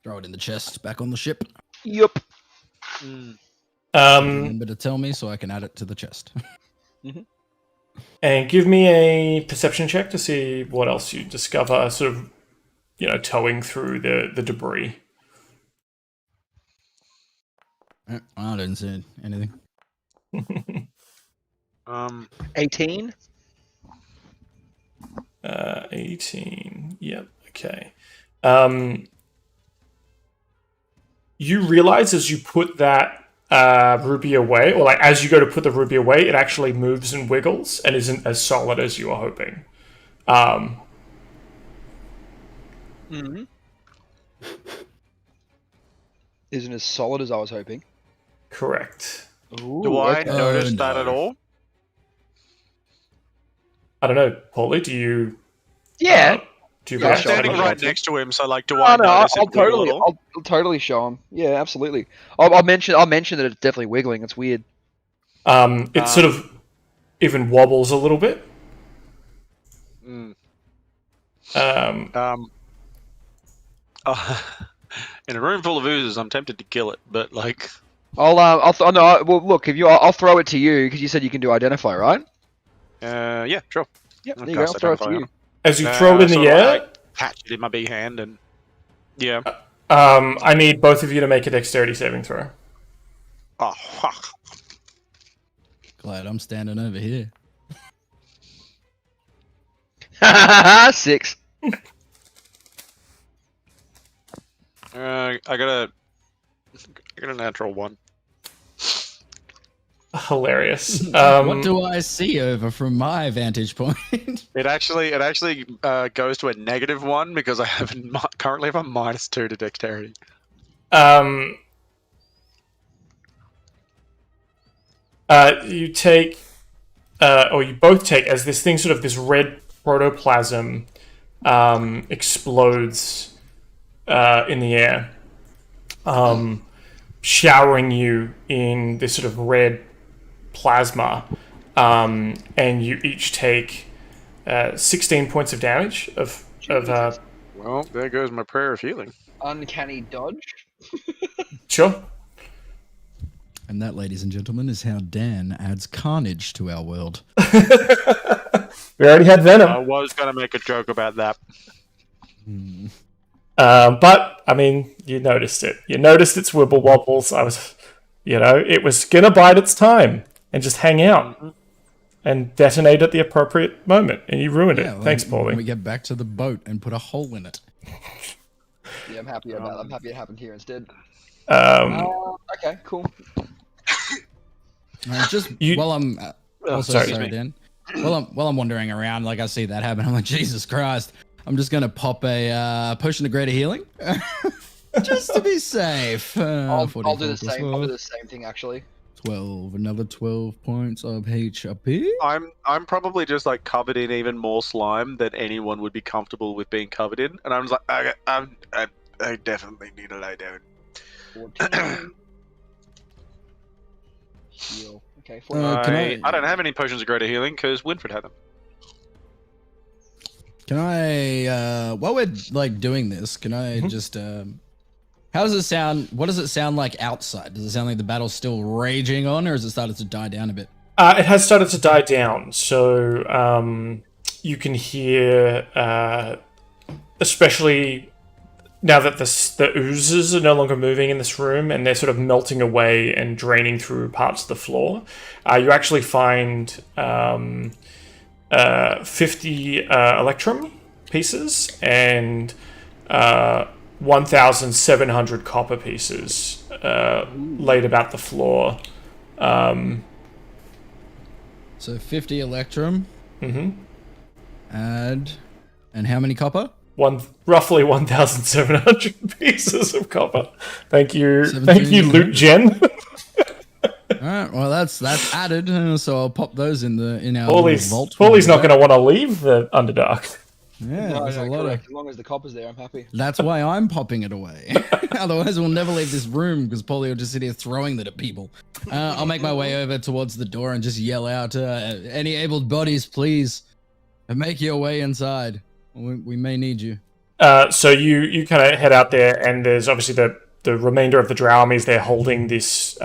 Throw it in the chest, back on the ship. Yup. Remember to tell me so I can add it to the chest. And give me a perception check to see what else you discover, sort of, towing through the debris. I didn't see anything. 18. 18. Yep. Okay. You realize as you put that ruby away, or like as you go to put the ruby away, it actually moves and wiggles and isn't as solid as you were hoping. Mm-hmm. Isn't as solid as I was hoping. Correct. Ooh, Do I okay. notice Oh, that no. at all? I don't know, Paulie. Do you? Yeah. Do you Yeah, I'm react sure. standing to it? right next to him, so like, do Oh, I no, notice I'll it wiggle totally, at all? I'll totally show him. Yeah, absolutely. I'll mention that it's definitely wiggling. It's weird. It sort of even wobbles a little bit. Mm. Um, In a room full of oozes, I'm tempted to kill it, but like, Well, look, I'll throw it to you because you said you can do identify, right? yeah, sure. Yep. I'll There you go. I'll cast throw it to Identify on you. it. as you throw it in So the do I, air, like, catch it in my big hand and yeah. I need both of you to make a dexterity saving throw. Oh, fuck. Glad I'm standing over here. 6. I got a natural 1. Hilarious. What do I see over from my vantage point? It actually goes to a -1 because I currently have a -2 to dexterity. You take, or you both take, as this thing, sort of this red protoplasm explodes in the air, showering you in this sort of red plasma, and you each take 16 points of damage of Well, there goes my prayer of healing. Uncanny dodge. sure. And that, ladies and gentlemen, is how Dan adds carnage to our world. We already had Venom. I was gonna make a joke about that. But, I mean, you noticed it. You noticed its wibble wobbles. It was gonna bide its time and just hang out and detonate at the appropriate moment. And you ruined it. Yeah, Thanks, when we Paulie. get back to the boat and put a hole in it. Yeah, I'm happy about that. I'm happy it happened here instead. Okay, cool. Just You- while I'm also sorry. sorry, Dan. While I'm wandering around, like I see that happen, I'm like, Jesus Christ! I'm just gonna pop a potion of greater healing, just to be safe. I'll do 44 the plus same. I'll 4, do the same thing actually. 12, another 12 points of HP. I'm probably just like covered in even more slime than anyone would be comfortable with being covered in, and I'm just like, I definitely need to lie down. 14. Heal. Okay, 14. Can I don't have any potions of greater healing because Winfred had them. Can I, while we're like doing this, can I just, how does it sound? What does it sound like outside? Does it sound like the battle's still raging on, or has it started to die down a bit? It has started to die down, so you can hear, especially now that the oozes are no longer moving in this room and they're sort of melting away and draining through parts of the floor, you actually find 50 electrum pieces and 1,700 copper pieces laid about the floor. So 50 electrum. Mm-hmm. And how many copper? Roughly 1,700 pieces of copper. Thank you, 1700. Loot Gen. All right, well that's added, so I'll pop those in our Paulie's vault. not going to want to leave the Underdark. Yeah, No, there's a no, lot correct. of. As long as the copper's there, I'm happy. That's why I'm popping it away. Otherwise, we'll never leave this room because Paulie will just sit here throwing it at people. I'll make my way over towards the door and just yell out, "Any abled bodies, please, make your way inside. We may need you." So you kind of head out there, and there's obviously remainder of the Drow armies. They're holding this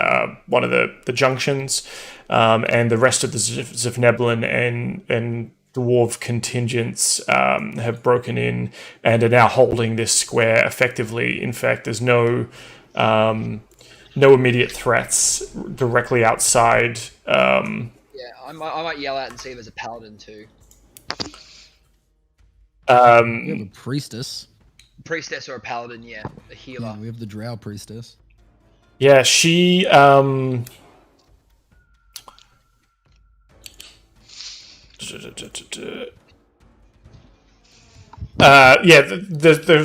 one of the junctions, and the rest of the Zvneblin and dwarf contingents have broken in and are now holding this square effectively. In fact, there's no immediate threats directly outside. Yeah, I might yell out and see if there's a paladin too. We have a priestess. Priestess or a paladin, yeah, a healer. Yeah, we have the drow priestess. Yeah, she. The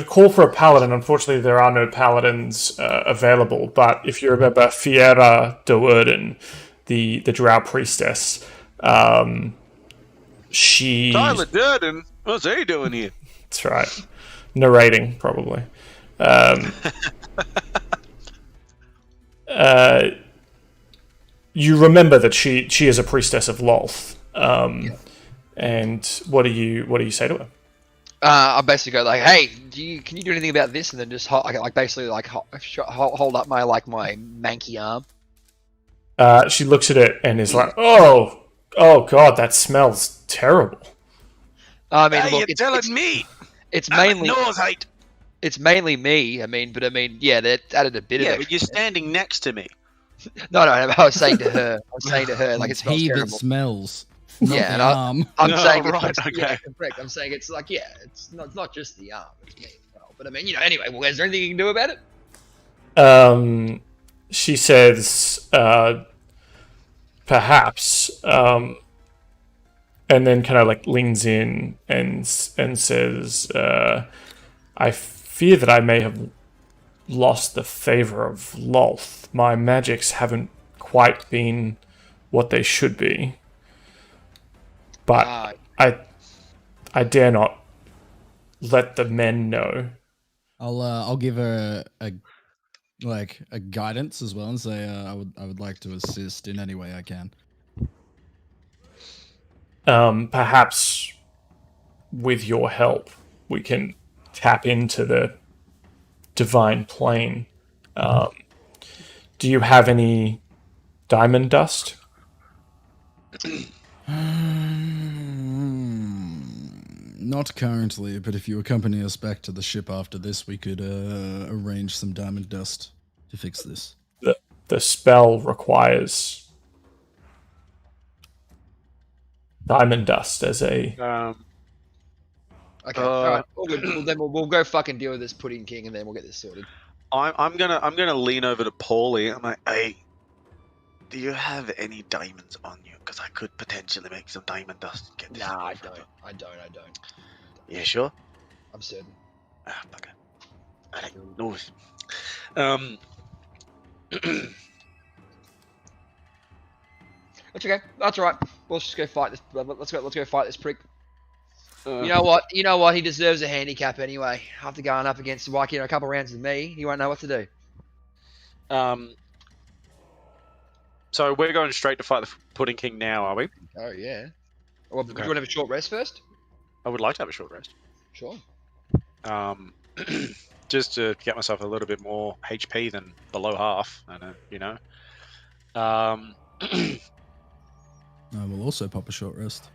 call for a paladin. Unfortunately, there are no paladins available. But if you remember Fiera de Worden, the drow priestess, she. Tyler Durden, what's he doing here? That's right. Narrating, probably. You remember that she is a priestess of Lolth. And what do you say to her? I basically go like, "Hey, can you do anything about this?" And then just hold up my my manky arm. She looks at it and is like, "Oh God, that smells terrible." I mean, look, you're telling me. It's mainly Northite. it's mainly me. I mean, yeah, they added a bit of Yeah, extra. but you're standing next to me. No, I was saying to her, like It's it smells he that terrible. smells. Not Yeah, the and arm. I'm No, saying right, it's, okay. yeah, correct. I'm saying it's like, yeah, it's not just the arm, it's me as well. But I mean, anyway, well, is there anything you can do about it? She says, perhaps, and then kind of like leans in and says, I fear that I may have lost the favor of Lolth. My magics haven't quite been what they should be. But I dare not let the men know. I'll give her a guidance as well and say I would like to assist in any way I can. Perhaps with your help, we can tap into the divine plane. Do you have any diamond dust? Not currently, but if you accompany us back to the ship after this, we could arrange some diamond dust to fix this. The spell requires diamond dust as a... Okay, all right, all good. Well, then we'll go fucking deal with this Pudding King, and then we'll get this sorted. I'm gonna lean over to Paulie. I'm like, hey, do you have any diamonds on you? Because I could potentially make some diamond dust. And get this Nah, I over. don't. Yeah, sure. I'm certain. Ah, okay. I know. That's okay. That's all right. Let's just go fight this. Let's go fight this prick. You know what? He deserves a handicap anyway. After going up against a couple rounds with me, he won't know what to do. So we're going straight to fight the Pudding King now, are we? Oh yeah. Well, do Okay. you want to have a short rest first? I would like to have a short rest. Sure. Just to get myself a little bit more HP than below half, and I will also pop a short rest.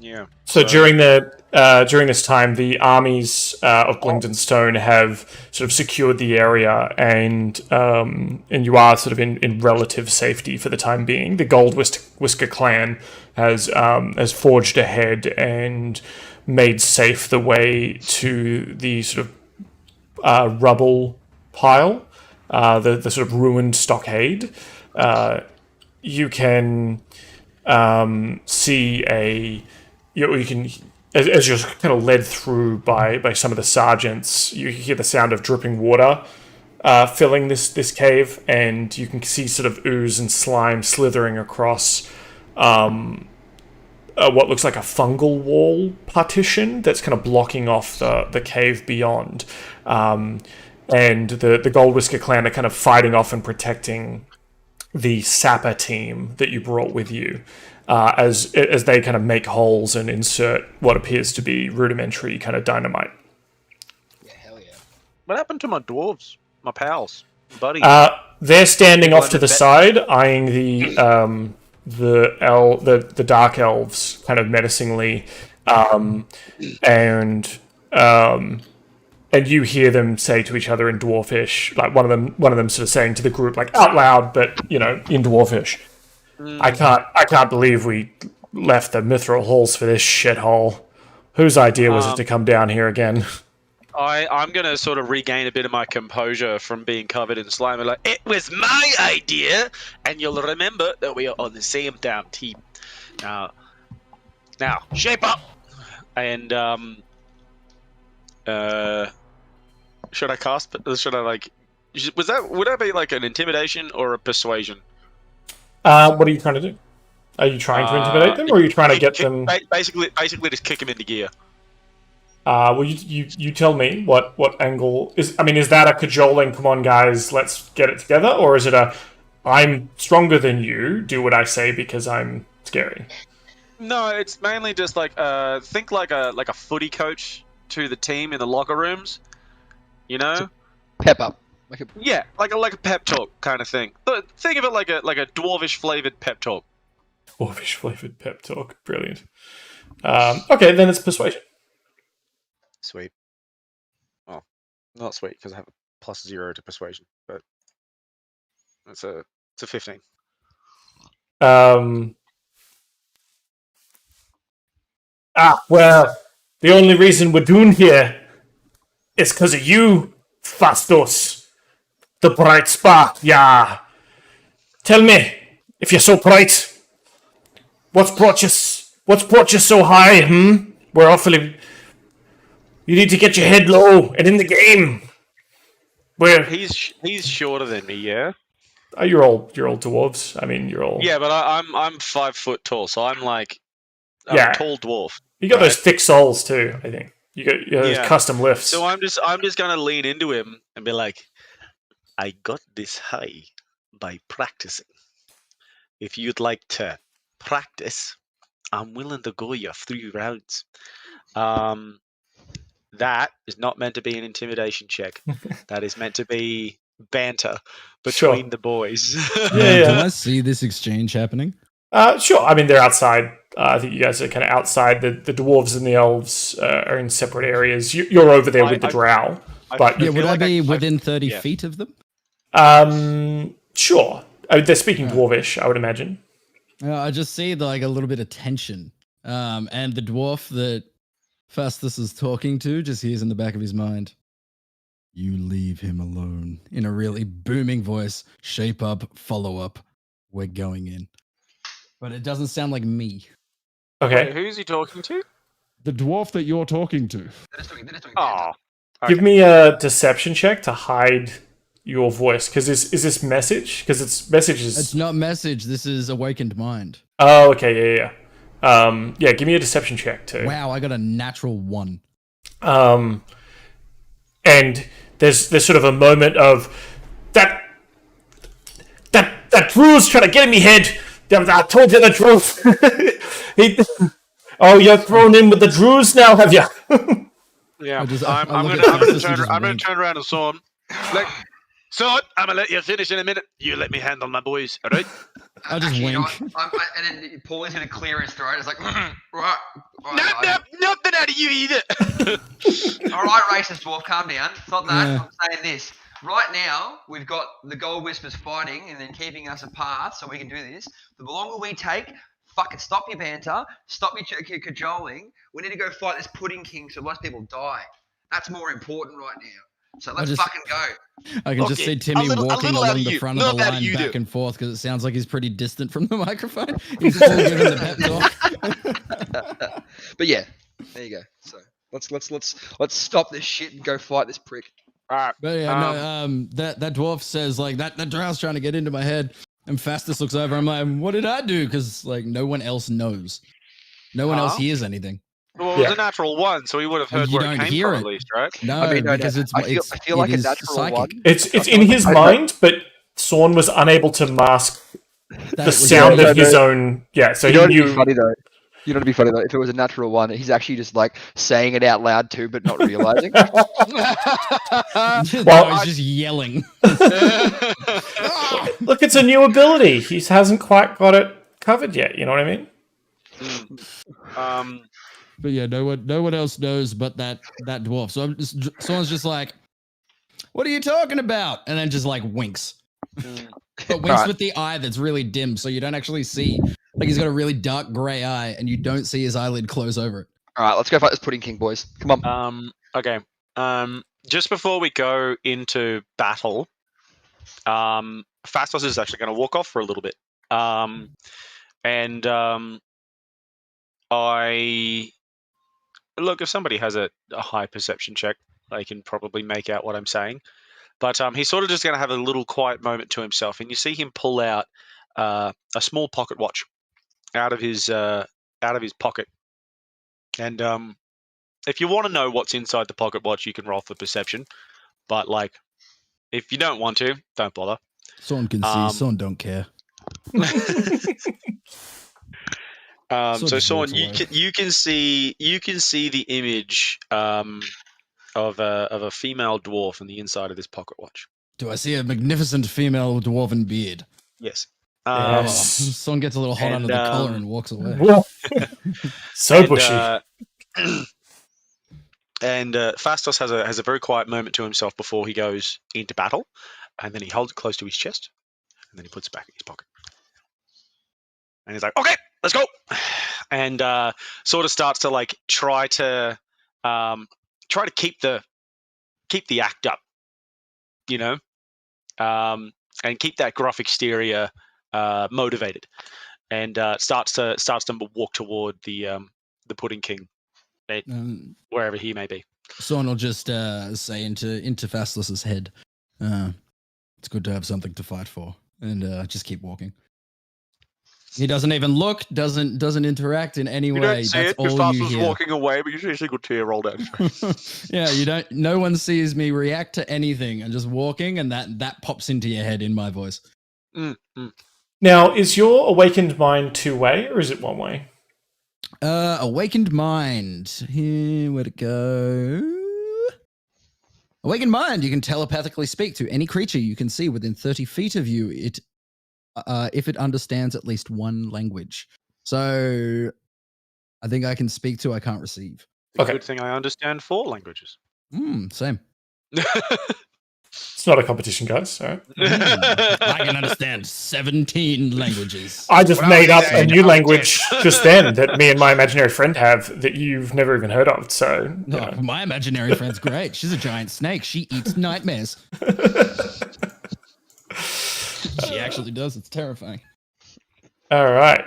yeah. So during this time, the armies of Blingdenstone have sort of secured the area, and you are sort of in relative safety for the time being. The Gold Whisker clan has forged ahead and made safe the way to the sort of rubble pile, the sort of ruined stockade. You can see you can, as you're kind of led through by some of the sergeants, you hear the sound of dripping water filling this cave, and you can see sort of ooze and slime slithering across what looks like a fungal wall partition that's kind of blocking off the cave beyond. And the Gold Whisker clan are kind of fighting off and protecting the sapper team that you brought with you, as they kind of make holes and insert what appears to be rudimentary kind of dynamite. Yeah, hell yeah. What happened to my dwarves? My pals? buddy. They're standing off to the Bet- side, eyeing the dark elves kind of menacingly, and you hear them say to each other in Dwarfish, like one of them sort of saying to the group, like out loud, but in Dwarfish, I can't believe we left the Mithril Halls for this shithole. Whose idea was it to come down here again? I'm going to sort of regain a bit of my composure from being covered in slime. And like, it was my idea, and you'll remember that we are on the same damn team. Now, shape up! And, should I cast? Should I, like... Would that be, like, an intimidation or a persuasion? What are you trying to do? Are you trying to intimidate them, or are you trying to get them... Basically just kick them into gear. Well, you tell me what angle is. I mean, is that a cajoling? Come on, guys, let's get it together, or is it a I'm stronger than you? Do what I say because I'm scary. No, it's mainly just like think like a footy coach to the team in the locker rooms. You know, Pep up. yeah, like a pep talk kind of thing. But think of it like a dwarvish flavored pep talk. Dwarvish flavored pep talk, brilliant. Okay, then it's persuasion. Sweet. Well, not sweet because I have a +0 to persuasion, but it's a 15. Well, the only reason we're doing here is because of you, Fastos, the bright spark. Yeah. Tell me, if you're so bright, what's brought you so high? We're awfully. You need to get your head low and in the game. He's shorter than me, yeah. You're all dwarves. I mean, you're all. Yeah, but I'm 5 foot tall, so I'm like a Yeah. tall dwarf. You got those thick soles too. I think you got those custom lifts. So I'm just gonna lean into him and be like, I got this high by practicing. If you'd like to practice, I'm willing to go you 3 rounds. That is not meant to be an intimidation check. That is meant to be banter between the boys. Yeah. Can I see this exchange happening? Sure. I mean, they're outside. I think you guys are kind of outside. The dwarves and the elves are in separate areas. You're over there with the drow. But Yeah, would I be within 30 feet of them? Sure. I mean, they're speaking dwarvish, I would imagine. I just see like a little bit of tension. And the dwarf that Fastus is talking to just hears in the back of his mind, "You leave him alone," in a really booming voice. "Shape up, follow up. We're going in." But it doesn't sound like me. Okay. Wait, who's he talking to? The dwarf that you're talking to. Oh, Give me a deception check to hide your voice. Because is this message? Because it's messages. It's not message. This is awakened mind. Oh, okay. Yeah. Yeah, give me a deception check too. Wow, I got a natural 1. And there's sort of a moment of that Drew's trying to get in me head. I told you the truth. You're thrown in with the Drews now, have you? yeah. I I'm look gonna at Fastus and just wink. turn around and saw him. Like, Sword, I'm gonna let you finish in a minute. You let me handle my boys, all right? I just Actually, you know wink. what? and then Paulie's gonna clear his throat. It's like, right. Nothing out of you either. All right, racist dwarf, calm down. It's not that. Yeah. I'm saying this. Right now, we've got the Gold Whispers fighting and then keeping us apart so we can do this. The longer we take, fucking stop your banter, stop your cajoling. We need to go fight this Pudding King so less people die. That's more important right now. So let's fucking go. I can just Okay, see Timmy a little walking out of along the you. front of the Not out of line you, back dude. and forth because it sounds like he's pretty distant from the microphone. He's still giving the pep talk. But yeah, there you go. So let's stop this shit and go fight this prick. All right. But yeah, that dwarf says like that drow's trying to get into my head, and Fastus looks over. I'm like, what did I do? Because like no one else knows, no one else hears anything. Well, it was a natural 1, so he would have heard You where it don't came hear from it. at least, right? No, I mean, no, because it's I feel like it a is natural psychic. 1. It's in his mind, but Sorn was unable to mask That the was sound yeah, of his own. Yeah, so You know he what'd be knew. funny though? You know, it'd be funny though if it was a natural one. He's actually just like saying it out loud too, but not realizing. No, Well, he's just yelling. Look, it's a new ability. He hasn't quite got it covered yet. You know what I mean? But yeah, no one else knows but that dwarf. So Someone's just like, "What are you talking about?" And then just like winks, but winks Alright. with the eye that's really dim, so you don't actually see. Like he's got a really dark gray eye, and you don't see his eyelid close over it. All right, let's go fight this Pudding King, boys. Come on. Okay. Just before we go into battle, Fastos is actually going to walk off for a little bit. I look, if somebody has a high perception check, they can probably make out what I'm saying. But he's sort of just going to have a little quiet moment to himself, and you see him pull out a small pocket watch out of his pocket. And if you want to know what's inside the pocket watch, you can roll for perception. But like, if you don't want to, don't bother. Someone can see, someone don't care. So just Sean, walks you away. can see the image of a female dwarf on the inside of this pocket watch. Do I see a magnificent female dwarven beard? Yes. Yes. Someone gets a little hot under the collar and walks away. So bushy. And Fastos has a very quiet moment to himself before he goes into battle, and then he holds it close to his chest, and then he puts it back in his pocket. And he's like, "Okay, let's go," and sort of starts to like try to keep the act up, you know, and keep that gruff exterior motivated, and starts to walk toward the Pudding King, wherever he may be. Someone will just say into Fastless's head, "It's good to have something to fight for," and just keep walking. He doesn't even look, doesn't interact in any way. Don't see That's it because all you Fastos hear. walking away, but you see a single tear roll down his face. Yeah, you don't. No one sees me react to anything. I'm just walking, and that pops into your head in my voice. Now, is your awakened mind two-way or is it one-way? Awakened mind. Here, where'd it go? Awakened mind. You can telepathically speak to any creature you can see within 30 feet of you. If it understands at least one language. So, I think I can speak to. I can't receive. Okay. Good thing I understand 4 languages. Same. It's not a competition, guys. All right. I can understand 17 languages. I just made up a new I'm language just then that me and my imaginary friend have that you've never even heard of. So, you know. My imaginary friend's great. She's a giant snake. She eats nightmares. She actually does. It's terrifying. All right.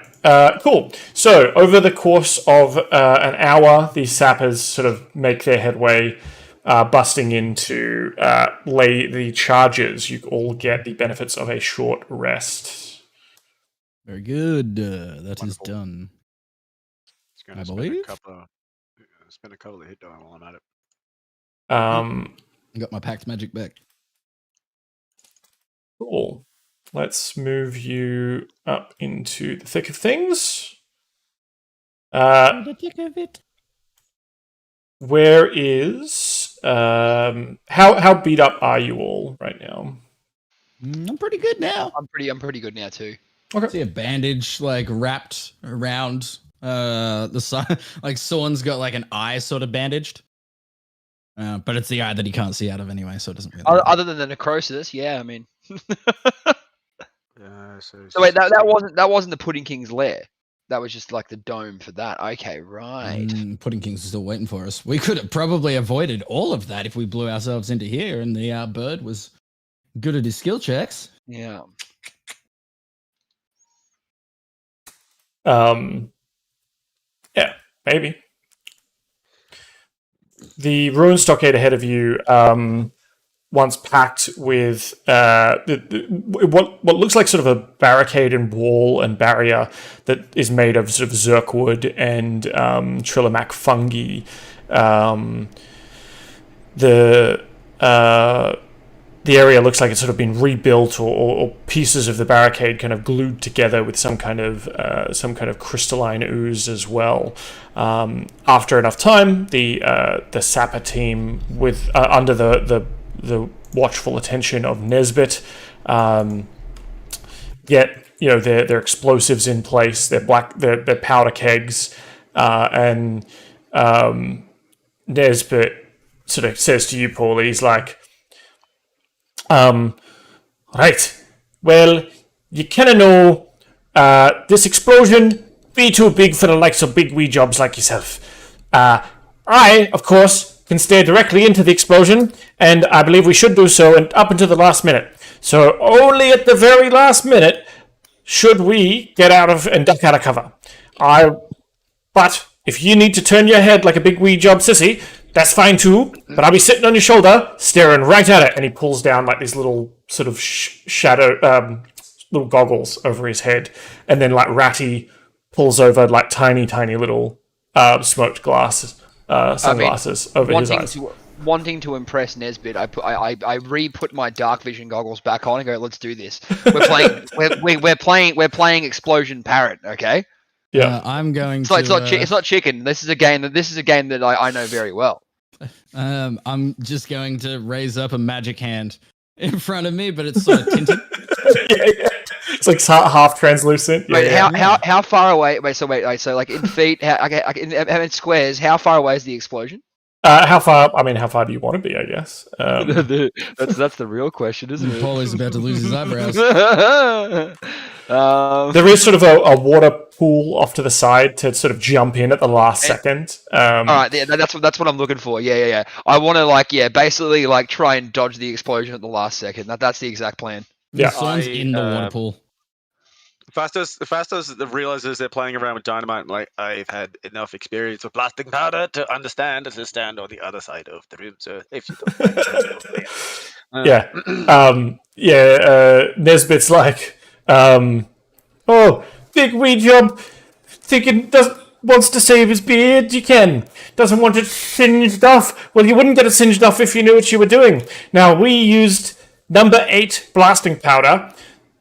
Cool. So, over the course of an hour, these sappers sort of make their headway, busting into lay the charges. You all get the benefits of a short rest. Very good. That is Wonderful. done. It's gonna I spend believe. spend a couple of hit die while I'm at it. I got my packed magic back. Cool. Let's move you up into the thick of things. The thick of it. Where is how beat up are you all right now? I'm pretty good now. I'm pretty good now too. Okay. See a bandage like wrapped around the side. Like someone's got like an eye sort of bandaged. But it's the eye that he can't see out of anyway, so it doesn't really. Other than the necrosis, yeah. I mean, So wait, that wasn't the Pudding King's lair. That was just like the dome for that. Okay, right. Pudding King's still waiting for us. We could have probably avoided all of that if we blew ourselves into here and the bird was good at his skill checks. Yeah. Yeah, maybe. The ruined stockade ahead of you, once packed with what looks like sort of a barricade and wall and barrier that is made of sort of zirkwood and trillimac fungi. the area looks like it's sort of been rebuilt, or pieces of the barricade kind of glued together with some kind of crystalline ooze as well. After enough time, the sapper team, with under the watchful attention of Nesbit, get their explosives in place, their powder kegs, and Nesbit sort of says to you, Paul, he's like, right, well, you kind of know this explosion be too big for the likes of big wee jobs like yourself. I, of course, can stare directly into the explosion, and I believe we should do so and up until the last minute. So only at the very last minute should we get out of and duck out of cover. But if you need to turn your head like a big wee job sissy, that's fine too, but I'll be sitting on your shoulder, staring right at it. And he pulls down like these little sort of shadow, little goggles over his head. And then like Ratty pulls over like tiny little smoked glasses, sunglasses over his eyes. Wanting to impress Nesbit, I re-put my dark vision goggles back on and go, let's do this. We're playing Explosion Parrot, okay? Yeah, I'm going So to. it's not chicken. This is a game that I know very well. I'm just going to raise up a magic hand in front of me, but it's sort of tinted. yeah. It's like half translucent. Wait, how far away? So like in feet, in squares, how far away is the explosion? How far? I mean, how far do you want to be? I guess. That's the real question, isn't it? Paul is about to lose his eyebrows. There is sort of a water pool off to the side to sort of jump in at the last second. All right, yeah, that's what I'm looking for. Yeah. I want to basically try and dodge the explosion at the last second. That's the exact plan. Yeah. Someone's in the water pool. Fastos realizes they're playing around with dynamite. Like, I've had enough experience with blasting powder to understand to stand on the other side of the room. So if you don't, Nesbit's like, oh, big wee job, thinking wants to save his beard. You can. Doesn't want it singed off. Well, you wouldn't get it singed off if you knew what you were doing. Now we used number 8 blasting powder,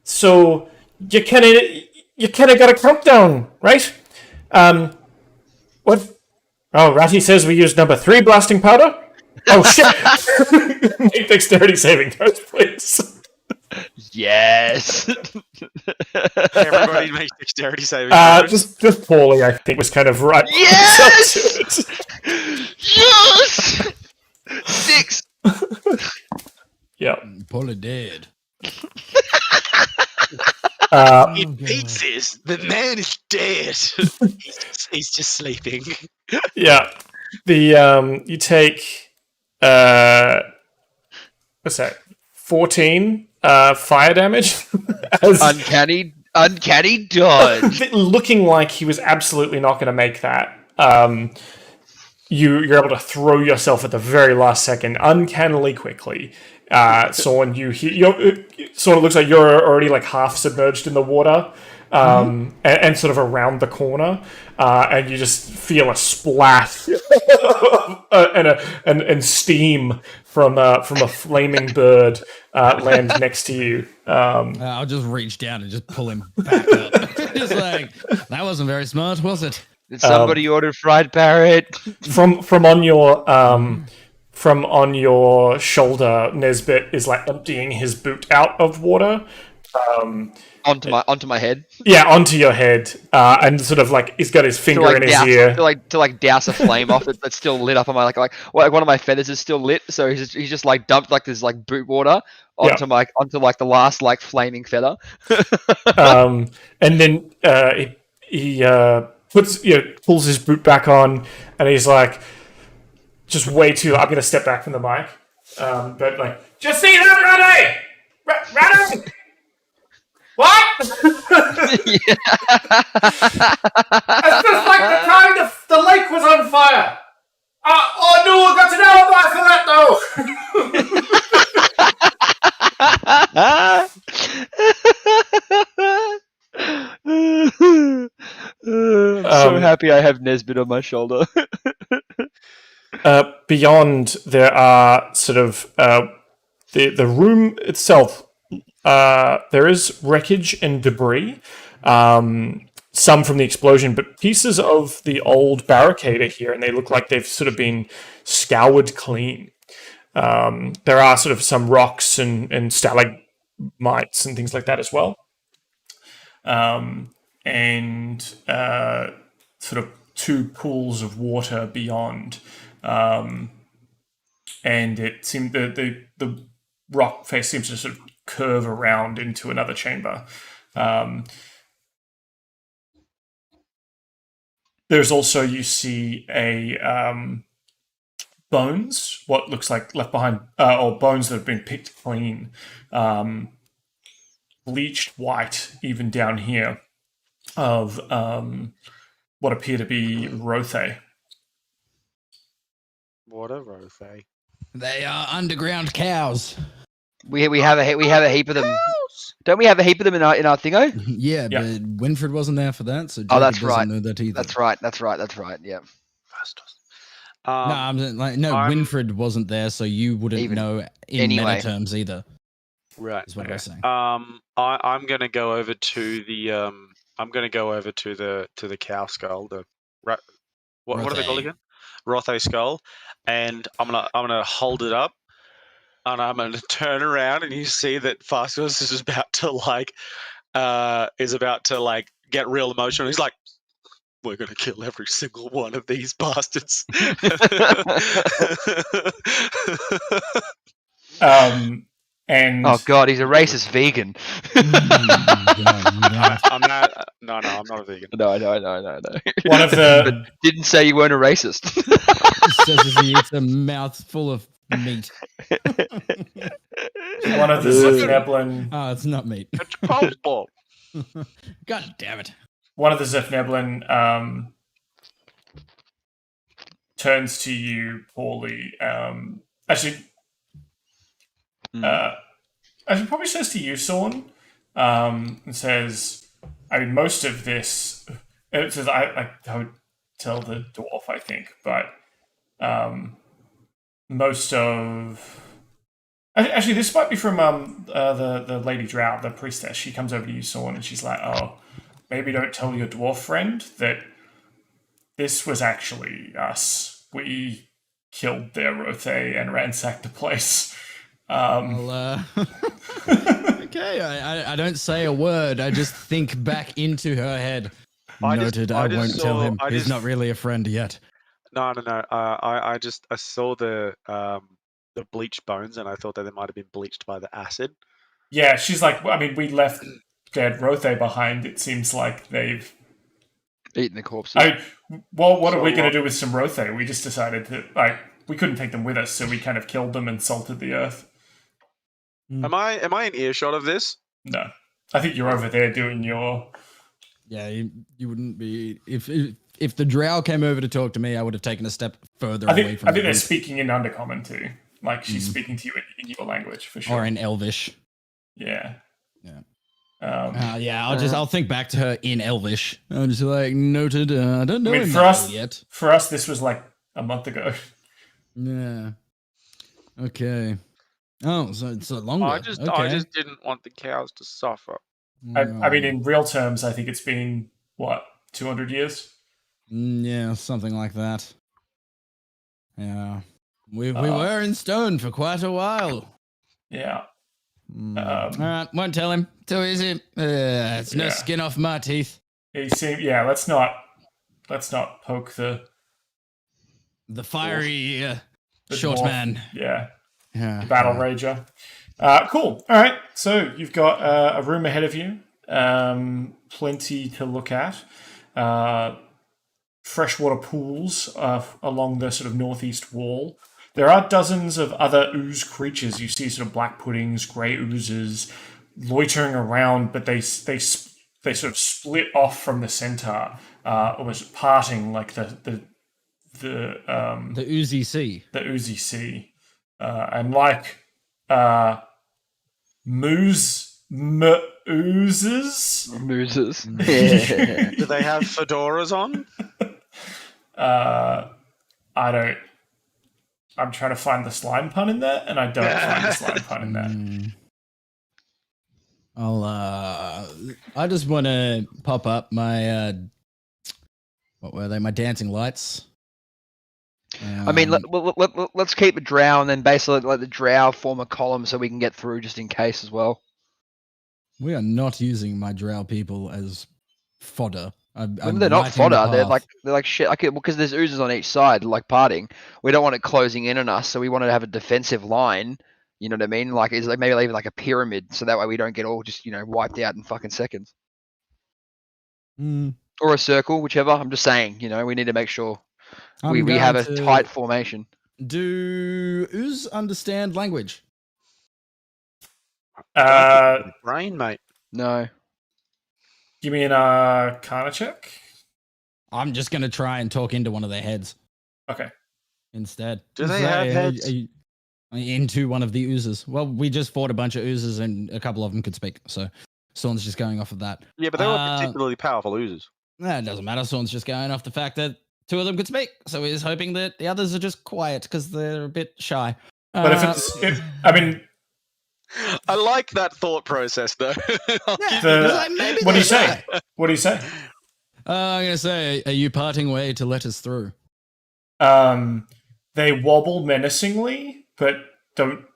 so. You kind of got a countdown, right? What? Oh, Ratty says we used number 3 blasting powder. Oh shit! Make dexterity saving throws, please. Yes. everybody makes dexterity saving throws. Just Paulie, I think, was kind of right. Yes. Yes. 6. Yeah. Paulie dead. In pieces. The man is dead. he's just sleeping. Yeah. The you take what's that? 14 fire damage. As uncanny dodge. Looking like he was absolutely not going to make that. You're able to throw yourself at the very last second, uncannily quickly. Sorn, sort of looks like you're already like half submerged in the water, and sort of around the corner, and you just feel a splash and steam from a flaming bird land next to you. I'll just reach down and just pull him back up. Just like, that wasn't very smart, was it? Did somebody order fried parrot? From on your shoulder, Nesbit is like emptying his boot out of water. Onto my head. Yeah, onto your head, and sort of like he's got his finger in his ear. To douse a flame off it that's still lit up on my like one of my feathers is still lit, so he's just like dumped like this like boot water onto the last like flaming feather. And then he pulls his boot back on, and he's like, just way too. I'm gonna step back from the mic, but like, just see that, Ratty. What? It's just like the time the lake was on fire. Oh no, I got an alibi for that though. I'm so happy I have Nesbit on my shoulder. Beyond, there are sort of the room itself, there is wreckage and debris. Some from the explosion, but pieces of the old barricade are here, and they look like they've sort of been scoured clean. There are sort of some rocks and stalagmites and things like that as well. And sort of 2 pools of water beyond. And it seemed the rock face seems to sort of curve around into another chamber. There's also, you see a bones, what looks like left behind, or bones that have been picked clean, bleached white, even down here, of what appear to be Rothe. What a Rothe. They are underground cows. We have a heap of them. Don't we have a heap of them in our thingo? Yeah, Yeah. but Winfred wasn't there for that, so Jacob Oh, that's doesn't right. know that either. That's right. Yeah. No, I'm saying, like, no, I'm- Winfred wasn't there, so you wouldn't Even- know in anyway. meta terms either. Right. Is what I was saying. I'm gonna go over to the I'm gonna go over to the cow skull, the what are they called Rothe. again? Rothe skull, and I'm gonna hold it up, and I'm gonna turn around, and you see that Fastos is about to get real emotional. He's like, "We're gonna kill every single one of these bastards." And Oh god, he's a racist vegan. I'm not. No, I'm not a vegan. No. one of the Didn't say you weren't a racist. Says as he eats a mouthful of meat. one of the Zepneblin Oh, it's not meat. It's possible. God damn it. one of the Zepneblin turns to you, Paulie. Actually, probably says to you, Sorn, and says, I mean, most of this. It says I don't tell the dwarf, I think, but most of. Actually, this might be from the Lady Drow, the priestess. She comes over to you, Sorn, and she's like, "Oh, maybe don't tell your dwarf friend that this was actually us. We killed their Rothe and ransacked the place." Well, okay, I don't say a word. I just think back into her head. Noted, I won't tell him. He's not really a friend yet. No. I saw the bleached bones, and I thought that they might have been bleached by the acid. Yeah, she's like, I mean, we left dead Rothe behind. It seems like they've. Eating the corpses. Well, what are we going to do with some Rothe? We just decided that, we couldn't take them with us, so we kind of killed them and salted the earth. Am I in earshot of this? No. I think you're over there doing your. Yeah, you wouldn't be if the drow came over to talk to me. I would have taken a step further away I from. think they're group. speaking in Undercommon too. Like she's speaking to you in your language for sure. Or in Elvish. Yeah. Yeah. I'll think back to her in Elvish. I'm just like noted. I don't know I mean, him for that us, well yet. For us, this was like a month ago. Yeah. Okay. Oh, so it's a longer. I just didn't want the cows to suffer. I mean, in real terms, I think it's been what 200 years. Yeah, something like that. Yeah, we were in stone for quite a while. Yeah. All right, won't tell him. Too easy. It's no Yeah. skin off my teeth. Yeah. Let's not poke the The short dwarf. man. Yeah. Yeah. Battle rager. Cool. All right. So you've got a room ahead of you. Plenty to look at. Freshwater pools along the sort of northeast wall. There are dozens of other ooze creatures. You see sort of black puddings, grey oozes loitering around, but they sort of split off from the center, almost parting like the Oozy Sea. the oozy sea, and like oozes. Mooses. Do they have fedoras on? I don't. I'm trying to find the slime pun in there, and I don't find the slime pun in there. I just want to pop up my what were they? My dancing lights. I mean, let's keep the drow and then basically let the drow form a column so we can get through just in case as well. We are not using my drow people as fodder. When they're not fodder, they're like shit. Okay, because there's oozes on each side, like parting. We don't want it closing in on us, so we want to have a defensive line. You know what I mean? Like, it's like maybe even like a pyramid, so that way we don't get all just wiped out in fucking seconds. Or a circle, whichever. I'm just saying, we need to make sure we have a tight formation. Do ooze understand language? Brain, mate. No. Give me an Arcana check. I'm just gonna try and talk into one of their heads. Okay. Instead. Do they have heads? Into one of the oozes. Well, we just fought a bunch of oozes and a couple of them could speak. So Sawn's just going off of that. Yeah, but they were particularly powerful oozes. It doesn't matter. Sawn's just going off the fact that two of them could speak. So he's hoping that the others are just quiet because they're a bit shy. But I like that thought process, though. what do you say? What do you say? I'm gonna say, are you parting way to let us through? They wobble menacingly, but don't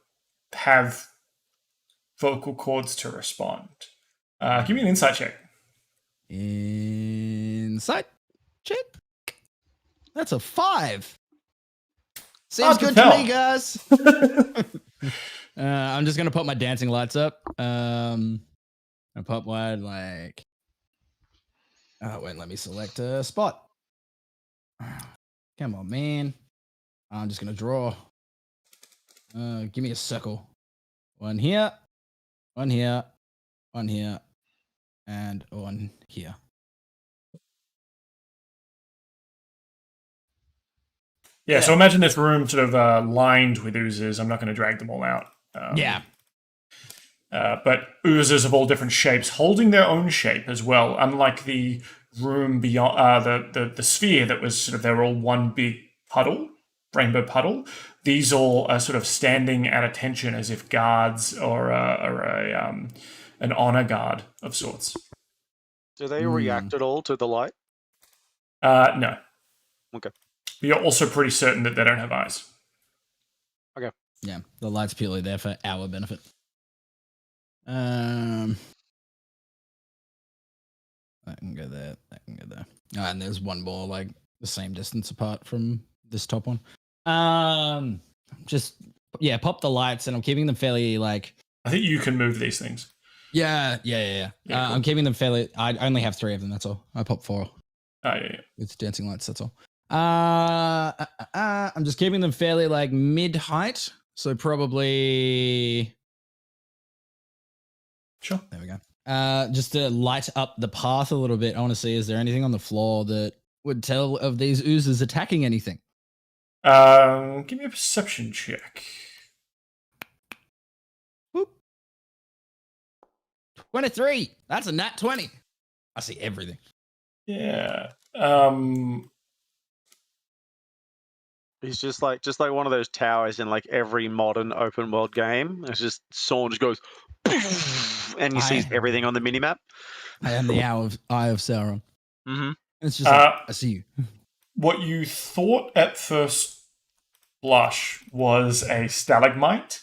have vocal cords to respond. Give me an insight check. Insight check. That's a 5. Hard Seems good to me, guys. I'm just gonna put my dancing lights up. I pop wide like. Oh, wait, let me select a spot. Come on, man. I'm just gonna draw. Give me a circle. One here, one here, one here, and one here. Yeah, so imagine this room sort of lined with oozes. I'm not going to drag them all out. But oozes of all different shapes, holding their own shape as well. Unlike the room beyond the sphere that was sort of, they're all one big puddle, rainbow puddle. These all are sort of standing at attention as if guards or an honor guard of sorts. Do they react at all to the light? No. Okay. But you're also pretty certain that they don't have eyes. Okay. Yeah, the light's purely there for our benefit. That can go there. That can go there. And there's one more, like the same distance apart from this top one. Just pop the lights, and I'm keeping them fairly like. I think you can move these things. Yeah. Cool. I'm keeping them fairly. I only have 3 of them. That's all. I pop 4. Oh yeah. With dancing lights. That's all. I'm just keeping them fairly like mid height, so probably. Sure. There we go. Just to light up the path a little bit, I want to see, is there anything on the floor that would tell of these oozes attacking anything? Give me a perception check. Whoop. 23. That's a nat 20. I see everything. Yeah. He's just like one of those towers in like every modern open world game. It's just Sawn just goes, and he sees everything on the minimap. I am the Eye of Sauron. Mm-hmm. It's just like, I see you. What you thought at first blush was a stalagmite,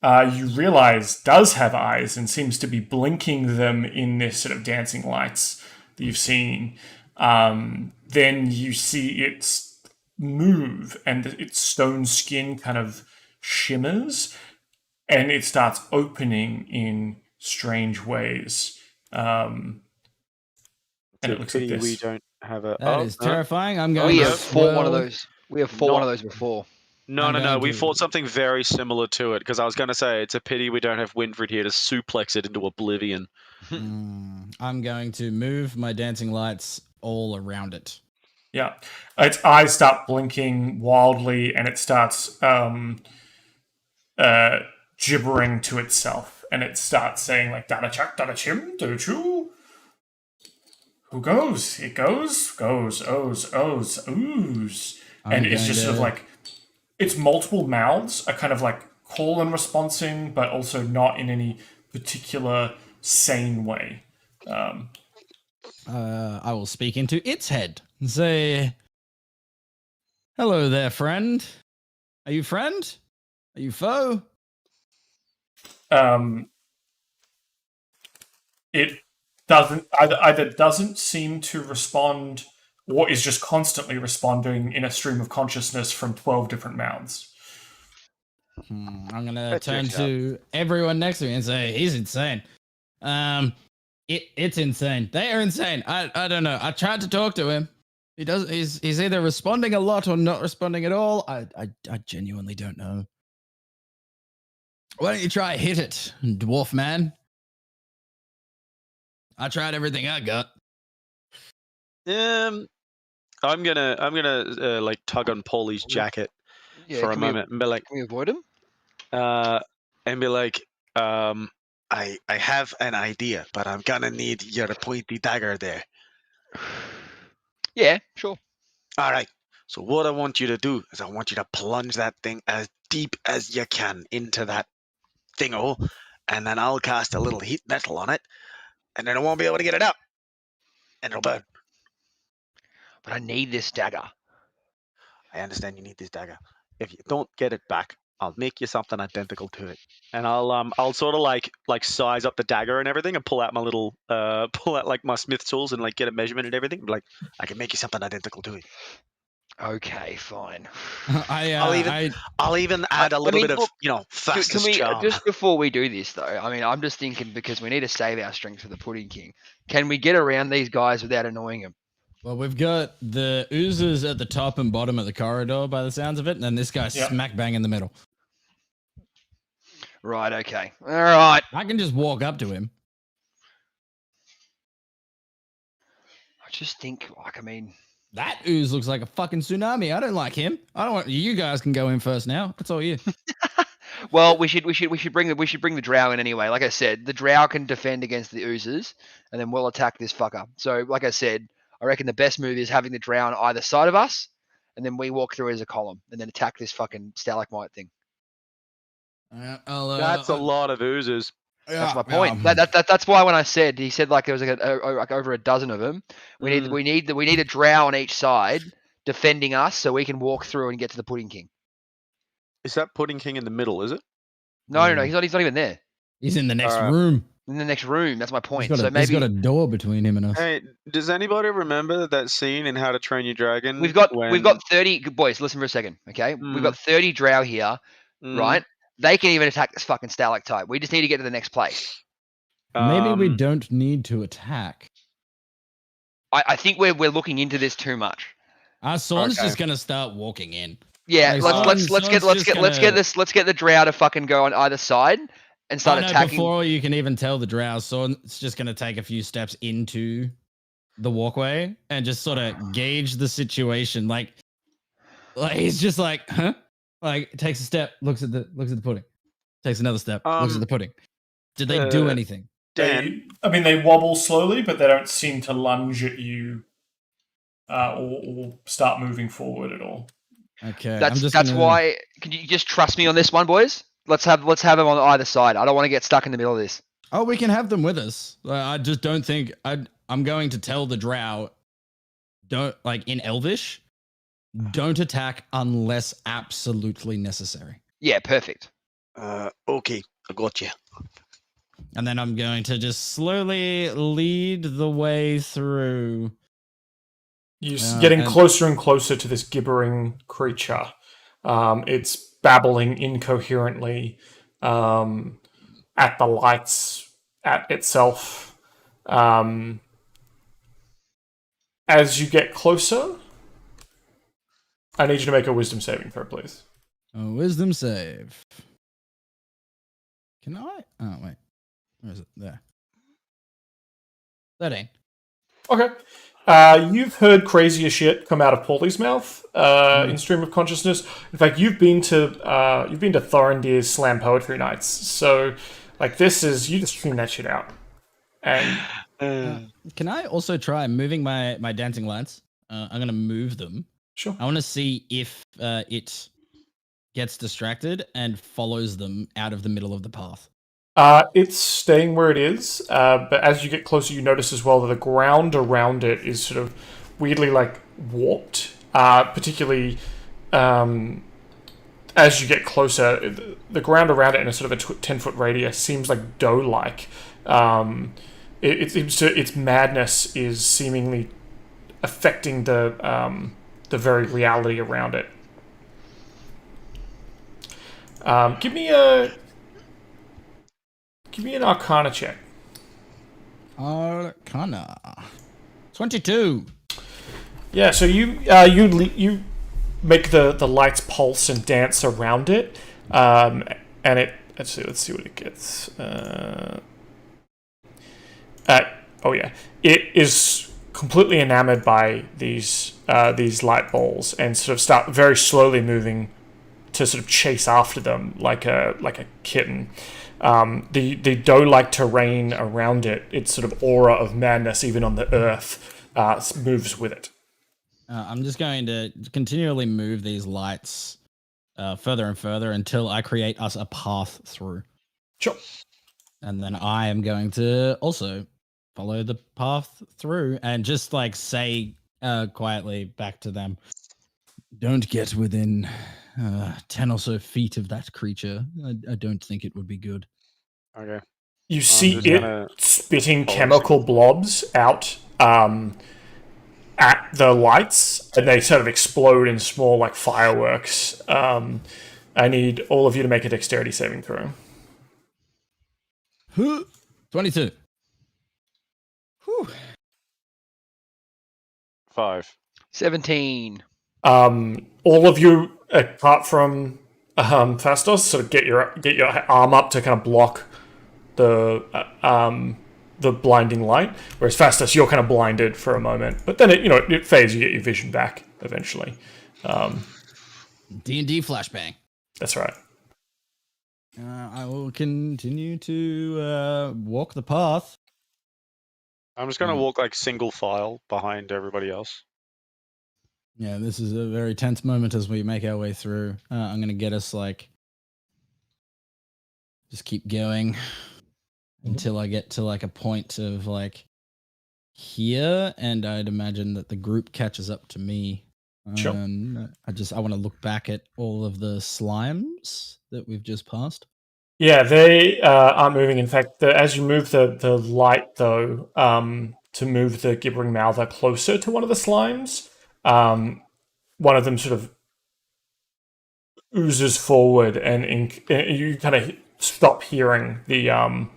you realize does have eyes and seems to be blinking them in this sort of dancing lights that you've seen. Then you see its move and its stone skin kind of shimmers and it starts opening in strange ways. And it looks like this. We don't have a. That is terrifying. I'm going. We have fought one of those. We have fought one of those before. No. We fought something very similar to it because I was going to say it's a pity we don't have Winfried here to suplex it into oblivion. I'm going to move my dancing lights all around it. Yeah. Its eyes start blinking wildly and it starts gibbering to itself. And it starts saying like, Danachak, Danachim, Dochu. Who goes? It goes, oos. And it's just sort of like its multiple mouths are kind of like call and responsing, but also not in any particular sane way. I will speak into its head and say, "Hello there, friend. Are you friend? Are you foe?" It doesn't either doesn't seem to respond or is just constantly responding in a stream of consciousness from 12 different mouths. I'm gonna That turn checks out. to everyone next to me and say, "He's insane. It's insane. They are insane. I don't know. I tried to talk to him. He does. He's either responding a lot or not responding at all. I genuinely don't know. Why don't you try hit it, dwarf man? I tried everything I got." I'm gonna like tug on Paulie's jacket Yeah, for a can we moment and be like, can we avoid him? I have an idea, but I'm gonna need your pointy dagger there. Yeah, sure. All right. So what I want you to do is I want you to plunge that thing as deep as you can into that thingo, and then I'll cast a little heat metal on it, and then I won't be able to get it out, and it'll burn. But I need this dagger. I understand you need this dagger. If you don't get it back, I'll make you something identical to it. and I'll sort of like size up the dagger and everything, and pull out my little pull out like my smith tools and like get a measurement and everything. Like, I can make you something identical to it. Okay, fine. I'll even add a little bit of, look, Can fastest we charm. just before we do this though? I mean, I'm just thinking because we need to save our strength for the Pudding King. Can we get around these guys without annoying them? Well, we've got the oozes at the top and bottom of the corridor by the sounds of it, and then this guy Yep. smack bang in the middle. Right. Okay. All right. I can just walk up to him. I just think, like, I mean, That ooze looks like a fucking tsunami. I don't like him. I don't want you guys can go in first now. That's all you. well, we should bring the drow in anyway. Like I said, the drow can defend against the oozes, and then we'll attack this fucker. So, like I said, I reckon the best move is having the drow on either side of us, and then we walk through as a column, and then attack this fucking stalagmite thing. that's a lot of oozes. That's my point. That's why when I said he said like there was like over a dozen of them. We need a drow on each side defending us so we can walk through and get to the Pudding King. Is that Pudding King in the middle? Is it? No, he's not even there. He's in the next Alright. room. In the next room. That's my point. He's So got maybe a door between him and us. Hey, does anybody remember that scene in How to Train Your Dragon? we've got 30 good boys. Listen for a second, okay? We've got 30 drow here, right? They can even attack this fucking stalactite. We just need to get to the next place. Maybe we don't need to attack. I think we're looking into this too much. Sorn's just gonna start walking in. Yeah, Like, let's get the drow to fucking go on either side and start attacking. Before you can even tell the drow, Sorn's just gonna take a few steps into the walkway and just sort of gauge the situation. Like he's just like, huh? Like takes a step, looks at the pudding, takes another step, looks at the pudding. Did they do anything? Dan, They wobble slowly, but they don't seem to lunge at you or start moving forward at all. Okay, that's why. Can you just trust me on this one, boys? Let's have them on either side. I don't want to get stuck in the middle of this. Oh, we can have them with us. I just don't think I'm going to tell the drow, don't like in Elvish, don't attack unless absolutely necessary. Yeah, perfect. Okay, I got you. And then I'm going to just slowly lead the way through. You're getting closer and closer to this gibbering creature. It's babbling incoherently at the lights, at itself. As you get closer, I need you to make a wisdom saving throw, please. A wisdom save. Can I? Oh, wait. Where is it? There. 13. Okay. You've heard crazier shit come out of Paulie's mouth in stream of consciousness. In fact, you've been to Thorindir's slam poetry nights. So, like, you just tune that shit out. And can I also try moving my dancing lights? I'm gonna move them. Sure. I want to see if it gets distracted and follows them out of the middle of the path. It's staying where it is, but as you get closer, you notice as well that the ground around it is sort of weirdly like warped. Particularly as you get closer, the ground around it in a sort of a 10-foot radius seems like dough-like. Its madness is seemingly affecting the very reality around it. Give me an Arcana check. Arcana. 22. Yeah, so you make the lights pulse and dance around it, and it. Let's see what it gets. It is completely enamored by these light balls and sort of start very slowly moving to sort of chase after them like a kitten. The dough-like terrain around it, its sort of aura of madness, even on the earth, moves with it. I'm just going to continually move these lights further and further until I create us a path through. Sure. And then I am going to also follow the path through and just like say quietly back to them, don't get within 10 or so feet of that creature. I don't think it would be good. Okay. You see just it gonna spitting follow chemical blobs out at the lights, and they sort of explode in small, like, fireworks. I need all of you to make a dexterity saving throw. 22. Whew. 5. 17. All of you, apart from Fastos, sort of get your arm up to kind of block the blinding light. Whereas Fastos, you're kind of blinded for a moment, but then it fades. You get your vision back eventually. D&D flashbang. That's right. I will continue to walk the path. I'm just gonna walk like single file behind everybody else. Yeah, this is a very tense moment as we make our way through. I'm going to get us like, just keep going until I get to like a point of like here, and I'd imagine that the group catches up to me. Sure. I want to look back at all of the slimes that we've just passed. Yeah, they aren't moving. In fact, as you move the light, though, to move the gibbering mouther closer to one of the slimes, one of them sort of oozes forward, and you kind of stop hearing the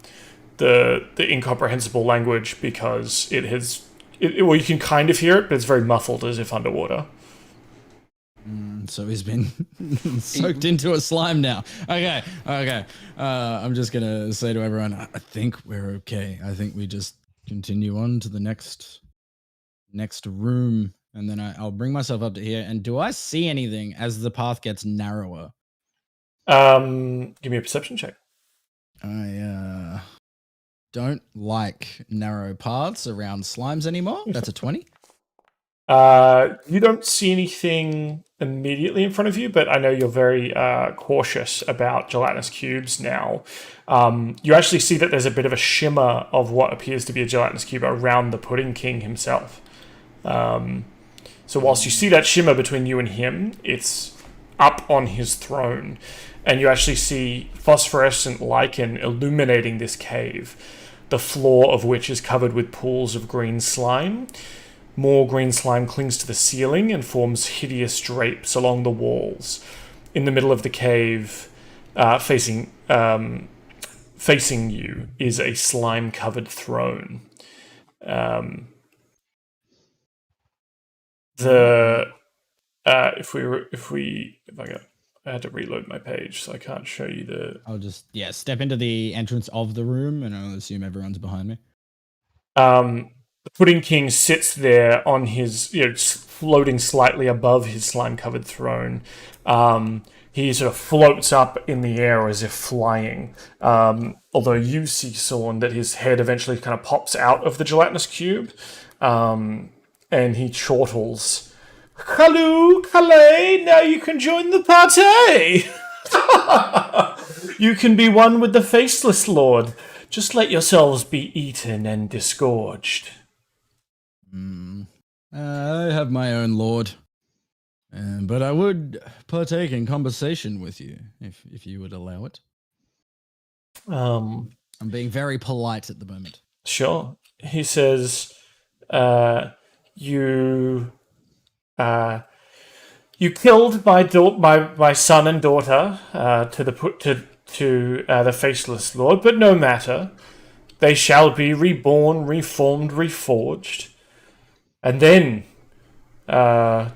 incomprehensible language because well, you can kind of hear it, but it's very muffled as if underwater. So he's been soaked into a slime now. Okay. I'm just going to say to everyone, I think we're okay. I think we just continue on to the next room, and then I'll bring myself up to here. And do I see anything as the path gets narrower? Give me a perception check. I don't like narrow paths around slimes anymore. That's a 20. You don't see anything immediately in front of you, but I know you're very cautious about gelatinous cubes now. You actually see that there's a bit of a shimmer of what appears to be a gelatinous cube around the Pudding King himself. So whilst you see that shimmer between you and him, it's up on his throne, and you actually see phosphorescent lichen illuminating this cave, the floor of which is covered with pools of green slime. More green slime clings to the ceiling and forms hideous drapes along the walls. In the middle of the cave, facing you, is a slime-covered throne. I had to reload my page, so I can't show you the. I'll just step into the entrance of the room, and I'll assume everyone's behind me. The Pudding King sits there on his, floating slightly above his slime-covered throne. He sort of floats up in the air as if flying. Although you see, Sorn, that his head eventually kind of pops out of the gelatinous cube, and he chortles Hello, Calais, now you can join the party! You can be one with the Faceless Lord. Just let yourselves be eaten and disgorged. I have my own lord. But I would partake in conversation with you, if you would allow it. I'm being very polite at the moment. Sure. He says, you killed my son and daughter to the Faceless Lord, but no matter. They shall be reborn, reformed, reforged, and then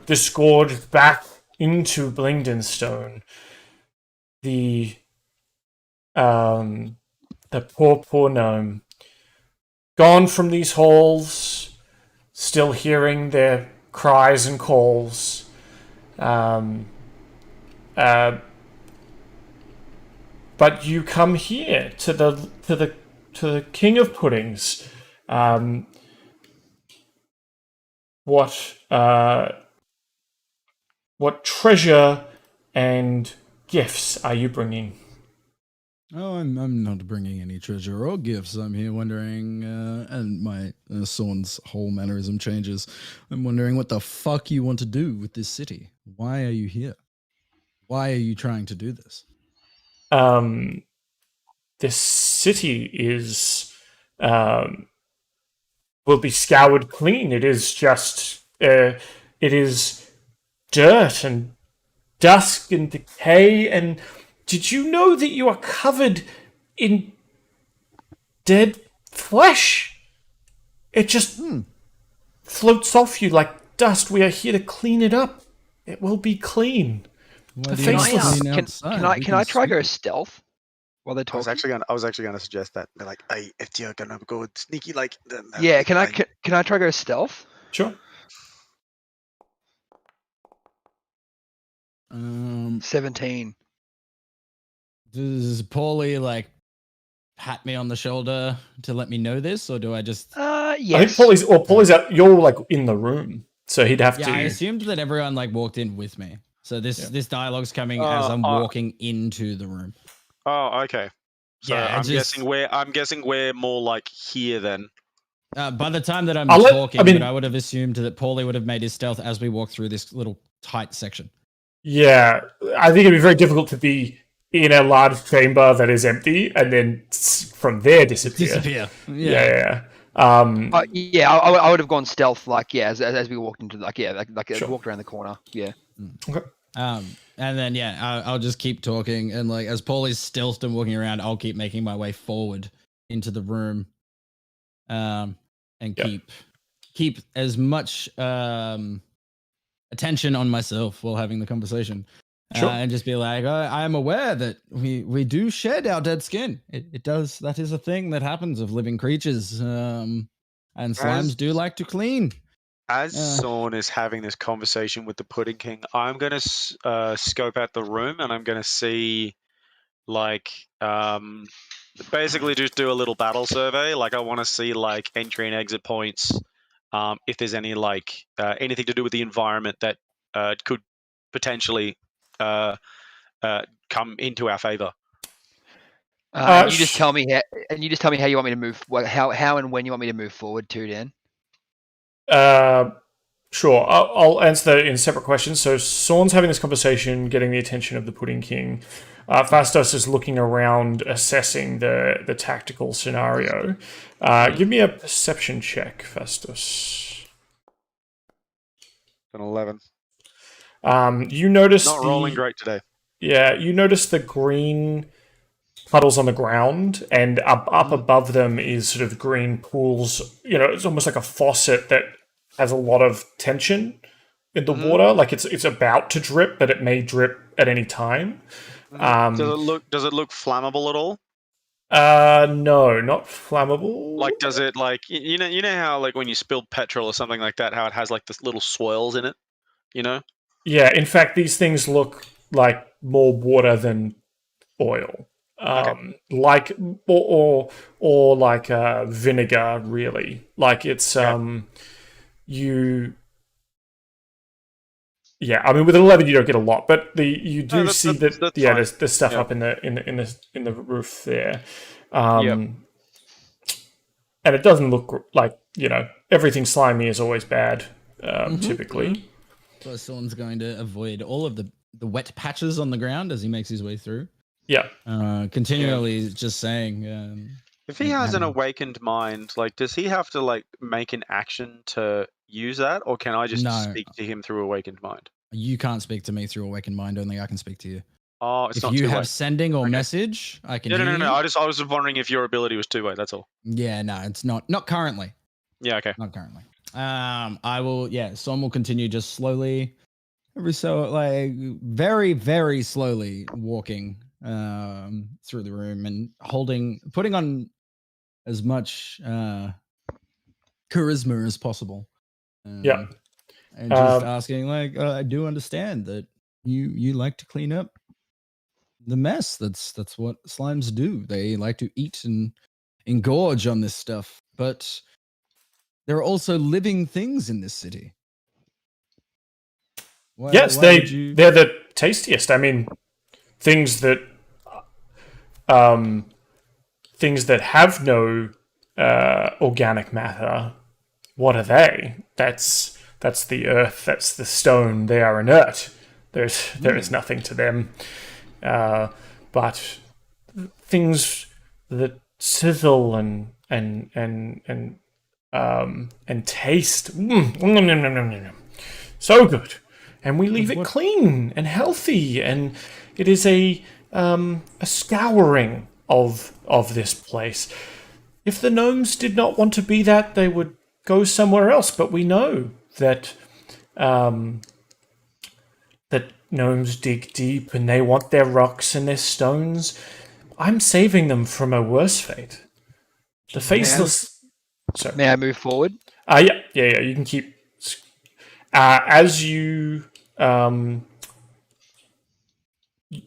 disgorged back into Blingdenstone. The poor gnome, gone from these halls, still hearing their cries and calls. But you come here to the King of Puddings. What treasure and gifts are you bringing? Oh, I'm not bringing any treasure or gifts. I'm here wondering, and my Sorn's whole mannerism changes. I'm wondering what the fuck you want to do with this city. Why are you here? Why are you trying to do this? This city will be scoured clean. It is just it is dirt and dust and decay. And did you know that you are covered in dead flesh? It just floats off you like dust. We are here to clean it up. It will be clean. Why do Can you I, not clean Can outside? I We can I try sweep go it. stealth while they're I was talking? actually gonna suggest that. They're like, hey, if you're gonna go sneaky like, then Yeah, like, can I try go stealth? Sure. 17. Does Paulie like pat me on the shoulder to let me know this, or do I just? I Yes. think Paulie's out. You're like in the room, so he'd have Yeah, to. I assumed that everyone like walked in with me. So this dialogue's coming as I'm Uh, walking into the room. oh, okay. So Yeah, I'm guessing we're more like here then. By the time that I'm I'll let- talking, I mean- but I would have assumed that Paulie would have made his stealth as we walk through this little tight section. Yeah, I think it'd be very difficult to be in a large chamber that is empty and then from there disappear. Yeah. Yeah, I would have gone stealth as we walked into Sure. walked around the corner. Yeah. Okay. And then I'll just keep talking, and like as Paulie's stealthed and walking around, I'll keep making my way forward into the room, and Yep. keep as much attention on myself while having the conversation. Sure. And just be like, I am aware that we do shed our dead skin. It does. That is a thing that happens of living creatures. And slimes do like to clean. As Sorn is having this conversation with the Pudding King, I'm gonna scope out the room and I'm gonna see, like, basically just do a little battle survey. Like, I want to see like entry and exit points. If there's any like anything to do with the environment that could potentially come into our favor. And you just tell me how you want me to move. How and when you want me to move forward to, Dan. Sure. I'll answer that in separate questions. So Sorn's having this conversation, getting the attention of the Pudding King. Fastos is looking around, assessing the tactical scenario. Give me a perception check, Fastos. An 11. You notice Not rolling great today. Yeah, you notice the green puddles on the ground, and up above them is sort of green pools. You know, it's almost like a faucet that has a lot of tension in the water. Like it's about to drip, but it may drip at any time. Does it look flammable at all? No, not flammable. Like, does it like you know how like when you spill petrol or something like that, how it has like this little swirls in it, you know? Yeah, in fact, these things look like more water than oil. Like or like vinegar, really. Like it's you Yeah, I mean, with an 11, you don't get a lot, but you do that's- see that's- that. that's Yeah, fine. there's stuff Yeah. up in the roof there, Yep. and it doesn't look like everything slimy is always bad. Mhm, Typically, So someone's going to avoid all of the wet patches on the ground as he makes his way through. yeah. Continually just saying. If he has an having- awakened mind, like, does he have to like make an action to use that, or can I just No. speak to him through awakened mind? You can't speak to me through awakened mind. Only I can speak to you. Oh, it's If not you two-way. have sending or Okay. message, I can No, hear no, no, no. you. I was just wondering if your ability was two-way. That's all. Yeah, no, it's not. Not currently. Yeah. Okay. Not currently. I will. Yeah, Son will continue just slowly, every so like very, very slowly walking through the room and putting on as much charisma as possible. Yeah. And just asking, like, I do understand that you like to clean up the mess. That's what slimes do. They like to eat and engorge on this stuff. But there are also living things in this city. Yes, Why would you? they're the tastiest. I mean, things that things that have no organic matter. What are they? That's the earth. That's the stone. They are inert. There is nothing to them. But things that sizzle and taste. So good. And we leave it clean and healthy, and it is a scouring of this place. If the gnomes did not want to be that, they would go somewhere else. But we know that that gnomes dig deep and they want their rocks and their stones. I'm saving them from a worse fate. The faceless. Sorry. May I move forward? Yeah. You can keep. As you.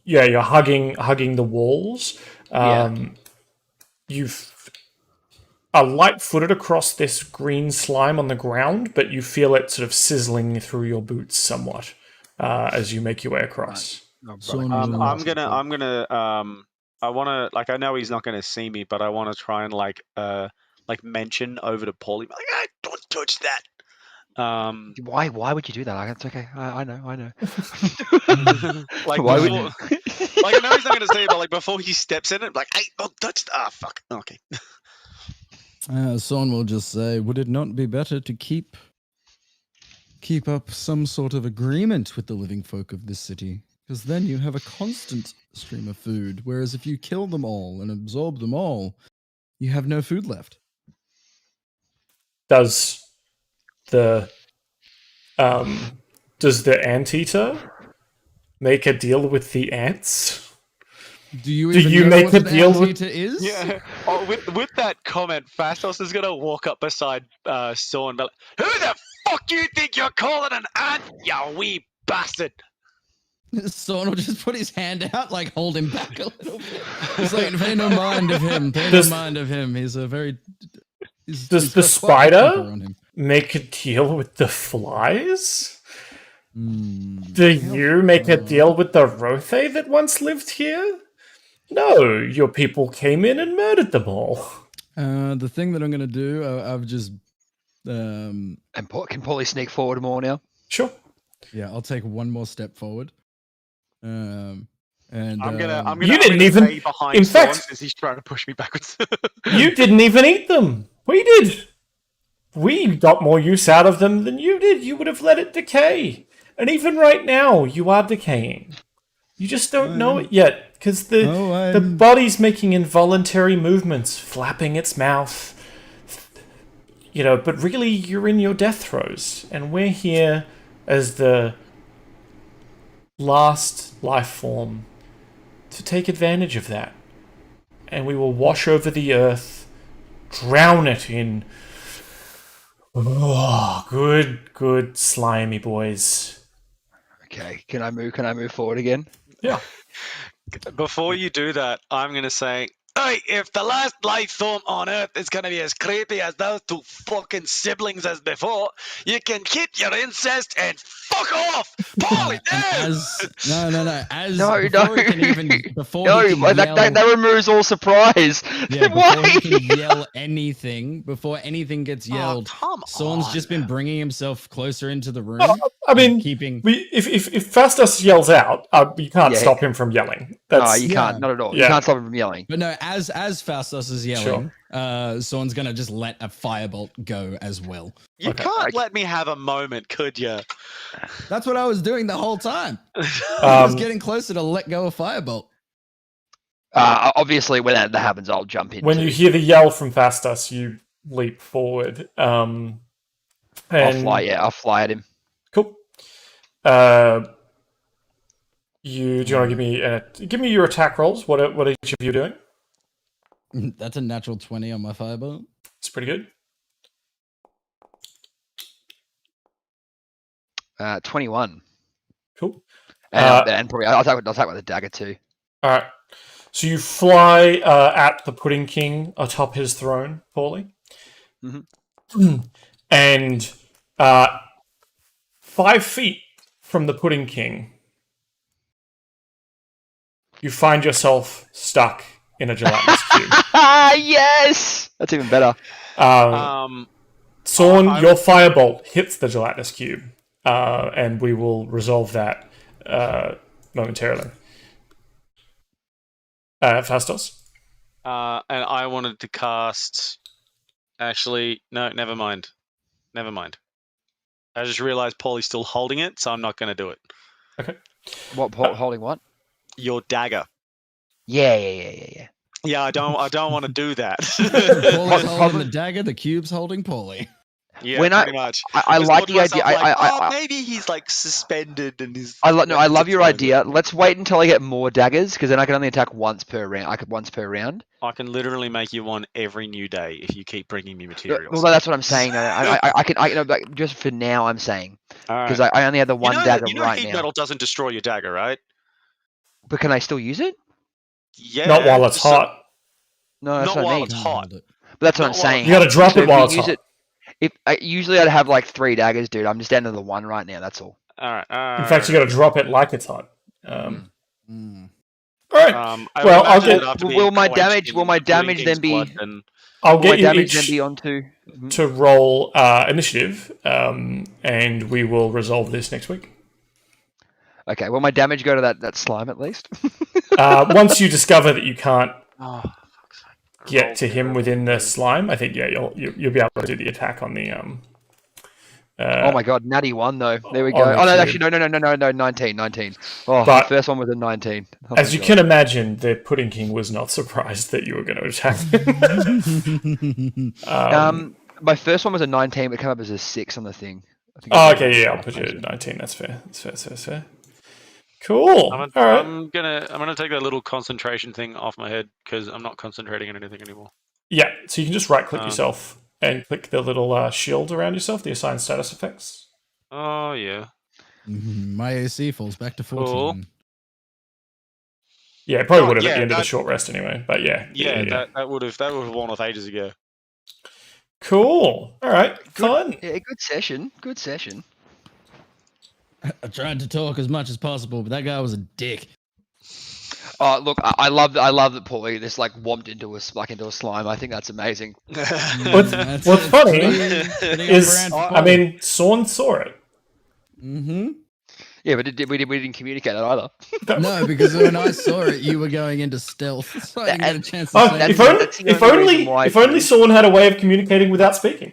You're hugging the walls. You've are light-footed across this green slime on the ground, but you feel it sort of sizzling through your boots somewhat as you make your way across. Son I'm will- gonna. I want to. Like, I know he's not gonna see me, but I want to try and like mention over to Paulie, like, hey, don't touch that. Why would you do that? Like, it's okay. I know. Like, Why before, would- like, I know he's not gonna see it, but like before he steps in it, like, hey, don't touch. Ah, fuck. Okay. Son will just say, would it not be better to keep up some sort of agreement with the living folk of this city? Because then you have a constant stream of food, whereas if you kill them all and absorb them all, you have no food left. Does the anteater make a deal with the ants? Do you Do even you know make what a an deal with- anteater is? Yeah. Oh, with that comment, Fastos is gonna walk up beside Saw and be like, "Who the fuck do you think you're calling an ant, you wee bastard?" Son will just put his hand out, like hold him back a little bit. He's like, pay no mind of him. Pay Does- no mind of him. He's a very. Does he's the got quite a spider temper on him. make a deal with the flies? Hmm. Do you make a deal with the Rothe that once lived here? No, your people came in and murdered them all. The thing that I'm gonna do, I've just, And can Paulie sneak forward more now? Sure. yeah, I'll take one more step forward. And I'm gonna You didn't even- stay behind in Saw fact- since he's trying to push me backwards. You didn't even eat them. We did. We got more use out of them than you did. You would have let it decay. And even right now, you are decaying. You just don't know it yet, because the body's making involuntary movements, flapping its mouth. But really, you're in your death throes. And we're here as the last life form to take advantage of that. And we will wash over the earth, drown it in good slimy boys. Okay. Can I move forward again? Yeah. Before you do that, I'm gonna say, Hey, if the last life form on Earth is gonna be as creepy as those two fucking siblings as before, you can keep your incest and fuck off, Paulie. And as no, as No, before no. he can even before No, he can yell, that removes all surprise. yeah, Why? before he can yell anything, before anything gets Oh, yelled, come Sawn's on. just been bringing himself closer into the room. Oh, I mean, keeping. if Fastos yells out, you can't Yeah. stop him from yelling. No, That's you Yeah. can't. Not at all. Yeah. You can't stop him from yelling. But no, as Fastos is yelling, Sawn's gonna just let a firebolt go as well. You Okay. can't let me have a moment, could you? That's what I was doing the whole time. I was um, getting closer to let go of firebolt. Obviously, when that happens, I'll jump in. when you hear the yell from Fastos, you leap forward. I'll And fly. Yeah, I'll fly at him. cool. Do you want to give me your attack rolls? What are each of you doing? That's a natural 20 on my firebolt. It's pretty good. 21. Cool. And probably I'll attack with a dagger too. All right. So you fly at the Pudding King atop his throne, Paulie. And 5 feet from the Pudding King, you find yourself stuck in a gelatinous cube. Yes, that's even better. Sawn, your firebolt hits the gelatinous cube, and we will resolve that momentarily. Fastos? And I wanted to cast. Actually, no, never mind. Never mind. I just realized Paulie's still holding it, so I'm not going to do it. Okay. What holding what? Your dagger. Yeah. Yeah, I don't want to do that. Paulie's holding the dagger, the cube's holding Paulie. Yeah, When pretty much. I Just like thought to the idea. myself, I maybe he's like suspended and he's. I love your fine. idea. Let's wait until I get more daggers, because then I can only attack once per round. I can literally make you one every new day if you keep bringing me materials. Well, that's what I'm saying. No, I can like, just for now. I'm saying because Alright. I only have the one dagger right heat now. metal doesn't destroy your dagger, right? But can I still use it? Yeah. Not while it's so- hot. No, that's Not what I while mean. it's hot. But that's what I'm not while saying. You gotta drop So it if while you it's use hot. Usually I'd have like 3 daggers, dude. I'm just down to the 1 right now. That's all. Alright. In fact, you gotta drop it like it's hot. Mm. Alright. I Well, would I'll imagine get- it after will being my quenched damage- in will my the Pudding damage King's then be- blood, then- I'll Will get my you damage each then be onto. to roll initiative, and we will resolve this next week. Okay. Will my damage go to that slime at least? Once you discover that you can't Oh, get to him within the slime, I think you'll be able to do the attack on the Oh my god, natty 1 though. There we go. on the Oh no, cube. actually no, 19. Oh, But- the first one was a 19. Oh As my you God. can imagine, the Pudding King was not surprised that you were going to attack him. My first one was a 19, but it came up as a 6 on the thing. I think Oh, I okay, yeah, I'll put you at 19. That's fair. That's fair. Cool. All right. I'm gonna take that little concentration thing off my head because I'm not concentrating on anything anymore. Yeah, so you can just right-click Um, yourself and click the little shield around yourself, the assign status effects. Oh yeah. My AC falls back to 14. Cool. Yeah, it probably Oh, would have at yeah, the end of the that- short rest anyway. But yeah. That would have worn off ages ago. Cool. All right. Fun. Yeah, good session. Good session. I tried to talk as much as possible, but that guy was a dick. Oh, look, I love that Paulie this like womped into a slime. I think that's amazing. What's funny is, I mean, Sawn saw it. Mm-hmm. Yeah, but we didn't communicate that either. No, because when I saw it, you were going into stealth, so I didn't get a chance to Oh, say if anything. only Sawn had a way of communicating without speaking.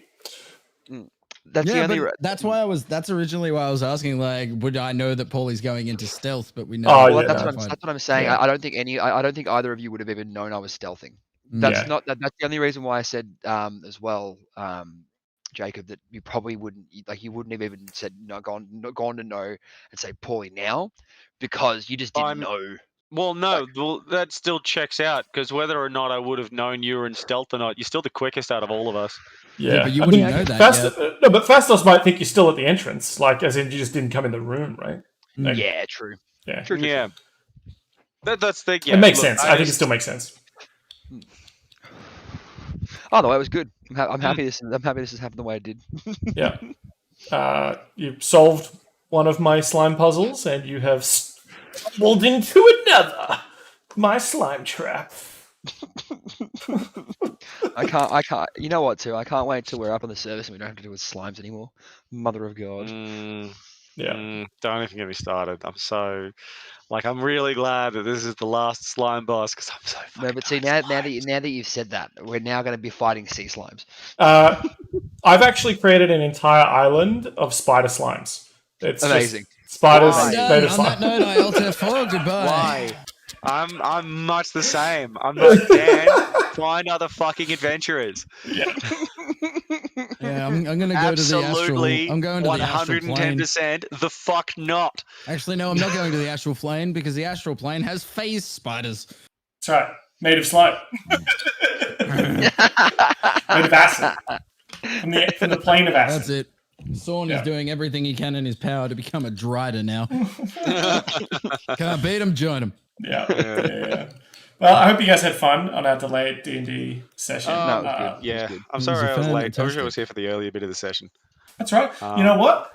That's the Yeah, only. but that's originally why I was asking. Like, would I know that Paulie's going into stealth? But we know. Oh, Well, yeah, that's, no, what I'm saying. Yeah. I don't think I don't think either of you would have even known I was stealthing. That's not. That's the only reason why I said as well, Jacob, that you probably wouldn't like. You wouldn't have even said gone to know and say Paulie now, because you just didn't know. Well, no, that still checks out because whether or not I would have known you were in stealth or not, you're still the quickest out of all of us. Yeah, but you wouldn't know that yet. No, but Fastos might think you're still at the entrance, like as in you just didn't come in the room, right? Like, Yeah, true. Yeah. True. Yeah. That's the. It makes sense. I think it still makes sense. Oh no, it was good. I'm happy. I'm happy this has happened the way it did. Yeah. You solved one of my slime puzzles, and you have stumbled into another. My slime trap. I can't. You know what? Too. I can't wait till we're up on the service and we don't have to deal with slimes anymore. Mother of God. Don't even get me started. I'm so I'm really glad that this is the last slime boss because I'm so fucking No, but see now that you've said that, we're now going to be fighting sea slimes. I've actually created an entire island of spider slimes. It's Amazing. just spiders Why? made of On slime. that note, I alter for goodbye. Why? I'm much the same. I'm like, Dan, find other fucking adventurers. Yeah. Yeah, I'm gonna go to the astral. Absolutely, I'm going to the astral plane. 110%. The fuck not. Actually, no, I'm not going to the astral plane because the astral plane has phase spiders. That's right. Made of slime. Made of acid. From the plane of acid. That's it. Sorn is doing everything he can in his power to become a Drider now. Can't beat him, join him. Yeah. Well, I hope you guys had fun on our delayed D&D session. No, it was good. Yeah, good. I'm It sorry was I was late. I wish I fantastic. was here for the earlier bit of the session. That's right. You know what?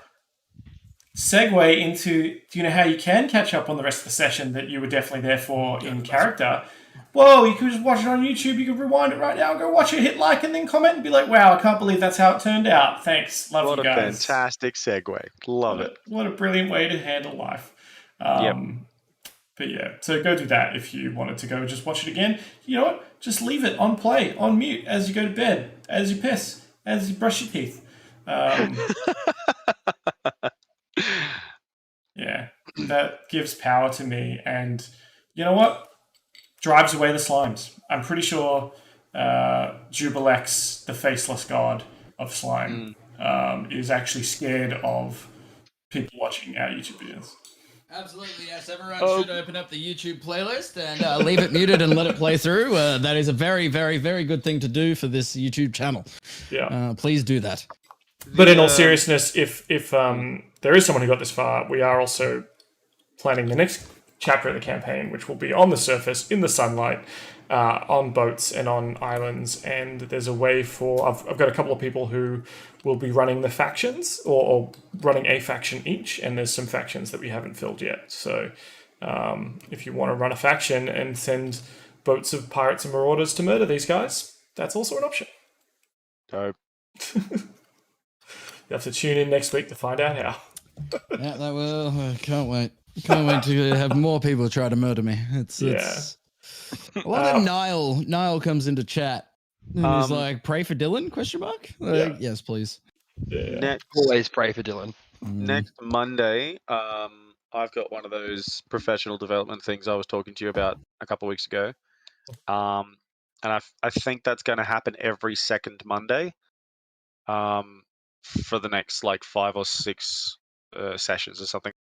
Segue into, do you know how you can catch up on the rest of the session that you were definitely there for in character? Whoa, you could just watch it on YouTube. You could rewind it right now, go watch it, hit like, and then comment and be like, wow, I can't believe that's how it turned out. Thanks. Love What you a guys. fantastic segue. Love it. What a brilliant way to handle life. But yeah, so go do that if you wanted to go just watch it again. You know what? Just leave it on play, on mute, as you go to bed, as you piss, as you brush your teeth. Yeah, that gives power to me. And you know what? Drives away the slimes. I'm pretty sure Jubilex, the faceless god of slime, is actually scared of people watching our YouTube videos. Absolutely, yes. Everyone should open up the YouTube playlist and leave it muted and let it play through. That is a very, very, very good thing to do for this YouTube channel. Yeah. Please do that. But in all seriousness, if there is someone who got this far, we are also planning the next chapter of the campaign, which will be on the surface, in the sunlight, on boats and on islands. And there's a way for... I've got a couple of people who will be running the factions, or running a faction each, and there's some factions that we haven't filled yet. So if you want to run a faction and send boats of pirates and marauders to murder these guys, that's also an option. Dope. You have to tune in next week to find out how. Yeah, that will. I can't wait. Can't wait to have more people try to murder me. It's I love that Niall comes into chat and he's like, "Pray for Dylan?" Question mark. Yes, please. Yeah. Always pray for Dylan. Next Monday, I've got one of those professional development things I was talking to you about a couple of weeks ago. And I think that's going to happen every second Monday for the next 5 or 6 sessions or something.